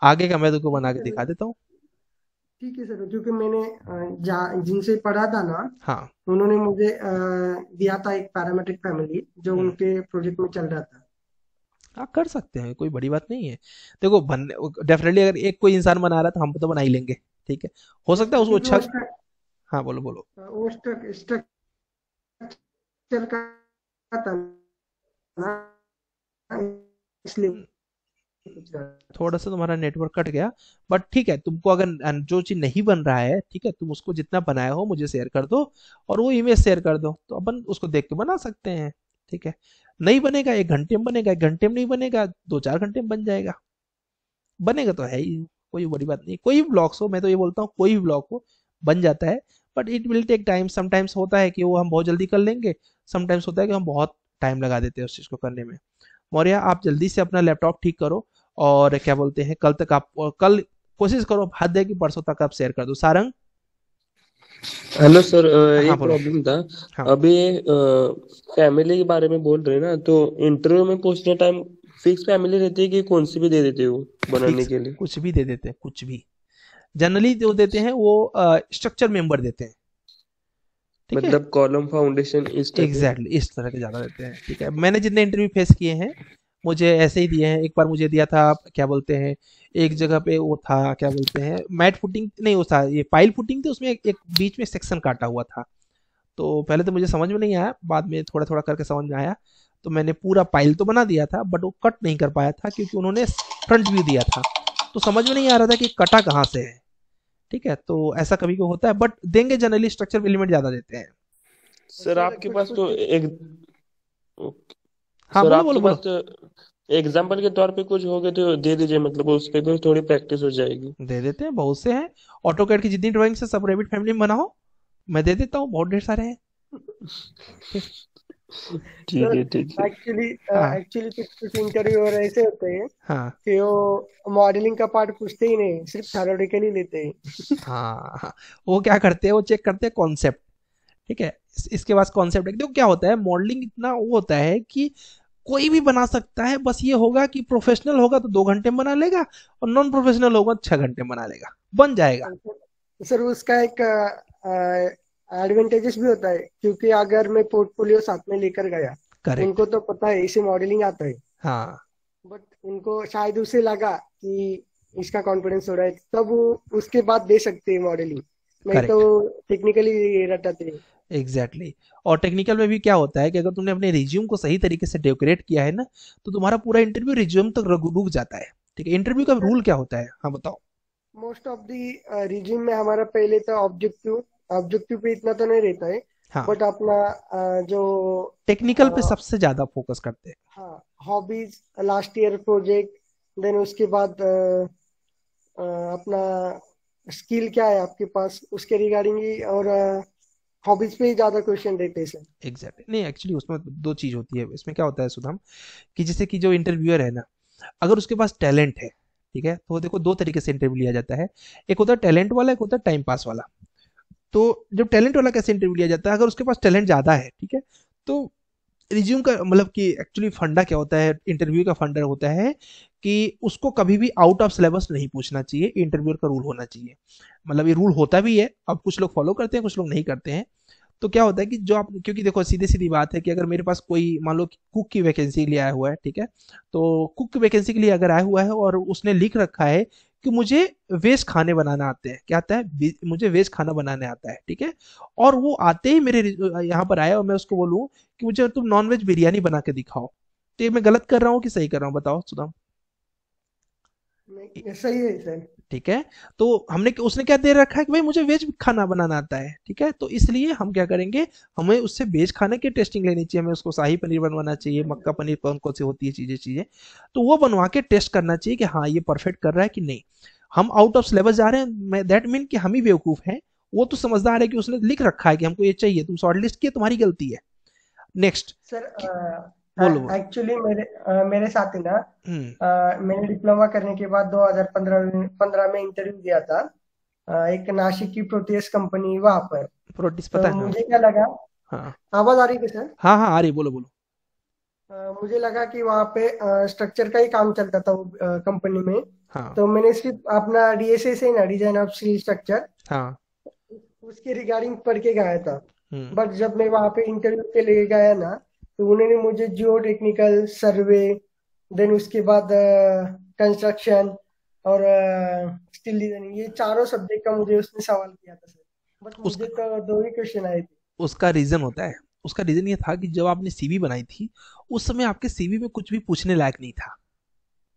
Speaker 1: आगे का मैं तुमको
Speaker 2: ठीक
Speaker 1: बना
Speaker 2: है
Speaker 1: के
Speaker 2: सर।
Speaker 1: दिखा देता हूँ।
Speaker 2: ठीक है सर, क्योंकि मैंने जिनसे पढ़ा था ना,
Speaker 1: हाँ
Speaker 2: उन्होंने मुझे दिया था एक पैरामेट्रिक फैमिली जो
Speaker 1: हम्म,
Speaker 2: उनके प्रोजेक्ट में चल रहा था।
Speaker 1: आप कर सकते हैं, कोई बड़ी बात नहीं है। देखो बनने, डेफिनेटली अगर एक कोई इंसान बना रहा है तो हम तो बना ही लेंगे। ठीक है, हो सकता है उसको
Speaker 2: क्योंकि
Speaker 1: अच्छा। हाँ बोलो बोलो।
Speaker 2: वो स्ट्रक्चर का था ना, इसलिए
Speaker 1: हम्म,
Speaker 2: पूछ रहा था।
Speaker 1: थोड़ा सा तुम्हारा नेटवर्क कट गया, बट ठीक है, तुमको अगर जो चीज नहीं बन रहा है, ठीक है, तुम उसको जितना बनाया हो मुझे शेयर कर दो, और वो इमेज शेयर कर दो, तो अपन उसको देख के बना सकते हैं। ठीक है, नहीं बनेगा 1 घंटे में बनेगा, 1 घंटे में नहीं बनेगा 2-4 घंटे में बन जाएगा, बनेगा तो है ही, कोई बड़ी बात नहीं। कोई भी ब्लॉग्स हो, मैं तो ये बोलता हूँ कोई भी ब्लॉग हो बन जाता है, but it will take time. Sometimes होता है कि वो हम बहुत जल्दी कर लेंगे, समटाइम्स होता है कि हम बहुत टाइम लगा देते हैं उस चीज़ को करने में। मौर्य, आप जल्दी से अपना लैपटॉप ठीक करो, और क्या बोलते हैं, कल तक आप, और कल कोशिश करो, हद है कि परसों तक आप शेयर कर दो। सारंग।
Speaker 4: हेलो सर,
Speaker 1: हाँ
Speaker 4: एक
Speaker 1: बोलो।
Speaker 4: प्रॉब्लम था।
Speaker 1: हाँ,
Speaker 4: अभी फैमिली के बारे में बोल रहे हैं ना, तो इंटरव्यू में पूछने टाइम फिक्स फैमिली रहती है कि कौन सी भी दे देते हो बनाने
Speaker 1: फिक्स
Speaker 4: के लिए?
Speaker 1: कुछ भी दे देते हैं, कुछ भी। जनरली जो देते हैं वो स्ट्रक्चर मेंबर देते हैं। ठीक है,
Speaker 4: मतलब कॉलम फाउंडेशन इस टाइप में?
Speaker 1: एग्जैक्टली इस तरह के ज़्यादा देते हैं। ठीक है, मैंने जितने इंटरव्यू फेस किए हैं, मुझे ऐसे ही दिए हैं। एक बार मुझे दिया था, क्या बोलते हैं, एक जगह पे वो था, क्या बोलते हैं, मैट फुटिंग नहीं, वो था ये पाइल फुटिंग थी, उसमें एक बीच में सेक्शन काटा हुआ था। तो पहले तो मुझे समझ में नहीं आया, बाद में थोड़ा थोड़ा करके समझ में आया, तो मैंने पूरा पाइल तो बना दिया था, बट वो कट नहीं कर पाया था क्योंकि उन्होंने फ्रंट व्यू दिया था, तो समझ में नहीं आ रहा था कि कटा कहाँ से है। ठीक है, तो ऐसा कभी कभी होता है, बट देंगे, जनरली स्ट्रक्चर एलिमेंट ज़्यादा देते हैं।
Speaker 4: सर
Speaker 2: सर
Speaker 4: आपके
Speaker 2: कुछ
Speaker 4: पास तो
Speaker 2: कुछ
Speaker 4: एक
Speaker 1: हाँ
Speaker 4: सर
Speaker 1: बोलो बोलो
Speaker 4: आपके पास
Speaker 1: बोलो।
Speaker 4: तो एग्जाम्पल के तौर पे कुछ हो गए तो दे दीजिए, मतलब उस पे भी थोड़ी प्रैक्टिस हो जाएगी।
Speaker 1: दे देते हैं, बहुत से हैं। ऑटोकैड की जितनी ड्राइंग्स है सब रैबिट फैमिली में बनाओ, मैं दे देता हूँ, बहुत ढेर सारे हैं। ठीक।
Speaker 4: ठीक
Speaker 2: सर
Speaker 4: है, ठीक है।
Speaker 2: एक्चुअली
Speaker 1: हाँ
Speaker 2: एक्चुअली कुछ कुछ इंटरव्यू और ऐसे होते हैं
Speaker 1: हाँ
Speaker 2: कि वो मॉडलिंग का पार्ट पूछते ही नहीं, सिर्फ थ्योरेटिकली लेते हैं।
Speaker 1: हाँ हाँ, वो क्या करते हैं, वो चेक करते हैं कॉन्सेप्ट। ठीक है, इसके पास कॉन्सेप्ट है। देखो क्या होता है, मॉडलिंग इतना वो होता है कि कोई भी बना सकता है, बस ये होगा कि प्रोफेशनल होगा तो 2 घंटे में बना लेगा, और नॉन प्रोफेशनल होगा तो 6 घंटे में बना लेगा, बन जाएगा।
Speaker 2: सर उसका एक एडवांटेजेस भी होता है, क्योंकि अगर मैं पोर्टफोलियो साथ में लेकर गया,
Speaker 1: करेक्ट।
Speaker 2: उनको तो पता है इसे मॉडलिंग आता है,
Speaker 1: हाँ
Speaker 2: बट उनको शायद उसे लगा कि इसका कॉन्फिडेंस हो रहा है, तब वो उसके बाद दे सकते हैं मॉडलिंग, नहीं तो
Speaker 1: करेक्ट,
Speaker 2: टेक्निकली रटाते हैं।
Speaker 1: Exactly exactly. और टेक्निकल में भी क्या होता है कि अगर तुमने अपने रिज्यूम को सही तरीके से डेकोरेट किया है ना, तो तुम्हारा पूरा इंटरव्यू रिज्यूम तक रुक जाता है। ठीक है, इंटरव्यू का
Speaker 2: सर
Speaker 1: रूल क्या होता है, हाँ बताओ।
Speaker 2: मोस्ट ऑफ दी रिज्यूम में हमारा पहले तो ऑब्जेक्टिव ऑब्जेक्टिव पे इतना तो नहीं रहता है,
Speaker 1: हाँ,
Speaker 2: बट अपना जो
Speaker 1: टेक्निकल पे सबसे ज्यादा फोकस करते हैं।
Speaker 2: हाँ hobbies, last year project, then उसके बाद अपना स्किल क्या है आपके पास उसके रिगार्डिंग ही, और हॉबीज पे ही ज्यादा क्वेश्चन देते हैं सर।
Speaker 1: एग्जैक्टली नहीं, एक्चुअली उसमें दो चीज होती है। इसमें क्या होता है सुधाम, कि जैसे कि जो इंटरव्यूअर है ना, अगर उसके पास टैलेंट है, ठीक है, तो देखो दो तरीके से इंटरव्यू लिया जाता है। एक होता है टैलेंट वाला, एक होता है टाइम पास वाला। तो जब टैलेंट वाला कैसे इंटरव्यू लिया जाता है, अगर उसके पास टैलेंट ज़्यादा है, ठीक है, तो रिज्यूम का मतलब कि एक्चुअली फंडा क्या होता है, इंटरव्यू का फंडा होता है कि उसको कभी भी आउट ऑफ सिलेबस नहीं पूछना चाहिए, इंटरव्यूअर का रूल होना चाहिए। मतलब ये रूल होता भी है, अब कुछ लोग फॉलो करते हैं, कुछ लोग नहीं करते हैं। तो क्या होता है कि जो आप, क्योंकि देखो सीधी सीधी बात है कि अगर मेरे पास कोई मान लो कुक की वैकेंसी के लिए आया हुआ है, ठीक है, तो कुक की वैकेंसी के लिए अगर आया हुआ है और उसने लिख रखा है कि मुझे वेज खाने बनाना आते हैं, क्या आता है, मुझे वेज खाना बनाने आता है, ठीक है, और वो आते ही मेरे यहाँ पर आया और मैं उसको बोलूँ कि मुझे तुम नॉन वेज बिरयानी बना के दिखाओ, तो ये मैं गलत कर रहा हूँ कि सही कर रहा हूँ, बताओ सुदाम।
Speaker 2: सही है सर।
Speaker 1: ठीक है, तो हमने उसने क्या दे रखा है कि भाई मुझे वेज खाना बनाना आता है, ठीक है, तो इसलिए हम क्या करेंगे, हमें उससे वेज खाने की टेस्टिंग लेनी चाहिए, हमें उसको शाही पनीर बनवाना चाहिए, मक्का पनीर कौन कौन सी होती है चीजें चीजें, तो वो बनवा के टेस्ट करना चाहिए कि हाँ ये परफेक्ट कर रहा है कि नहीं। हम आउट ऑफ सिलेबस जा रहे हैं, दैट मीन कि हम ही बेवकूफ हैं, वो तो समझदार है कि उसने लिख रखा है कि हमको ये चाहिए, तुम शॉर्ट लिस्ट किए, तुम्हारी गलती है। नेक्स्ट
Speaker 2: सर
Speaker 1: बोलो।
Speaker 2: एक्चुअली मेरे साथ ही ना,
Speaker 1: हम्म
Speaker 2: मैंने डिप्लोमा करने के बाद 2015 में इंटरव्यू दिया था, एक नासिक की प्रोटीज कंपनी वहां पर।
Speaker 1: प्रोटीज पता
Speaker 2: तो
Speaker 1: है, हाँ
Speaker 2: मुझे क्या लगा,
Speaker 1: हाँ
Speaker 2: आवाज आ रही है सर?
Speaker 1: हाँ हाँ, आ रही, बोलो बोलो।
Speaker 2: मुझे लगा कि वहां पे स्ट्रक्चर का ही काम चलता था वो कंपनी में।
Speaker 1: हाँ
Speaker 2: तो मैंने सिर्फ अपना डीएसए है ना, डिजाइन ऑफ स्टील स्ट्रक्चर,
Speaker 1: हाँ
Speaker 2: उसके रिगार्डिंग पढ़ के गया था।
Speaker 1: हम्म
Speaker 2: बट जब मैं वहां पे इंटरव्यू के लिए गया ना, तो उन्होंने मुझे जियो टेक्निकल सर्वे, देन उसके बाद कंस्ट्रक्शन और स्टील डिजाइनिंग, ये चारों सब्जेक्ट का मुझे उसने सवाल किया था सर। बट मुझे
Speaker 1: उसका
Speaker 2: तो दो ही क्वेश्चन आए थे।
Speaker 1: उसका रीजन होता है, उसका रीजन ये था कि जब आपने सीवी बनाई थी, उस समय आपके सीवी में कुछ भी पूछने लायक नहीं था।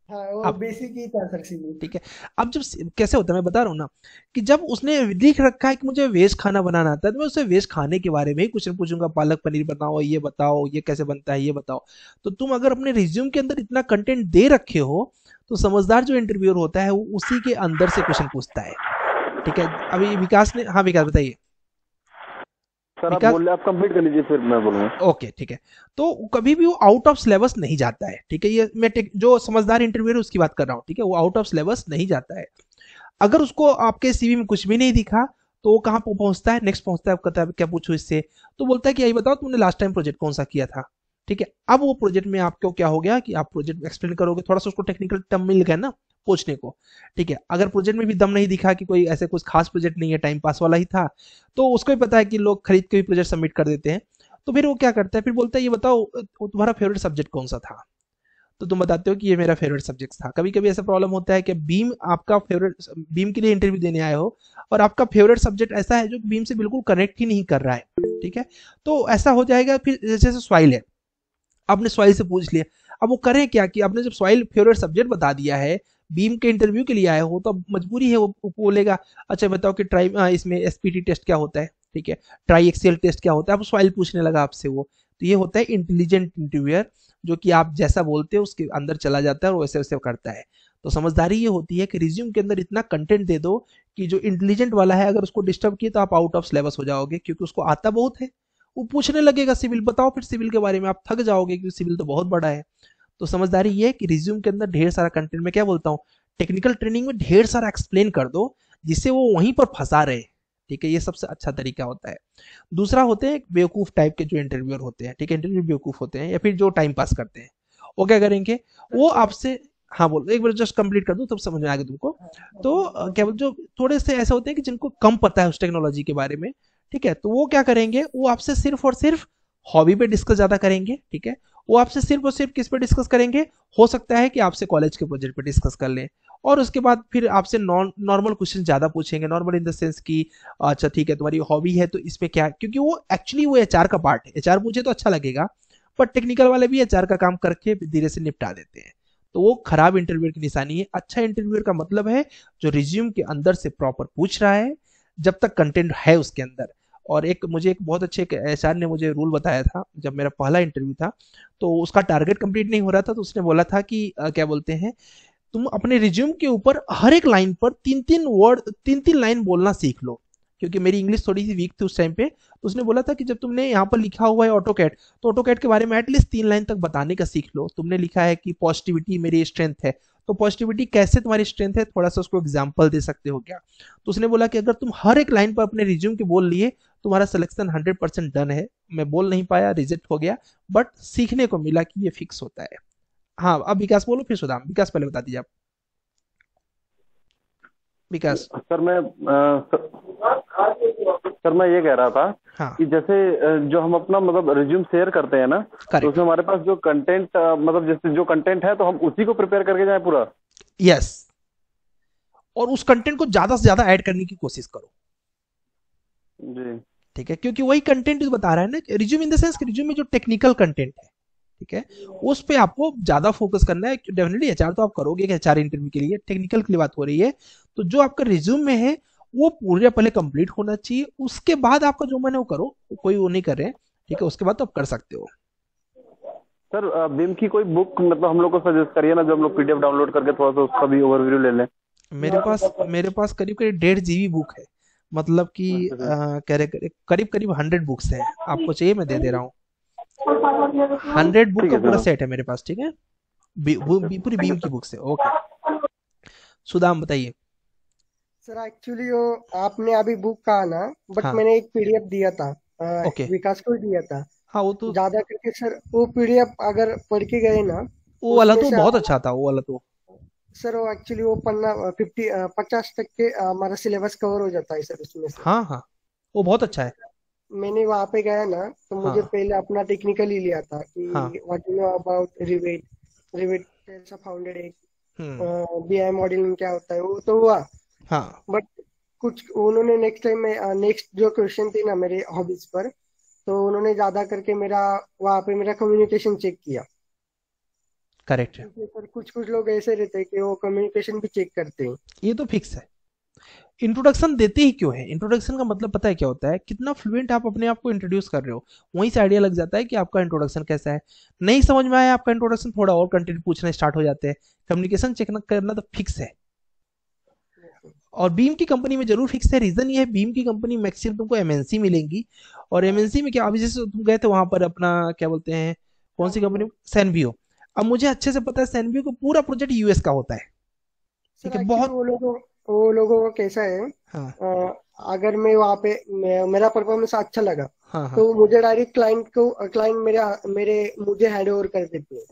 Speaker 2: हाँ, वो
Speaker 1: आप
Speaker 2: बेसिक ही था सर सीवी।
Speaker 1: ठीक है, अब जब कैसे होता है मैं बता रहा हूँ ना, कि जब उसने लिख रखा है कि मुझे वेज खाना बनाना आता है, तो मैं उससे वेज खाने के बारे में ही क्वेश्चन पूछूंगा, पालक पनीर बनाओ, ये बताओ ये कैसे बनता है, ये बताओ। तो तुम अगर अपने रिज्यूम के अंदर इतना कंटेंट दे रखे हो, तो समझदार जो इंटरव्यूअर होता है वो उसी के अंदर से क्वेश्चन पूछता है। ठीक है, अभी विकास ने, हाँ विकास बताइए।
Speaker 8: सर आप
Speaker 1: विकास,
Speaker 8: बोल रहे, आप कंप्लीट कर लीजिए फिर मैं बोलूंगा।
Speaker 1: ओके ठीक है, तो कभी भी वो आउट ऑफ सिलेबस नहीं जाता है, ठीक है, ये मैं जो समझदार इंटरव्यूअर उसकी बात कर रहा हूँ, ठीक है, वो आउट ऑफ सिलेबस नहीं जाता है। अगर उसको आपके सीवी में कुछ भी नहीं दिखा, तो वो कहाँ पहुंचता है, नेक्स्ट पहुंचता है, कहता है क्या पूछो इससे, तो बोलता है कि यही बताओ तुमने लास्ट टाइम प्रोजेक्ट कौन सा किया था। ठीक है, अब वो प्रोजेक्ट में आपको क्या हो गया कि आप प्रोजेक्ट एक्सप्लेन करोगे, थोड़ा सा उसको टेक्निकल टर्म मिल गया ना पूछने को। ठीक है, अगर प्रोजेक्ट में भी दम नहीं दिखा कि कोई ऐसे कुछ खास प्रोजेक्ट नहीं है, टाइम पास वाला ही था, तो उसको भी पता है कि लोग खरीद के भी प्रोजेक्ट सबमिट कर देते हैं, तो फिर वो क्या करता है, फिर बोलता है ये बताओ तुम्हारा फेवरेट सब्जेक्ट कौन सा था, तो तुम बताते हो कि ये मेरा फेवरेट सब्जेक्ट था। कभी कभी ऐसा प्रॉब्लम होता है कि बीम आपका फेवरेट, बीम के लिए इंटरव्यू देने आए हो और आपका फेवरेट सब्जेक्ट ऐसा है जो बीम से बिल्कुल कनेक्ट ही नहीं कर रहा है। ठीक है, तो ऐसा हो जाएगा। फिर जैसे सॉइल है, आपने सॉइल से पूछ लिया, अब वो करें क्या कि आपने जब सॉइल फेवरेट सब्जेक्ट बता दिया है, बीम के इंटरव्यू के लिए आए हो, तो अब मजबूरी है, वो बोलेगा अच्छा बताओ कि ट्राई इसमें एसपीटी टेस्ट क्या होता है, ठीक है, ट्राई एक्सेल टेस्ट क्या होता है, अब सॉइल पूछने लगा आपसे वो। तो ये होता है इंटेलिजेंट इंटरव्यूअर, जो कि आप जैसा बोलते हो उसके अंदर चला जाता है और वैसे वैसे करता है। तो समझदारी ये होती है कि रिज्यूम के अंदर इतना कंटेंट दे दो कि जो इंटेलिजेंट वाला है अगर उसको डिस्टर्ब किए तो आप आउट ऑफ सिलेबस हो जाओगे, क्योंकि उसको आता बहुत है, वो पूछने लगेगा सिविल बताओ, फिर सिविल के बारे में आप थक जाओगे क्योंकि सिविल तो बहुत बड़ा है। तो समझदारी ये है कि रिज्यूम के अंदर ढेर सारा कंटेंट, में क्या बोलता हूँ, टेक्निकल ट्रेनिंग में ढेर सारा एक्सप्लेन कर दो जिससे वो वहीं पर फंसा रहे। ठीक है, ये सबसे अच्छा तरीका होता है। दूसरा होते हैं बेवकूफ टाइप के जो इंटरव्यूअर होते हैं, ठीक है, इंटरव्यू बेवकूफ होते हैं या फिर जो टाइम पास करते हैं, वो क्या करेंगे, वो आपसे, हाँ बोलो एक बार जस्ट कंप्लीट कर दो तब समझ में आएगा तुमको। तो क्या बोलते, जो थोड़े से ऐसे होते हैं कि जिनको कम पता है उस टेक्नोलॉजी के बारे में, ठीक है, तो वो क्या करेंगे, वो आपसे सिर्फ और सिर्फ हॉबी पे डिस्कस ज्यादा करेंगे। ठीक है, वो आपसे सिर्फ और सिर्फ किस पे डिस्कस करेंगे, हो सकता है कि आपसे कॉलेज के प्रोजेक्ट पे डिस्कस कर लें, और उसके बाद फिर आपसे नॉर्मल क्वेश्चन ज्यादा पूछेंगे, नॉर्मल इन द सेंस कि अच्छा ठीक है तुम्हारी हॉबी है तो इसमें क्या, क्योंकि वो एक्चुअली वो एचआर का पार्ट है, एचआर पूछे तो अच्छा लगेगा, पर टेक्निकल वाले भी एचआर का काम करके धीरे से निपटा देते हैं। तो वो खराब इंटरव्यूअर की निशानी है। अच्छा इंटरव्यूअर का मतलब है जो रिज्यूम के अंदर से प्रॉपर पूछ रहा है, जब तक कंटेंट है उसके अंदर। और एक मुझे एक बहुत अच्छे एचआर ने मुझे रूल बताया था, जब मेरा पहला इंटरव्यू था, तो उसका टारगेट कंप्लीट नहीं हो रहा था, तो उसने बोला था कि क्या बोलते हैं, तुम अपने रिज्यूम के ऊपर हर एक लाइन पर तीन तीन लाइन बोलना सीख लो। क्योंकि मेरी इंग्लिश थोड़ी सी वीक थी उस टाइम पे। तो उसने बोला था कि जब तुमने यहाँ पर लिखा हुआ है ऑटोकैड, तो ऑटोकैड के बारे में एटलीस्ट 3 लाइन तक बताने का सीख लो। तुमने लिखा है कि पॉजिटिविटी मेरी स्ट्रेंथ है, तो पॉजिटिविटी कैसे तुम्हारी स्ट्रेंथ है, थोड़ा सा उसको एग्जाम्पल दे सकते हो क्या। तो उसने बोला कि अगर तुम हर एक लाइन पर अपने रिज्यूम के बोल लिए, तुम्हारा सिलेक्शन 100% डन है। मैं बोल नहीं पाया, रिजेक्ट हो गया, बट सीखने को मिला कि ये फिक्स होता है। हाँ, अब विकास बोलो, फिर सुदाम। विकास पहले बता दीजिए आप। विकास।
Speaker 8: सर मैं ये कह रहा था
Speaker 1: हाँ
Speaker 8: कि जैसे जो हम अपना मतलब रिज्यूम शेयर करते हैं ना, तो
Speaker 1: करेक्ट,
Speaker 8: उसमें हमारे पास जो कंटेंट मतलब जैसे जो कंटेंट है तो हम उसी को प्रिपेयर करके जाएं पूरा।
Speaker 1: यस। और उस कंटेंट को ज्यादा से ज्यादा ऐड करने की कोशिश करो,
Speaker 8: जी
Speaker 1: ठीक है, क्योंकि वही कंटेंट बता रहा है ना, resume in the sense resume में जो टेक्निकल कंटेंट है, ठीक है, उस पे आपको ज्यादा फोकस करना है। डेफिनेटली एचआर तो आप करोगे कि एचआर इंटरव्यू के लिए, टेक्निकल के लिए बात हो रही है, तो जो आपका रिज्यूम में है वो पूरे पहले कंप्लीट होना चाहिए। उसके बाद आपका जो मन है वो करो, कोई वो नहीं कर रहे हैं, ठीक है, उसके बाद तो आप कर सकते हो।
Speaker 8: सर बिम की कोई बुक मतलब हम लोग को सजेस्ट करिए ना, जो हम लोग पीडीएफ डाउनलोड करके थोड़ा सा उसका भी ओवरव्यू ले लें।
Speaker 1: मेरे पास करीब करीब 1.5 GB बुक है, मतलब कि करीब करीब 100 बुक्स हैं। आपको चाहिए मैं दे दे रहा हूँ। 100 बुक
Speaker 8: ठीक
Speaker 1: का
Speaker 8: है
Speaker 1: पूरा
Speaker 8: सर।
Speaker 1: सेट है मेरे पास, ठीक है, पूरी बीम की बुक्स है। ओके, सुदाम बताइए।
Speaker 2: सर एक्चुअली वो आपने अभी बुक कहा ना, बट
Speaker 1: हाँ
Speaker 2: मैंने एक पीडीएफ दिया था,
Speaker 1: ओके,
Speaker 2: विकास को ही दिया था।
Speaker 1: हाँ वो तो,
Speaker 2: ज्यादा करके सर वो पीडीएफ अगर पढ़ के गए ना,
Speaker 1: वो वाला
Speaker 2: उसमें
Speaker 1: तो
Speaker 2: से
Speaker 1: बहुत अच्छा था, वो वाला तो।
Speaker 2: सर वो एक्चुअली वो पन्ना 50 के हमारा सिलेबस कवर हो जाता है सर उसमें से।
Speaker 1: हाँ हाँ, वो बहुत अच्छा है।
Speaker 2: मैंने वहां पे गया ना, तो मुझे
Speaker 1: हाँ
Speaker 2: पहले अपना टेक्निकल ही लिया था कि
Speaker 1: हाँ।
Speaker 2: What you know about rivet, rivet कैसा फाउंडेड है,
Speaker 1: हम्म।
Speaker 2: बीआई मॉडलिंग क्या होता है, वो तो हुआ।
Speaker 1: हाँ
Speaker 2: बट कुछ उन्होंने नेक्स्ट टाइम में नेक्स्ट जो क्वेश्चन थे ना मेरे हॉबीज पर, तो उन्होंने ज्यादा करके मेरा वहाँ पे मेरा कम्युनिकेशन चेक किया।
Speaker 1: करेक्ट है,
Speaker 2: क्योंकि सर कुछ कुछ लोग ऐसे रहते हैं कि वो कम्युनिकेशन भी चेक करते हैं।
Speaker 1: ये तो फिक्स है। इंट्रोडक्शन देते ही क्यों है? इंट्रोडक्शन का मतलब पता है क्या होता है? कितना फ्लुएंट आप अपने आप को इंट्रोड्यूस कर रहे हो, वहीं से आइडिया लग जाता है कि आपका इंट्रोडक्शन कैसा है। नहीं समझ में आया आपका इंट्रोडक्शन, थोड़ा और कंटेंट पूछना स्टार्ट हो जाते हैं। कम्युनिकेशन चेक करना तो फिक्स है, और बीम की कंपनी में जरूर फिक्स है। रीजन ये है, बीम की कंपनी मैक्सिमम तुमको एमएनसी मिलेंगी, और एमएनसी में क्या, अभी जैसे तुम गए थे वहां पर अपना क्या बोलते हैं, कौन सी कंपनी, सैनवियो। अब मुझे अच्छे से पता है सैनवियो का पूरा प्रोजेक्ट यूएस का होता है, ठीक
Speaker 2: सर
Speaker 1: है,
Speaker 2: एक्चुअली
Speaker 1: बहुत।
Speaker 2: वो लोगों को कैसा है,
Speaker 1: हाँ
Speaker 2: अगर मैं वहाँ पे मेरा परफॉर्मेंस अच्छा लगा,
Speaker 1: हाँ हाँ।
Speaker 2: तो मुझे डायरेक्ट क्लाइंट मेरे मुझे हैंड ओवर कर देते हैं।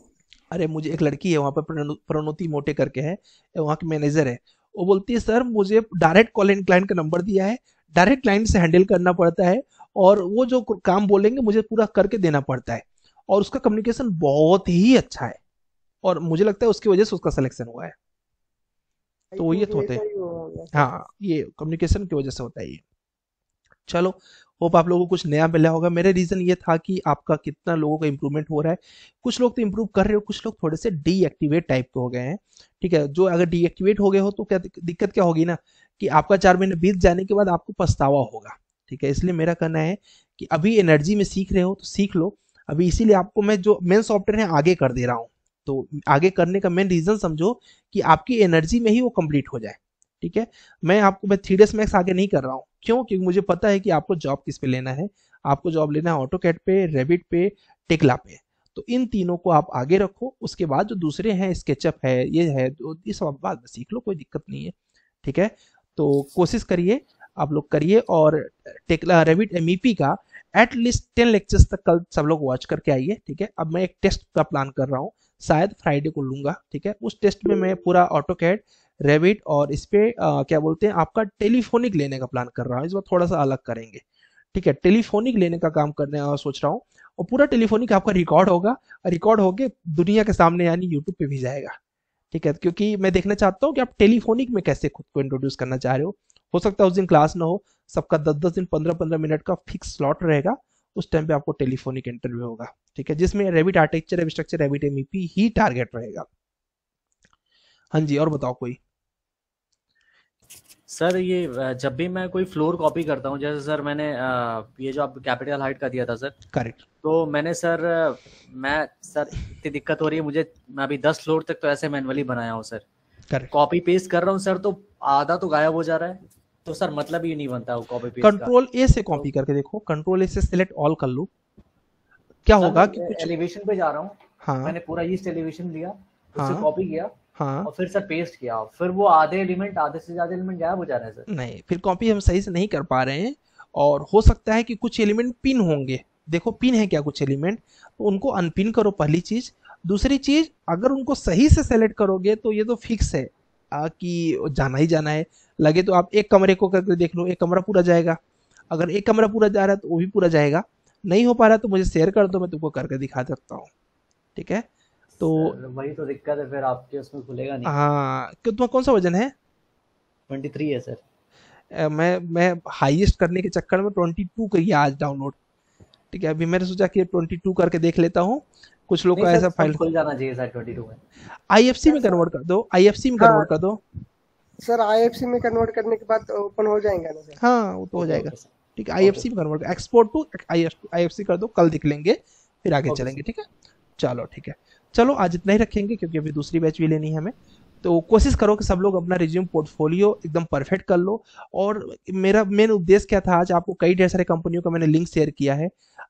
Speaker 1: अरे मुझे एक लड़की है वहाँ पर, प्रणोति मोटे करके है, वहाँ की मैनेजर है। वो बोलती है सर मुझे डायरेक्ट कॉल एंड क्लाइंट का नंबर दिया है, डायरेक्ट क्लाइंट से हैंडल करना पड़ता है, और वो जो काम बोलेंगे मुझे पूरा करके देना पड़ता है, और उसका कम्युनिकेशन बहुत ही अच्छा है, और मुझे लगता है उसकी वजह से उसका सिलेक्शन हुआ है।
Speaker 2: आई
Speaker 1: तो ये
Speaker 2: थिंक
Speaker 1: तो होते
Speaker 2: वैसा
Speaker 1: हैं,
Speaker 2: ही होगा सर।
Speaker 1: हाँ, ये कम्युनिकेशन की वजह से होता है ये। चलो, होप आप लोगों को कुछ नया मिला होगा। मेरा रीजन ये था कि आपका कितना लोगों का इंप्रूवमेंट हो रहा है। कुछ लोग तो इंप्रूव कर रहे हो, कुछ लोग थोड़े से डीएक्टिवेट टाइप के हो गए हैं, ठीक है। जो अगर डीएक्टिवेट हो गए हो तो क्या दिक्कत क्या होगी ना, कि आपका 4 महीने बीत जाने के बाद आपको पछतावा होगा, ठीक है। इसलिए मेरा कहना है कि अभी एनर्जी में सीख रहे हो तो सीख लो अभी, इसीलिए आपको मैं जो मेन सॉफ्टवेयर है आगे कर दे रहा हूँ। तो आगे करने का मेन रीजन समझो कि आपकी एनर्जी में ही वो कंप्लीट हो जाए, ठीक है। मैं 3ds मैक्स आगे नहीं कर रहा हूँ, क्यों? क्योंकि मुझे पता है कि आपको जॉब किस पे लेना है। आपको जॉब लेना है ऑटोकैड पे, रेविट पे, टेक्ला पे। तो इन तीनों को आप आगे रखो, उसके बाद जो दूसरे हैं, स्केचअप है, ये है, तो ये सब बाद में सीख लो, कोई दिक्कत नहीं है, ठीक है। तो कोशिश करिए, आप लोग करिए, और टेक्ला रेविट एमईपी का एटलीस्ट 10 लेक्चर्स तक कल सब लोग वॉच करके आइए, ठीक है। अब मैं एक टेस्ट का प्लान कर रहा हूँ, शायद फ्राइडे को लूंगा, ठीक है। उस टेस्ट में मैं पूरा ऑटोकैड, रेविट और इस पे क्या बोलते हैं आपका टेलीफोनिक लेने का प्लान कर रहा हूँ। इस बार थोड़ा सा अलग करेंगे, ठीक है। टेलीफोनिक लेने का काम करने का सोच रहा हूँ, और पूरा टेलीफोनिक आपका रिकॉर्ड होगा, रिकॉर्ड होके दुनिया के सामने यानी यूट्यूब पे भी जाएगा, ठीक है। क्योंकि मैं देखना चाहता हूँ कि आप टेलीफोनिक में कैसे खुद को इंट्रोड्यूस करना चाह रहे हो सकता है उस दिन क्लास ना हो, सबका 10-10 दिन 15-15 मिनट का फिक्स स्लॉट रहेगा, उस टाइम पे आपको टेलीफोनिक इंटरव्यू होगा, ठीक है, जिसमें रेविट आर्किटेक्चर, एब्स्ट्रक्चर, रेविट एमईपी ही टारगेट रहेगा। हाँ जी, और बताओ कोई।
Speaker 7: सर ये जब भी मैं कोई फ्लोर कॉपी करता हूँ, जैसे सर मैंने ये जो आप कैपिटल हाइट का दिया था सर,
Speaker 1: करेक्ट।
Speaker 7: तो मैंने सर इतनी दिक्कत हो रही है मुझे, मैं अभी 10 फ्लोर तक तो ऐसे मैनुअली बनाया हूँ सर।
Speaker 1: करेक्ट।
Speaker 7: कॉपी पेस्ट कर रहा हूँ सर, तो आधा तो गायब हो जा रहा है। तो सर मतलब ही नहीं बनता वो कॉपी पेस्ट का।
Speaker 1: कंट्रोल ए से कॉपी करके देखो, कंट्रोल ए से सिलेक्ट ऑल कर लो, क्या
Speaker 7: सर
Speaker 1: होगा कि
Speaker 7: मैं
Speaker 1: कुछ।
Speaker 7: एलिवेशन पे जा रहा हूँ,
Speaker 1: हाँ
Speaker 7: मैंने पूरा ईस्ट एलिवेशन लिया, उससे
Speaker 1: हाँ
Speaker 7: कॉपी किया
Speaker 1: हाँ।
Speaker 7: और फिर सर पेस्ट किया, फिर वो आधे से ज्यादा एलिमेंट गायब हो जा रहे हैं सर।
Speaker 1: नहीं, फिर कॉपी हम सही से नहीं कर पा रहे हैं, और हो सकता है कि कुछ एलिमेंट पिन होंगे। देखो पिन है क्या कुछ एलिमेंट, तो उनको अनपिन करो पहली चीज। दूसरी चीज, अगर उनको सही से सेलेक्ट करोगे तो ये तो फिक्स है कि जाना ही जाना है। लगे तो आप एक कमरे को करके देख लो, एक कमरा पूरा जाएगा। अगर एक कमरा पूरा जा रहा है तो वो भी पूरा जाएगा। नहीं हो पा रहा तो मुझे शेयर कर दो, मैं तुमको करके दिखा सकता हूँ, ठीक है। तो
Speaker 7: सर वही तो दिक्कत है, फिर आपके उसमें खुलेगा नहीं।
Speaker 1: हाँ, कि तुम्हारा कौन सा वजन है?
Speaker 7: 23 है सर।
Speaker 1: मैं हाईएस्ट करने के चक्कर में 22 करिए आज डाउनलोड, ठीक है। अभी मैंने सोचा कि 22 करके देख लेता हूँ, कुछ लोग
Speaker 7: नहीं
Speaker 1: का
Speaker 7: सर
Speaker 1: ऐसा
Speaker 7: सब
Speaker 1: फाइल
Speaker 7: खुल जाना चाहिए सर 22 में।
Speaker 1: आईएफसी में कन्वर्ट कर दो, आईएफसी में
Speaker 2: हाँ
Speaker 1: कन्वर्ट कर दो।
Speaker 2: सर, आईएफसी में कन्वर्ट करने के बाद ओपन हो जाएगा ना सर?
Speaker 1: हाँ वो तो हो
Speaker 7: ओके
Speaker 1: जाएगा,
Speaker 7: ओके सर।
Speaker 1: ठीक है।
Speaker 7: ओके
Speaker 1: आईएफसी में कन्वर्ट, एक्सपोर्ट टू आईएफसी कर दो, कल दिख लेंगे, फिर आगे
Speaker 7: ओके
Speaker 1: चलेंगे,
Speaker 7: सर।
Speaker 1: ठीक है। चलो ठीक है, चलो आज इतना ही रखेंगे क्योंकि अभी दूसरी बैच भी लेनी है हमें। तो कोशिश करो कि सब लोग अपना रिज्यूम पोर्टफोलियो एकदम परफेक्ट कर लो। और मेरा मेन उद्देश्य क्या था, आज आपको कई ढेर सारे कंपनियों का मैंने लिंक शेयर किया है।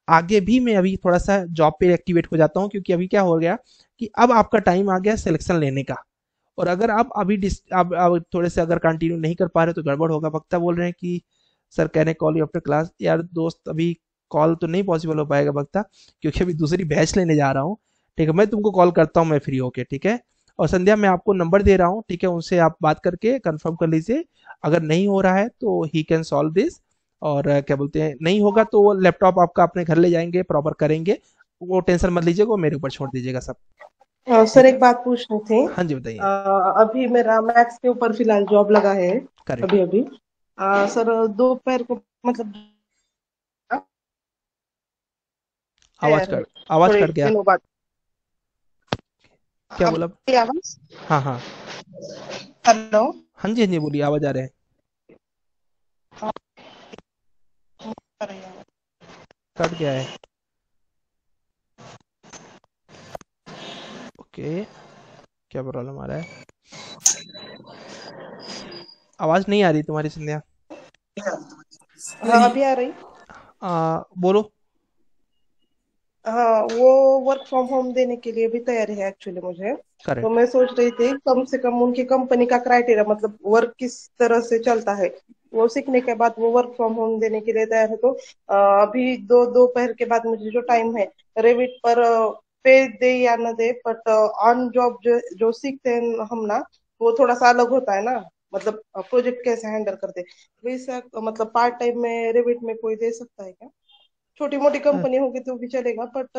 Speaker 1: आगे भी मैं अभी थोड़ा सा जॉब पे एक्टिवेट हो जाता हूँ, क्योंकि अभी क्या हो गया कि अब आपका टाइम आ गया सिलेक्शन लेने का। और अगर आप अभी आप थोड़े से अगर कंटिन्यू नहीं कर पा रहे तो गड़बड़ होगा। वक्ता बोल रहे हैं कि sir can I call you after class. यार दोस्त, अभी कॉल तो नहीं पॉसिबल हो पाएगा वक्ता, क्योंकि अभी दूसरी बैच लेने जा रहा हूँ, ठीक है। मैं तुमको कॉल करता हूँ मैं फ्री होके, ठीक है। और संध्या मैं आपको नंबर दे रहा हूँ, ठीक है, उनसे आप बात करके कंफर्म कर लीजिए। अगर नहीं हो रहा है तो ही कैन सॉल्व दिस। और क्या बोलते हैं, नहीं होगा तो वो लैपटॉप आपका अपने घर ले जाएंगे, प्रॉपर करेंगे, वो टेंशन मत लीजिएगा, वो मेरे ऊपर छोड़ दीजिएगा सब,
Speaker 6: सर
Speaker 1: ठीक
Speaker 6: एक
Speaker 1: है।
Speaker 6: बात पूछनी थी।
Speaker 1: हाँ जी बताइए।
Speaker 6: अभी मेरा मैथ्स के ऊपर फिलहाल जॉब लगा है
Speaker 1: करेक्ट।
Speaker 6: अभी अभी। सर दोपहर को मतलब
Speaker 1: आवाज
Speaker 6: तैयार है
Speaker 1: कट आवाज
Speaker 6: थोड़े
Speaker 1: कट गया,
Speaker 6: दिनों बाद।
Speaker 1: क्या
Speaker 6: अब
Speaker 1: बोला?
Speaker 6: ये आवाज।
Speaker 1: हाँ हाँ
Speaker 6: हेलो।
Speaker 1: हाँ जी हाँ जी, बोलिए, आवाज आ रहे हैं। कट गया है, ओके। क्या प्रॉब्लम आ रहा है? आवाज नहीं आ रही तुम्हारी संध्या।
Speaker 6: हाँ अभी आ रही।
Speaker 1: बोलो।
Speaker 6: हाँ वो वर्क फ्रॉम होम देने के लिए भी तैयारी है एक्चुअली मुझे। तो
Speaker 1: करेक्ट।
Speaker 6: मैं सोच रही थी कम से कम उनकी कंपनी का क्राइटेरिया मतलब वर्क किस तरह से चलता है वो सीखने के बाद वो वर्क फ्रॉम होम देने के लिए तैयार है। तो अभी दोपहर के बाद मुझे जो टाइम है रेविट पर पे दे या न दे बट ऑन जॉब जो सीखते हैं हम ना वो थोड़ा सा अलग होता है ना। मतलब प्रोजेक्ट कैसे हैंडल करते वैसा मतलब पार्ट टाइम में रेविट में कोई दे सकता है क्या? छोटी मोटी कंपनी होगी तो भी चलेगा बट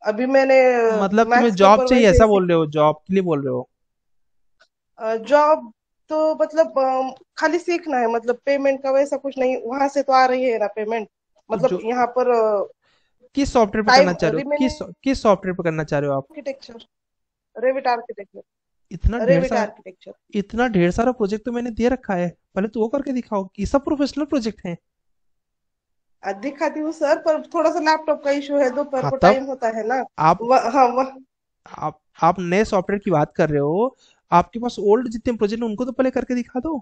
Speaker 6: अभी मैंने
Speaker 1: मतलब तुम्हें
Speaker 6: मैथ्स के
Speaker 1: जॉब
Speaker 6: ऊपर
Speaker 1: चाहिए
Speaker 6: वैसे
Speaker 1: ऐसा बोल रहे हो, जॉब के लिए बोल रहे हो?
Speaker 6: जॉब तो मतलब खाली सीखना है मतलब पेमेंट का वैसा कुछ नहीं वहां से तो आ रही है ना पेमेंट मतलब
Speaker 1: जो
Speaker 6: यहाँ पर
Speaker 1: किस सॉफ्टवेयर पे करना
Speaker 6: टाइम
Speaker 1: चाह रहे हो,
Speaker 6: रिमेनिंग
Speaker 1: किस सॉफ्टवेयर पे करना चाह रहे हो आप?
Speaker 6: आर्किटेक्चर रेविट
Speaker 1: इतना
Speaker 6: आर्किटेक्चर
Speaker 1: ढेर
Speaker 6: रेविट
Speaker 1: सारा
Speaker 6: आर्किटेक्चर।
Speaker 1: इतना ढेर सारा प्रोजेक्ट तो मैंने दे रखा है, पहले तो वो करके दिखाओ। ये सब प्रोफेशनल प्रोजेक्ट हैं।
Speaker 6: दिखाती हूँ सर पर थोड़ा सा लैपटॉप का इशू है दोपहर
Speaker 1: हाँ
Speaker 6: को
Speaker 1: तब
Speaker 6: टाइम होता है ना।
Speaker 1: आप
Speaker 6: हाँ
Speaker 1: आप नए सॉफ्टवेयर की बात कर रहे हो, आपके पास ओल्ड जितने प्रोजेक्ट हैं उनको तो पहले करके दिखा दो।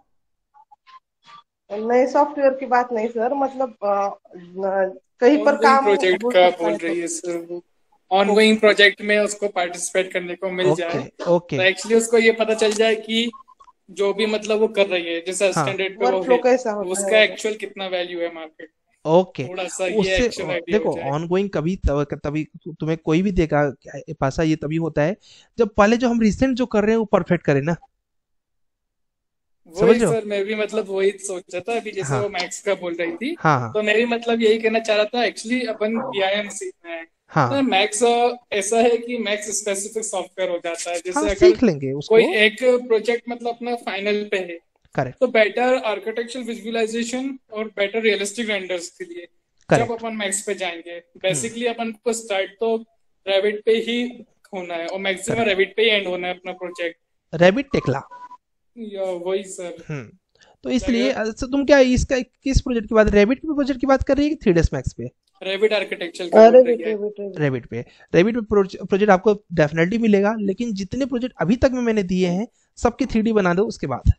Speaker 6: नए सॉफ्टवेयर की बात नहीं सर मतलब कहीं पर
Speaker 5: ऑनगोइंग
Speaker 6: काम
Speaker 5: प्रोजेक्ट
Speaker 6: हो
Speaker 5: का
Speaker 6: सकता
Speaker 5: बोल
Speaker 6: है तो।
Speaker 5: रही है सर वो। ऑनगोइंग प्रोजेक्ट में उसको पार्टिसिपेट करने को मिल
Speaker 1: ओके
Speaker 5: जाए तो
Speaker 1: ओके।
Speaker 5: एक्चुअली उसको ये पता चल जाए कि जो भी मतलब वो कर रही है जैसे
Speaker 1: हाँ
Speaker 5: स्टैंडर्ड पे वो
Speaker 6: वर्क फ्लो
Speaker 5: है
Speaker 6: कैसा होता है
Speaker 5: उसका
Speaker 6: वगैरह।
Speaker 5: एक्चुअल कितना वैल्यू है मार्केट,
Speaker 1: ओके।
Speaker 5: थोड़ा सा ये
Speaker 1: उससे
Speaker 5: एक्चुअल आइडिया हो
Speaker 1: देखो,
Speaker 5: जाए।
Speaker 1: ऑनगोइंग कभी तभी तुम्हें कोई भी देगा। पासा ये तभी होता है जब पहले जो हम रिसेंट जो कर रहे हैं वो परफेक्ट करें ना, समझ
Speaker 5: वही
Speaker 1: रहे हो?
Speaker 5: सर मैं भी मतलब वही सोचा था अभी जैसे
Speaker 1: हाँ
Speaker 5: वो मैथ्स का बोल रही थी
Speaker 1: हाँ हाँ
Speaker 5: तो मैं भी मतलब यही कहना चाह रहा था एक्चुअली अपन पीआईएम सीखना है। तो
Speaker 1: हाँ
Speaker 5: मैथ्स ऐसा है कि मैथ्स स्पेसिफिक सॉफ्टवेयर हो जाता है
Speaker 1: हाँ,
Speaker 5: जैसे अगर
Speaker 1: सीख लेंगे
Speaker 5: कोई
Speaker 1: उसको।
Speaker 5: एक प्रोजेक्ट मतलब अपना फाइनल पे है
Speaker 1: करेक्ट
Speaker 5: तो बेटर आर्किटेक्चरल विजुअलाइजेशन और बेटर रियलिस्टिक रेंडर्स के लिए जब
Speaker 1: करेक्ट।
Speaker 5: अपन मैक्स पे जाएंगे बेसिकली अपन को स्टार्ट तो रेविट पे ही होना है और मैक्सिमम
Speaker 1: करेक्ट।
Speaker 5: रेविट पे ही एंड होना है अपना प्रोजेक्ट।
Speaker 1: Rabbit Tekla.
Speaker 5: या वही सर
Speaker 1: तो इसलिए
Speaker 5: अगर
Speaker 1: अच्छा, तुम क्या इसका किस प्रोजेक्ट की बात, रैबिट के प्रोजेक्ट की बात कर रही है कि 3ds मैक्स पे?
Speaker 5: रेविट आर्किटेक्चर का बोल रही
Speaker 6: रेविट
Speaker 5: है।
Speaker 6: रेविट
Speaker 1: रैबिट पे। रैबिट पे प्रोजेक्ट आपको डेफिनेटली मिलेगा, लेकिन जितने प्रोजेक्ट अभी तक में मैंने दिए हैं सबके 3D बना दो उसके बाद,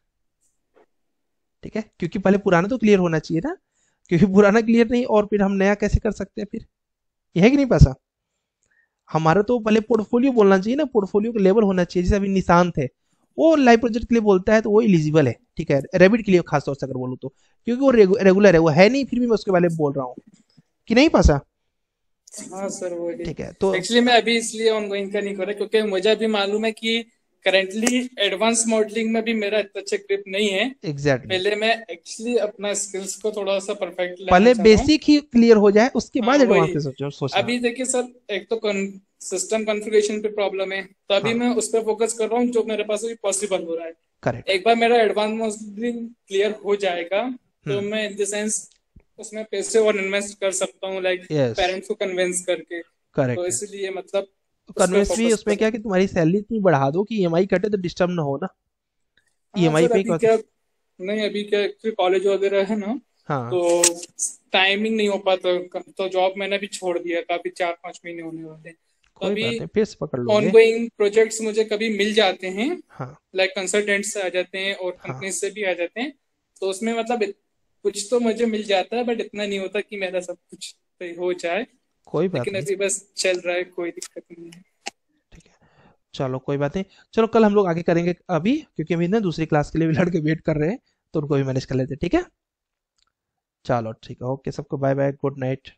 Speaker 1: ठीक है, क्योंकि पहले पुराना तो क्लियर होना चाहिए ना, क्योंकि पुराना क्लियर नहीं और फिर हम नया कैसे कर सकते हैं फिर, ये है कि नहीं पासा? हमारा तो पहले पोर्टफोलियो बोलना चाहिए ना, पोर्टफोलियो का लेवल होना चाहिए। जैसे अभी निशांत है, वो लाइव प्रोजेक्ट के लिए बोलता है तो वो एलिजिबल है, ठीक है, रैबिट के लिए खासतौर से अगर बोलूँ तो, क्योंकि वो रेगुलर है, वो है नहीं, फिर भी मैं उसके बारे में बोल रहा हूँ कि नहीं पासा?
Speaker 5: हाँ सर वो
Speaker 1: ठीक है, तो
Speaker 5: एक्चुअली मैं अभी इसलिए ऑनगोइंग का नहीं कर रहा क्योंकि मुझे अभी मालूम है कि करेंटली एडवांस मॉडलिंग में भी मेरा इतना अच्छा ग्रिप नहीं है।
Speaker 1: एग्जैक्टली
Speaker 5: पहले मैं एक्चुअली अपना स्किल्स को थोड़ा सा परफेक्ट लाना
Speaker 1: पहले
Speaker 5: चाह रहा हूँ।
Speaker 1: बेसिक ही क्लियर हो जाए, उसके बाद
Speaker 5: हाँ
Speaker 1: एडवांस
Speaker 5: वही।
Speaker 1: पे सोचना।
Speaker 5: अभी देखिए सर, एक तो सिस्टम कॉन्फ़िगरेशन पे प्रॉब्लम है, तो अभी
Speaker 1: हाँ
Speaker 5: मैं उस पर फोकस कर रहा हूँ जो मेरे पास अभी पॉसिबल हो रहा है।
Speaker 1: करेक्ट।
Speaker 5: एक बार मेरा एडवांस मॉडलिंग क्लियर हो जाएगा तो
Speaker 1: हम्म
Speaker 5: मैं इन द सेंस उसमें पैसे और इन्वेस्ट कर सकता हूँ, लाइक
Speaker 1: यस
Speaker 5: पेरेंट्स को कन्विंस करके। तो
Speaker 1: करेक्ट है।
Speaker 5: इसलिए मतलब
Speaker 1: तो
Speaker 5: उस पर
Speaker 1: कन्वेंस भी
Speaker 5: फोकस
Speaker 1: उसमें क्या कि तुम्हारी सैलरी इतनी बढ़ा दो कि ईएमआई कटे तो डिस्टर्ब ना हो ना,
Speaker 5: हाँ
Speaker 1: ईएमआई
Speaker 5: सर
Speaker 1: पे
Speaker 5: अभी क्या, नहीं अभी क्या कॉलेज वगैरह है ना,
Speaker 1: हाँ
Speaker 5: तो टाइमिंग नहीं हो पाता, तो जॉब मैंने भी छोड़ दिया था, अभी 4-5 महीने होने वाले हैं। तो
Speaker 1: कोई
Speaker 5: अभी
Speaker 1: बात नहीं, फिर से पकड़ लोगे।
Speaker 5: ऑनगोइंग प्रोजेक्ट्स मुझे कभी मिल जाते हैं,
Speaker 1: हाँ
Speaker 5: लाइक कंसल्टेंट से आ जाते हैं और
Speaker 1: हाँ
Speaker 5: कंपनी से भी आ जाते हैं, तो उसमें मतलब कुछ तो मुझे मिल जाता है, बट इतना नहीं होता कि मेरा सब कुछ सही हो जाए।
Speaker 1: कोई बात
Speaker 5: लेकिन
Speaker 1: नहीं,
Speaker 5: अभी बस चल रहा है, कोई दिक्कत नहीं है।
Speaker 1: ठीक है, चलो कोई बात नहीं। चलो कल हम लोग आगे करेंगे अभी, क्योंकि अभी ना दूसरी क्लास के लिए भी लड़के वेट कर रहे हैं, तो उनको भी मैनेज कर लेते हैं, ठीक है? चलो ठीक है, ओके सबको बाय बाय, गुड नाइट।